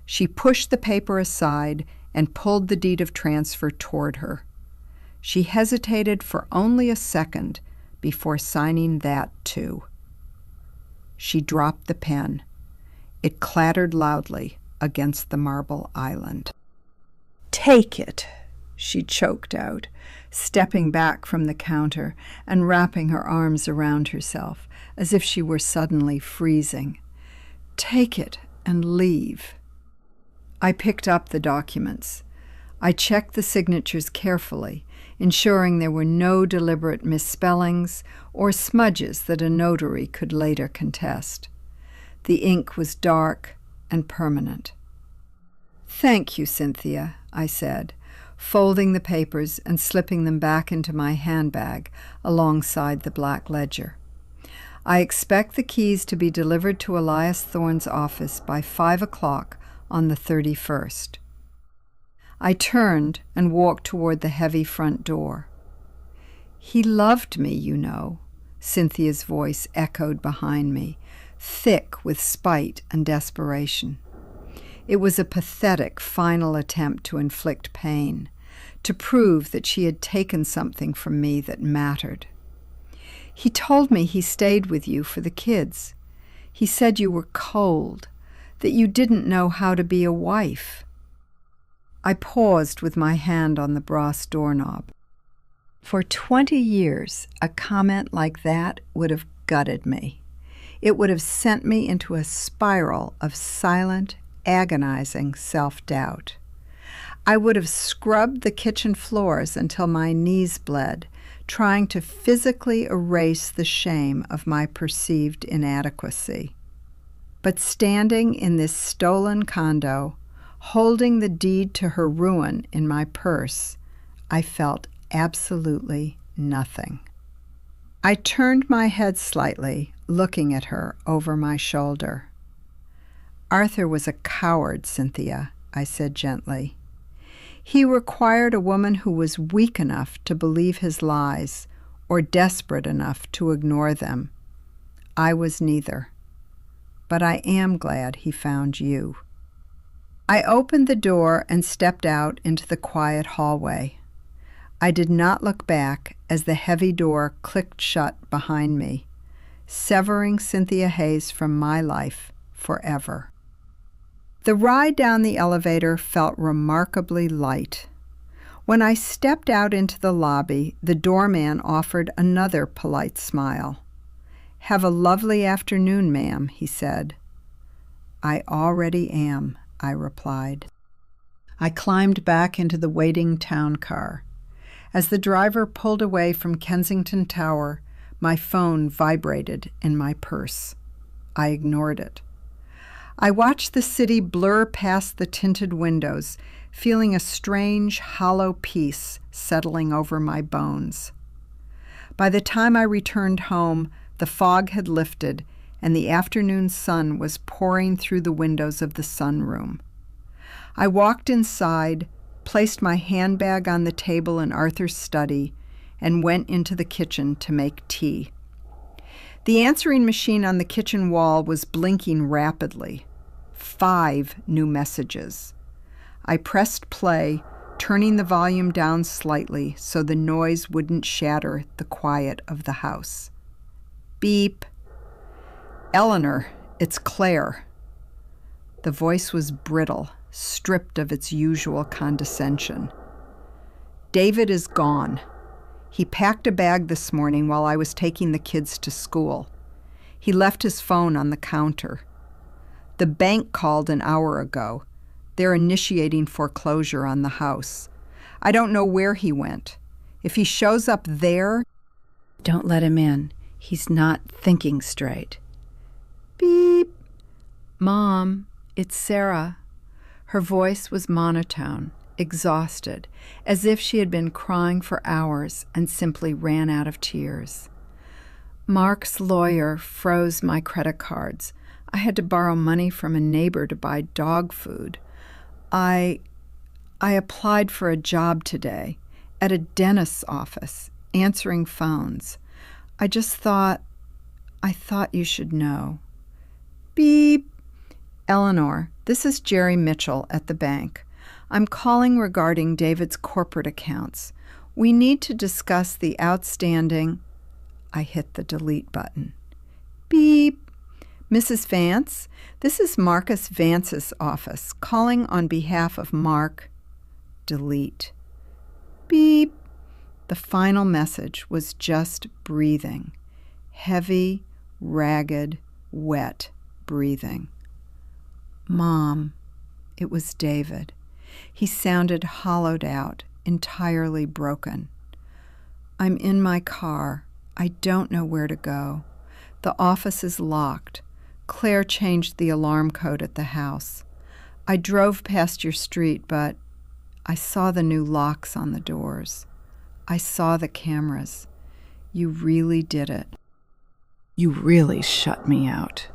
She pushed the paper aside and pulled the deed of transfer toward her. She hesitated for only a second before signing that too. She dropped the pen. It clattered loudly against the marble island. "Take it," she choked out, stepping back from the counter and wrapping her arms around herself as if she were suddenly freezing. "Take it and leave." I picked up the documents. I checked the signatures carefully, ensuring there were no deliberate misspellings or smudges that a notary could later contest. The ink was dark and permanent. "Thank you, Cynthia," I said, folding the papers and slipping them back into my handbag alongside the black ledger. "I expect the keys to be delivered to Elias Thorne's office by 5 o'clock on the 31st. I turned and walked toward the heavy front door. "He loved me, you know," Cynthia's voice echoed behind me, thick with spite and desperation. It was a pathetic final attempt to inflict pain, to prove that she had taken something from me that mattered. "He told me he stayed with you for the kids. He said you were cold, that you didn't know how to be a wife." I paused with my hand on the brass doorknob. For 20 years, a comment like that would have gutted me. It would have sent me into a spiral of silent, agonizing self-doubt. I would have scrubbed the kitchen floors until my knees bled, trying to physically erase the shame of my perceived inadequacy. But standing in this stolen condo, holding the deed to her ruin in my purse, I felt absolutely nothing. I turned my head slightly, looking at her over my shoulder. "Arthur was a coward, Cynthia," I said gently. "He required a woman who was weak enough to believe his lies or desperate enough to ignore them. I was neither. But I am glad he found you." I opened the door and stepped out into the quiet hallway. I did not look back as the heavy door clicked shut behind me, severing Cynthia Hayes from my life forever. The ride down the elevator felt remarkably light. When I stepped out into the lobby, the doorman offered another polite smile. "Have a lovely afternoon, ma'am," he said. "I already am," I replied. I climbed back into the waiting town car. As the driver pulled away from Kensington Tower, my phone vibrated in my purse. I ignored it. I watched the city blur past the tinted windows, feeling a strange, hollow peace settling over my bones. By the time I returned home, the fog had lifted, and the afternoon sun was pouring through the windows of the sunroom. I walked inside, placed my handbag on the table in Arthur's study, and went into the kitchen to make tea. The answering machine on the kitchen wall was blinking rapidly. 5 new messages. I pressed play, turning the volume down slightly so the noise wouldn't shatter the quiet of the house. Beep. Eleanor, it's Claire. The voice was brittle, stripped of its usual condescension. David is gone. He packed a bag this morning while I was taking the kids to school. He left his phone on the counter. The bank called an hour ago. They're initiating foreclosure on the house. I don't know where he went. If he shows up there, don't let him in. He's not thinking straight. Beep. Mom, it's Sarah. Her voice was monotone, exhausted, as if she had been crying for hours and simply ran out of tears. Mark's lawyer froze my credit cards. I had to borrow money from a neighbor to buy dog food. I applied for a job today at a dentist's office, answering phones. I thought you should know. Beep. Eleanor, this is Jerry Mitchell at the bank. I'm calling regarding David's corporate accounts. We need to discuss the outstanding... I hit the delete button. Beep. Mrs. Vance, this is Marcus Vance's office, calling on behalf of Mark. Delete. Beep. The final message was just breathing. Heavy, ragged, wet breathing. Mom. It was David. He sounded hollowed out, entirely broken. I'm in my car. I don't know where to go. The office is locked. Claire changed the alarm code at the house. I drove past your street, but I saw the new locks on the doors. I saw the cameras. You really did it. You really shut me out.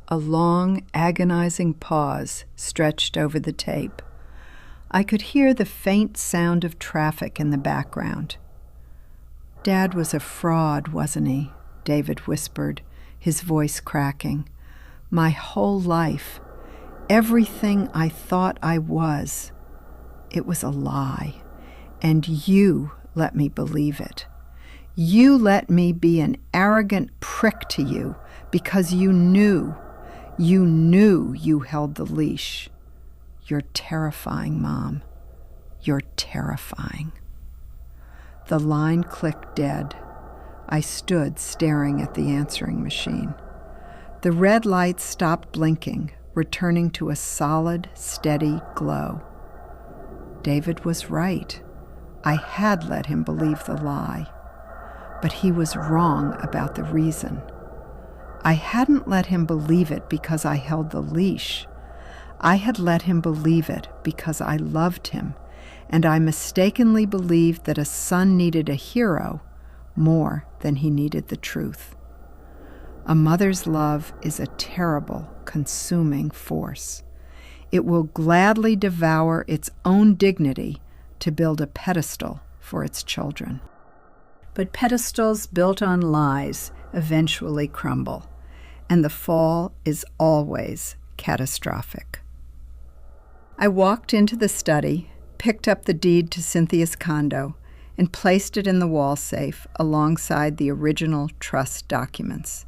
A long, agonizing pause stretched over the tape. I could hear the faint sound of traffic in the background. Dad was a fraud, wasn't he? David whispered, his voice cracking. My whole life, everything I thought I was, it was a lie. And you let me believe it. You let me be an arrogant prick to you because you knew you held the leash. You're terrifying, Mom. You're terrifying. The line clicked dead. I stood staring at the answering machine. The red light stopped blinking, returning to a solid, steady glow. David was right. I had let him believe the lie. But he was wrong about the reason. I hadn't let him believe it because I held the leash. I had let him believe it because I loved him, and I mistakenly believed that a son needed a hero more than he needed the truth. A mother's love is a terrible, consuming force. It will gladly devour its own dignity to build a pedestal for its children. But pedestals built on lies eventually crumble, and the fall is always catastrophic. I walked into the study, picked up the deed to Cynthia's condo, and placed it in the wall safe alongside the original trust documents.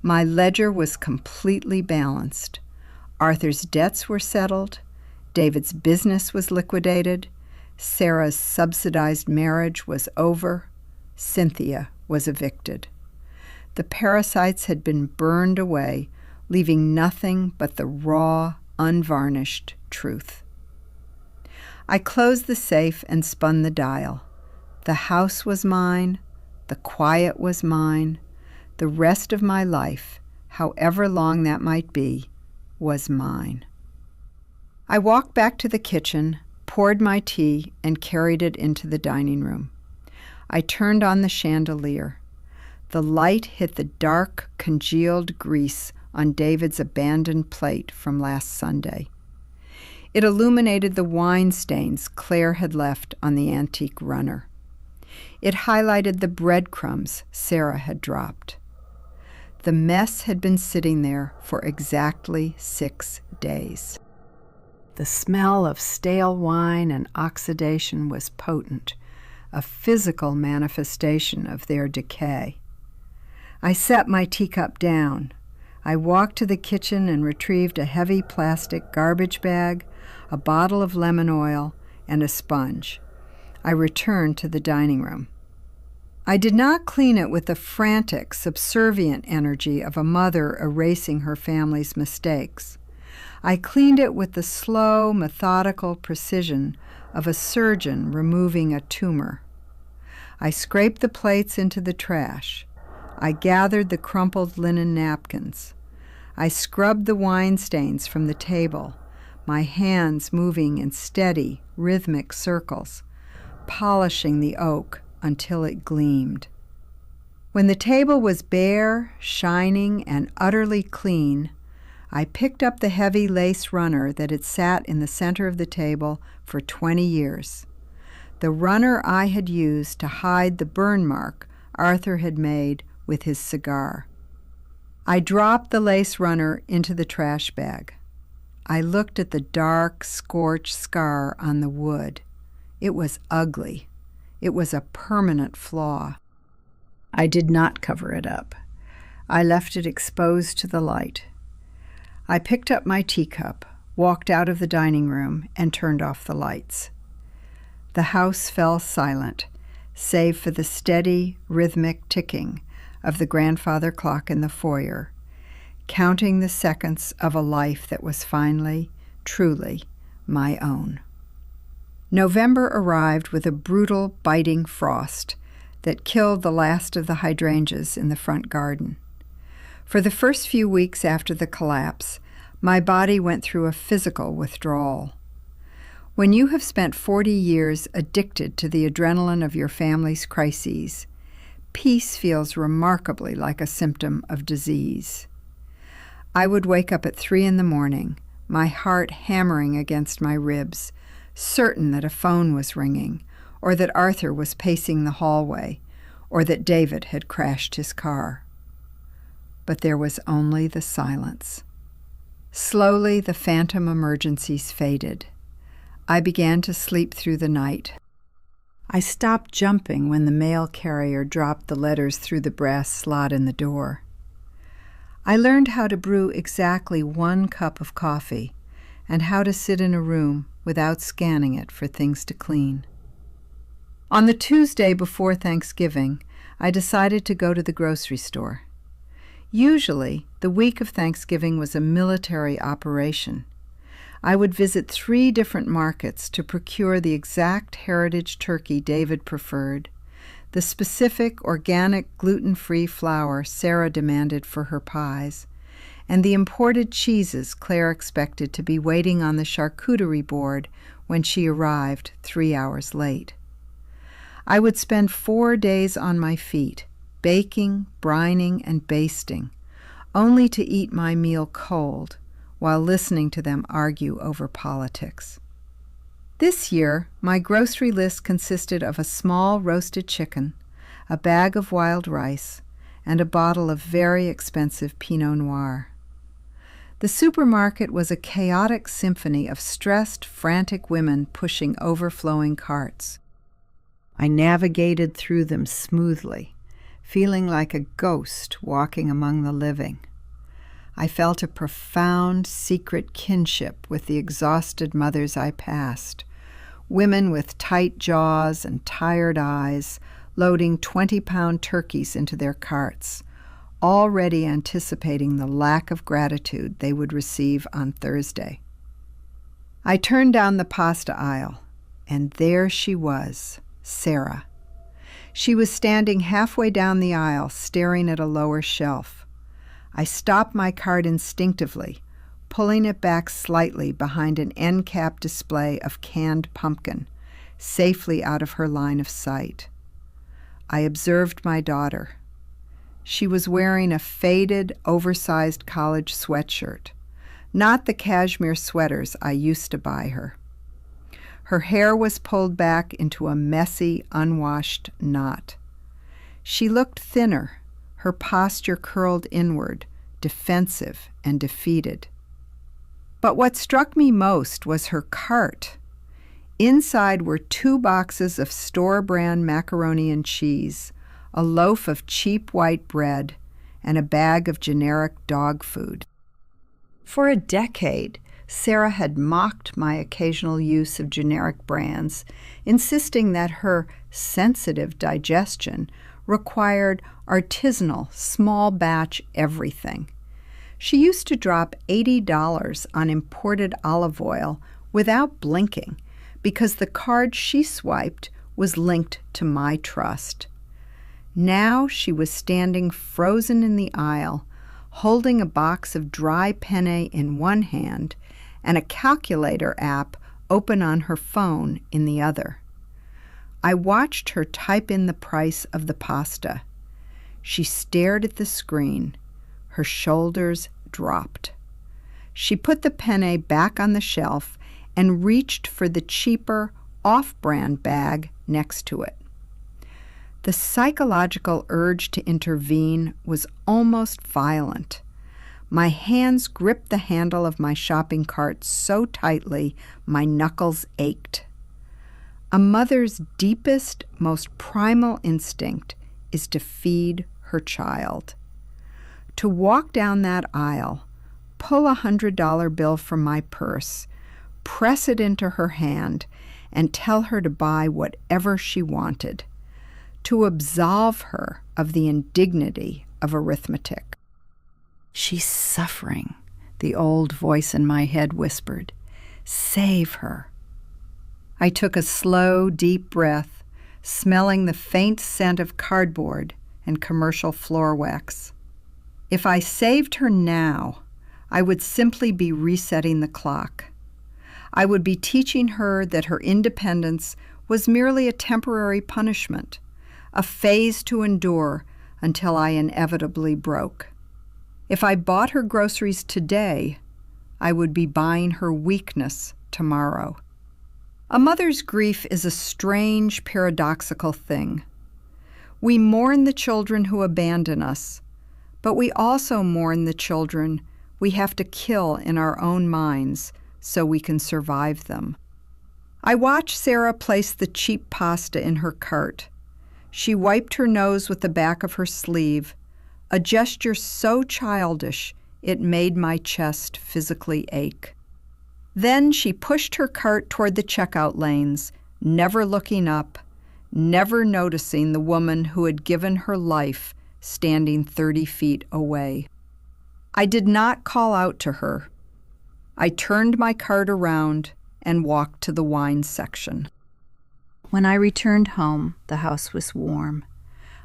My ledger was completely balanced. Arthur's debts were settled, David's business was liquidated, Sarah's subsidized marriage was over, Cynthia was evicted. The parasites had been burned away, leaving nothing but the raw, unvarnished truth. I closed the safe and spun the dial. The house was mine, the quiet was mine, the rest of my life, however long that might be, was mine. I walked back to the kitchen, poured my tea, and carried it into the dining room. I turned on the chandelier. The light hit the dark, congealed grease on David's abandoned plate from last Sunday. It illuminated the wine stains Claire had left on the antique runner. It highlighted the breadcrumbs Sarah had dropped. The mess had been sitting there for exactly 6 days. The smell of stale wine and oxidation was potent, a physical manifestation of their decay. I set my teacup down. I walked to the kitchen and retrieved a heavy plastic garbage bag, a bottle of lemon oil, and a sponge. I returned to the dining room. I did not clean it with the frantic, subservient energy of a mother erasing her family's mistakes. I cleaned it with the slow, methodical precision of a surgeon removing a tumor. I scraped the plates into the trash. I gathered the crumpled linen napkins. I scrubbed the wine stains from the table, my hands moving in steady, rhythmic circles, polishing the oak until it gleamed. When the table was bare, shining, and utterly clean, I picked up the heavy lace runner that had sat in the center of the table for 20 years, the runner I had used to hide the burn mark Arthur had made with his cigar. I dropped the lace runner into the trash bag. I looked at the dark, scorched scar on the wood. It was ugly. It was a permanent flaw. I did not cover it up. I left it exposed to the light. I picked up my teacup, walked out of the dining room, and turned off the lights. The house fell silent, save for the steady, rhythmic ticking of the grandfather clock in the foyer, counting the seconds of a life that was finally, truly, my own. November arrived with a brutal, biting frost that killed the last of the hydrangeas in the front garden. For the first few weeks after the collapse, my body went through a physical withdrawal. When you have spent 40 years addicted to the adrenaline of your family's crises, peace feels remarkably like a symptom of disease. I would wake up at 3 a.m, my heart hammering against my ribs, certain that a phone was ringing, or that Arthur was pacing the hallway, or that David had crashed his car. But there was only the silence. Slowly, the phantom emergencies faded. I began to sleep through the night. I stopped jumping when the mail carrier dropped the letters through the brass slot in the door. I learned how to brew exactly 1 cup of coffee and how to sit in a room without scanning it for things to clean. On the Tuesday before Thanksgiving, I decided to go to the grocery store. Usually, the week of Thanksgiving was a military operation. I would visit 3 different markets to procure the exact heritage turkey David preferred, the specific organic gluten-free flour Sarah demanded for her pies, and the imported cheeses Claire expected to be waiting on the charcuterie board when she arrived 3 hours late. I would spend 4 days on my feet, baking, brining, and basting, only to eat my meal cold, while listening to them argue over politics. This year, my grocery list consisted of a small roasted chicken, a bag of wild rice, and a bottle of very expensive Pinot Noir. The supermarket was a chaotic symphony of stressed, frantic women pushing overflowing carts. I navigated through them smoothly, feeling like a ghost walking among the living. I felt a profound, secret kinship with the exhausted mothers I passed, women with tight jaws and tired eyes, loading 20-pound turkeys into their carts, already anticipating the lack of gratitude they would receive on Thursday. I turned down the pasta aisle, and there she was, Sarah. She was standing halfway down the aisle, staring at a lower shelf. I stopped my cart instinctively, pulling it back slightly behind an end cap display of canned pumpkin, safely out of her line of sight. I observed my daughter. She was wearing a faded, oversized college sweatshirt, not the cashmere sweaters I used to buy her. Her hair was pulled back into a messy, unwashed knot. She looked thinner, her posture curled inward, defensive and defeated. But what struck me most was her cart. Inside were 2 boxes of store-brand macaroni and cheese, a loaf of cheap white bread, and a bag of generic dog food. For a decade, Sarah had mocked my occasional use of generic brands, insisting that her sensitive digestion required artisanal, small-batch everything. She used to drop $80 on imported olive oil without blinking because the card she swiped was linked to my trust. Now she was standing frozen in the aisle, holding a box of dry penne in one hand and a calculator app open on her phone in the other. I watched her type in the price of the pasta. She stared at the screen. Her shoulders dropped. She put the penne back on the shelf and reached for the cheaper, off-brand bag next to it. The psychological urge to intervene was almost violent. My hands gripped the handle of my shopping cart so tightly my knuckles ached. A mother's deepest, most primal instinct is to feed her child. To walk down that aisle, pull a $100 bill from my purse, press it into her hand, and tell her to buy whatever she wanted. To absolve her of the indignity of arithmetic. "She's suffering," the old voice in my head whispered. "Save her." I took a slow, deep breath, smelling the faint scent of cardboard and commercial floor wax. If I saved her now, I would simply be resetting the clock. I would be teaching her that her independence was merely a temporary punishment, a phase to endure until I inevitably broke. If I bought her groceries today, I would be buying her weakness tomorrow. A mother's grief is a strange, paradoxical thing. We mourn the children who abandon us, but we also mourn the children we have to kill in our own minds so we can survive them. I watched Sarah place the cheap pasta in her cart. She wiped her nose with the back of her sleeve, a gesture so childish it made my chest physically ache. Then she pushed her cart toward the checkout lanes, never looking up, never noticing the woman who had given her life standing 30 feet away. I did not call out to her. I turned my cart around and walked to the wine section. When I returned home, the house was warm.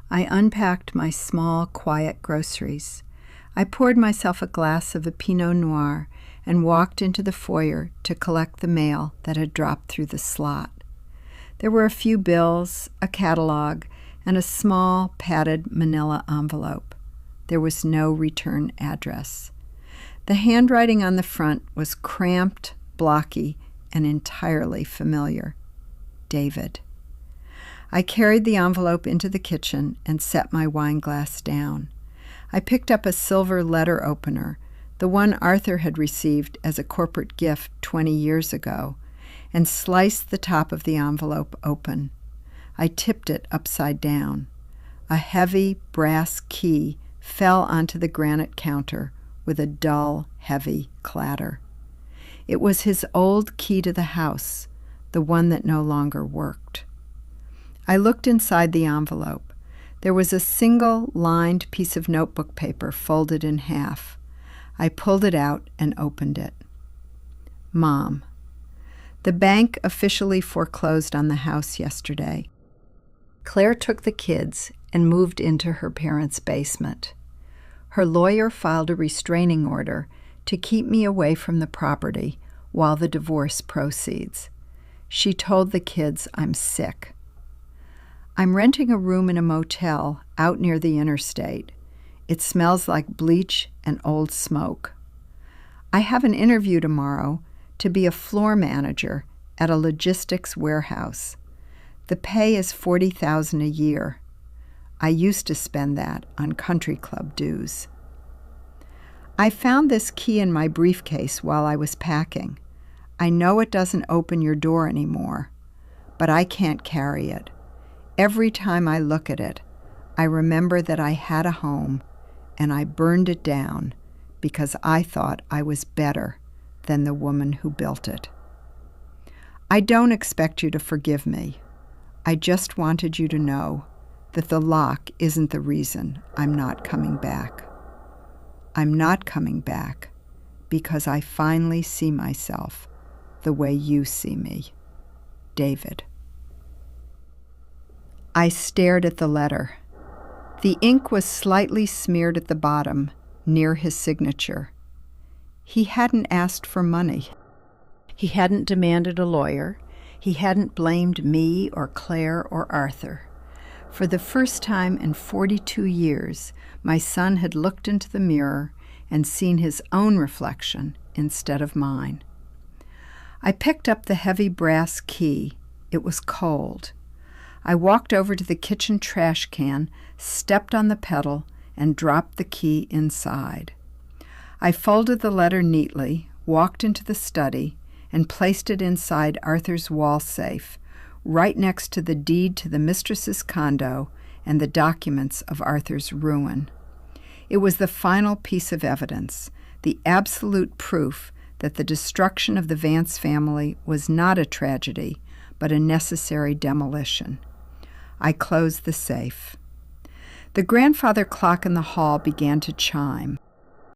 I unpacked my small, quiet groceries. I poured myself a glass of a Pinot Noir and walked into the foyer to collect the mail that had dropped through the slot. There were a few bills, a catalog, and a small, padded manila envelope. There was no return address. The handwriting on the front was cramped, blocky, and entirely familiar. David. I carried the envelope into the kitchen and set my wine glass down. I picked up a silver letter opener, the one Arthur had received as a corporate gift 20 years ago, and sliced the top of the envelope open. I tipped it upside down. A heavy brass key fell onto the granite counter with a dull, heavy clatter. It was his old key to the house, the one that no longer worked. I looked inside the envelope. There was a single lined piece of notebook paper folded in half. I pulled it out and opened it. Mom. The bank officially foreclosed on the house yesterday. Claire took the kids and moved into her parents' basement. Her lawyer filed a restraining order to keep me away from the property while the divorce proceeds. She told the kids I'm sick. I'm renting a room in a motel out near the interstate. It smells like bleach and old smoke. I have an interview tomorrow to be a floor manager at a logistics warehouse. The pay is $40,000 a year. I used to spend that on country club dues. I found this key in my briefcase while I was packing. I know it doesn't open your door anymore, but I can't carry it. Every time I look at it, I remember that I had a home and I burned it down because I thought I was better than the woman who built it. I don't expect you to forgive me. I just wanted you to know that the lock isn't the reason I'm not coming back. I'm not coming back because I finally see myself the way you see me. David. I stared at the letter. The ink was slightly smeared at the bottom, near his signature. He hadn't asked for money. He hadn't demanded a lawyer. He hadn't blamed me or Claire or Arthur. For the first time in 42 years, my son had looked into the mirror and seen his own reflection instead of mine. I picked up the heavy brass key. It was cold. I walked over to the kitchen trash can, stepped on the pedal, and dropped the key inside. I folded the letter neatly, walked into the study, and placed it inside Arthur's wall safe, right next to the deed to the mistress's condo and the documents of Arthur's ruin. It was the final piece of evidence, the absolute proof that the destruction of the Vance family was not a tragedy, but a necessary demolition. I closed the safe. The grandfather clock in the hall began to chime.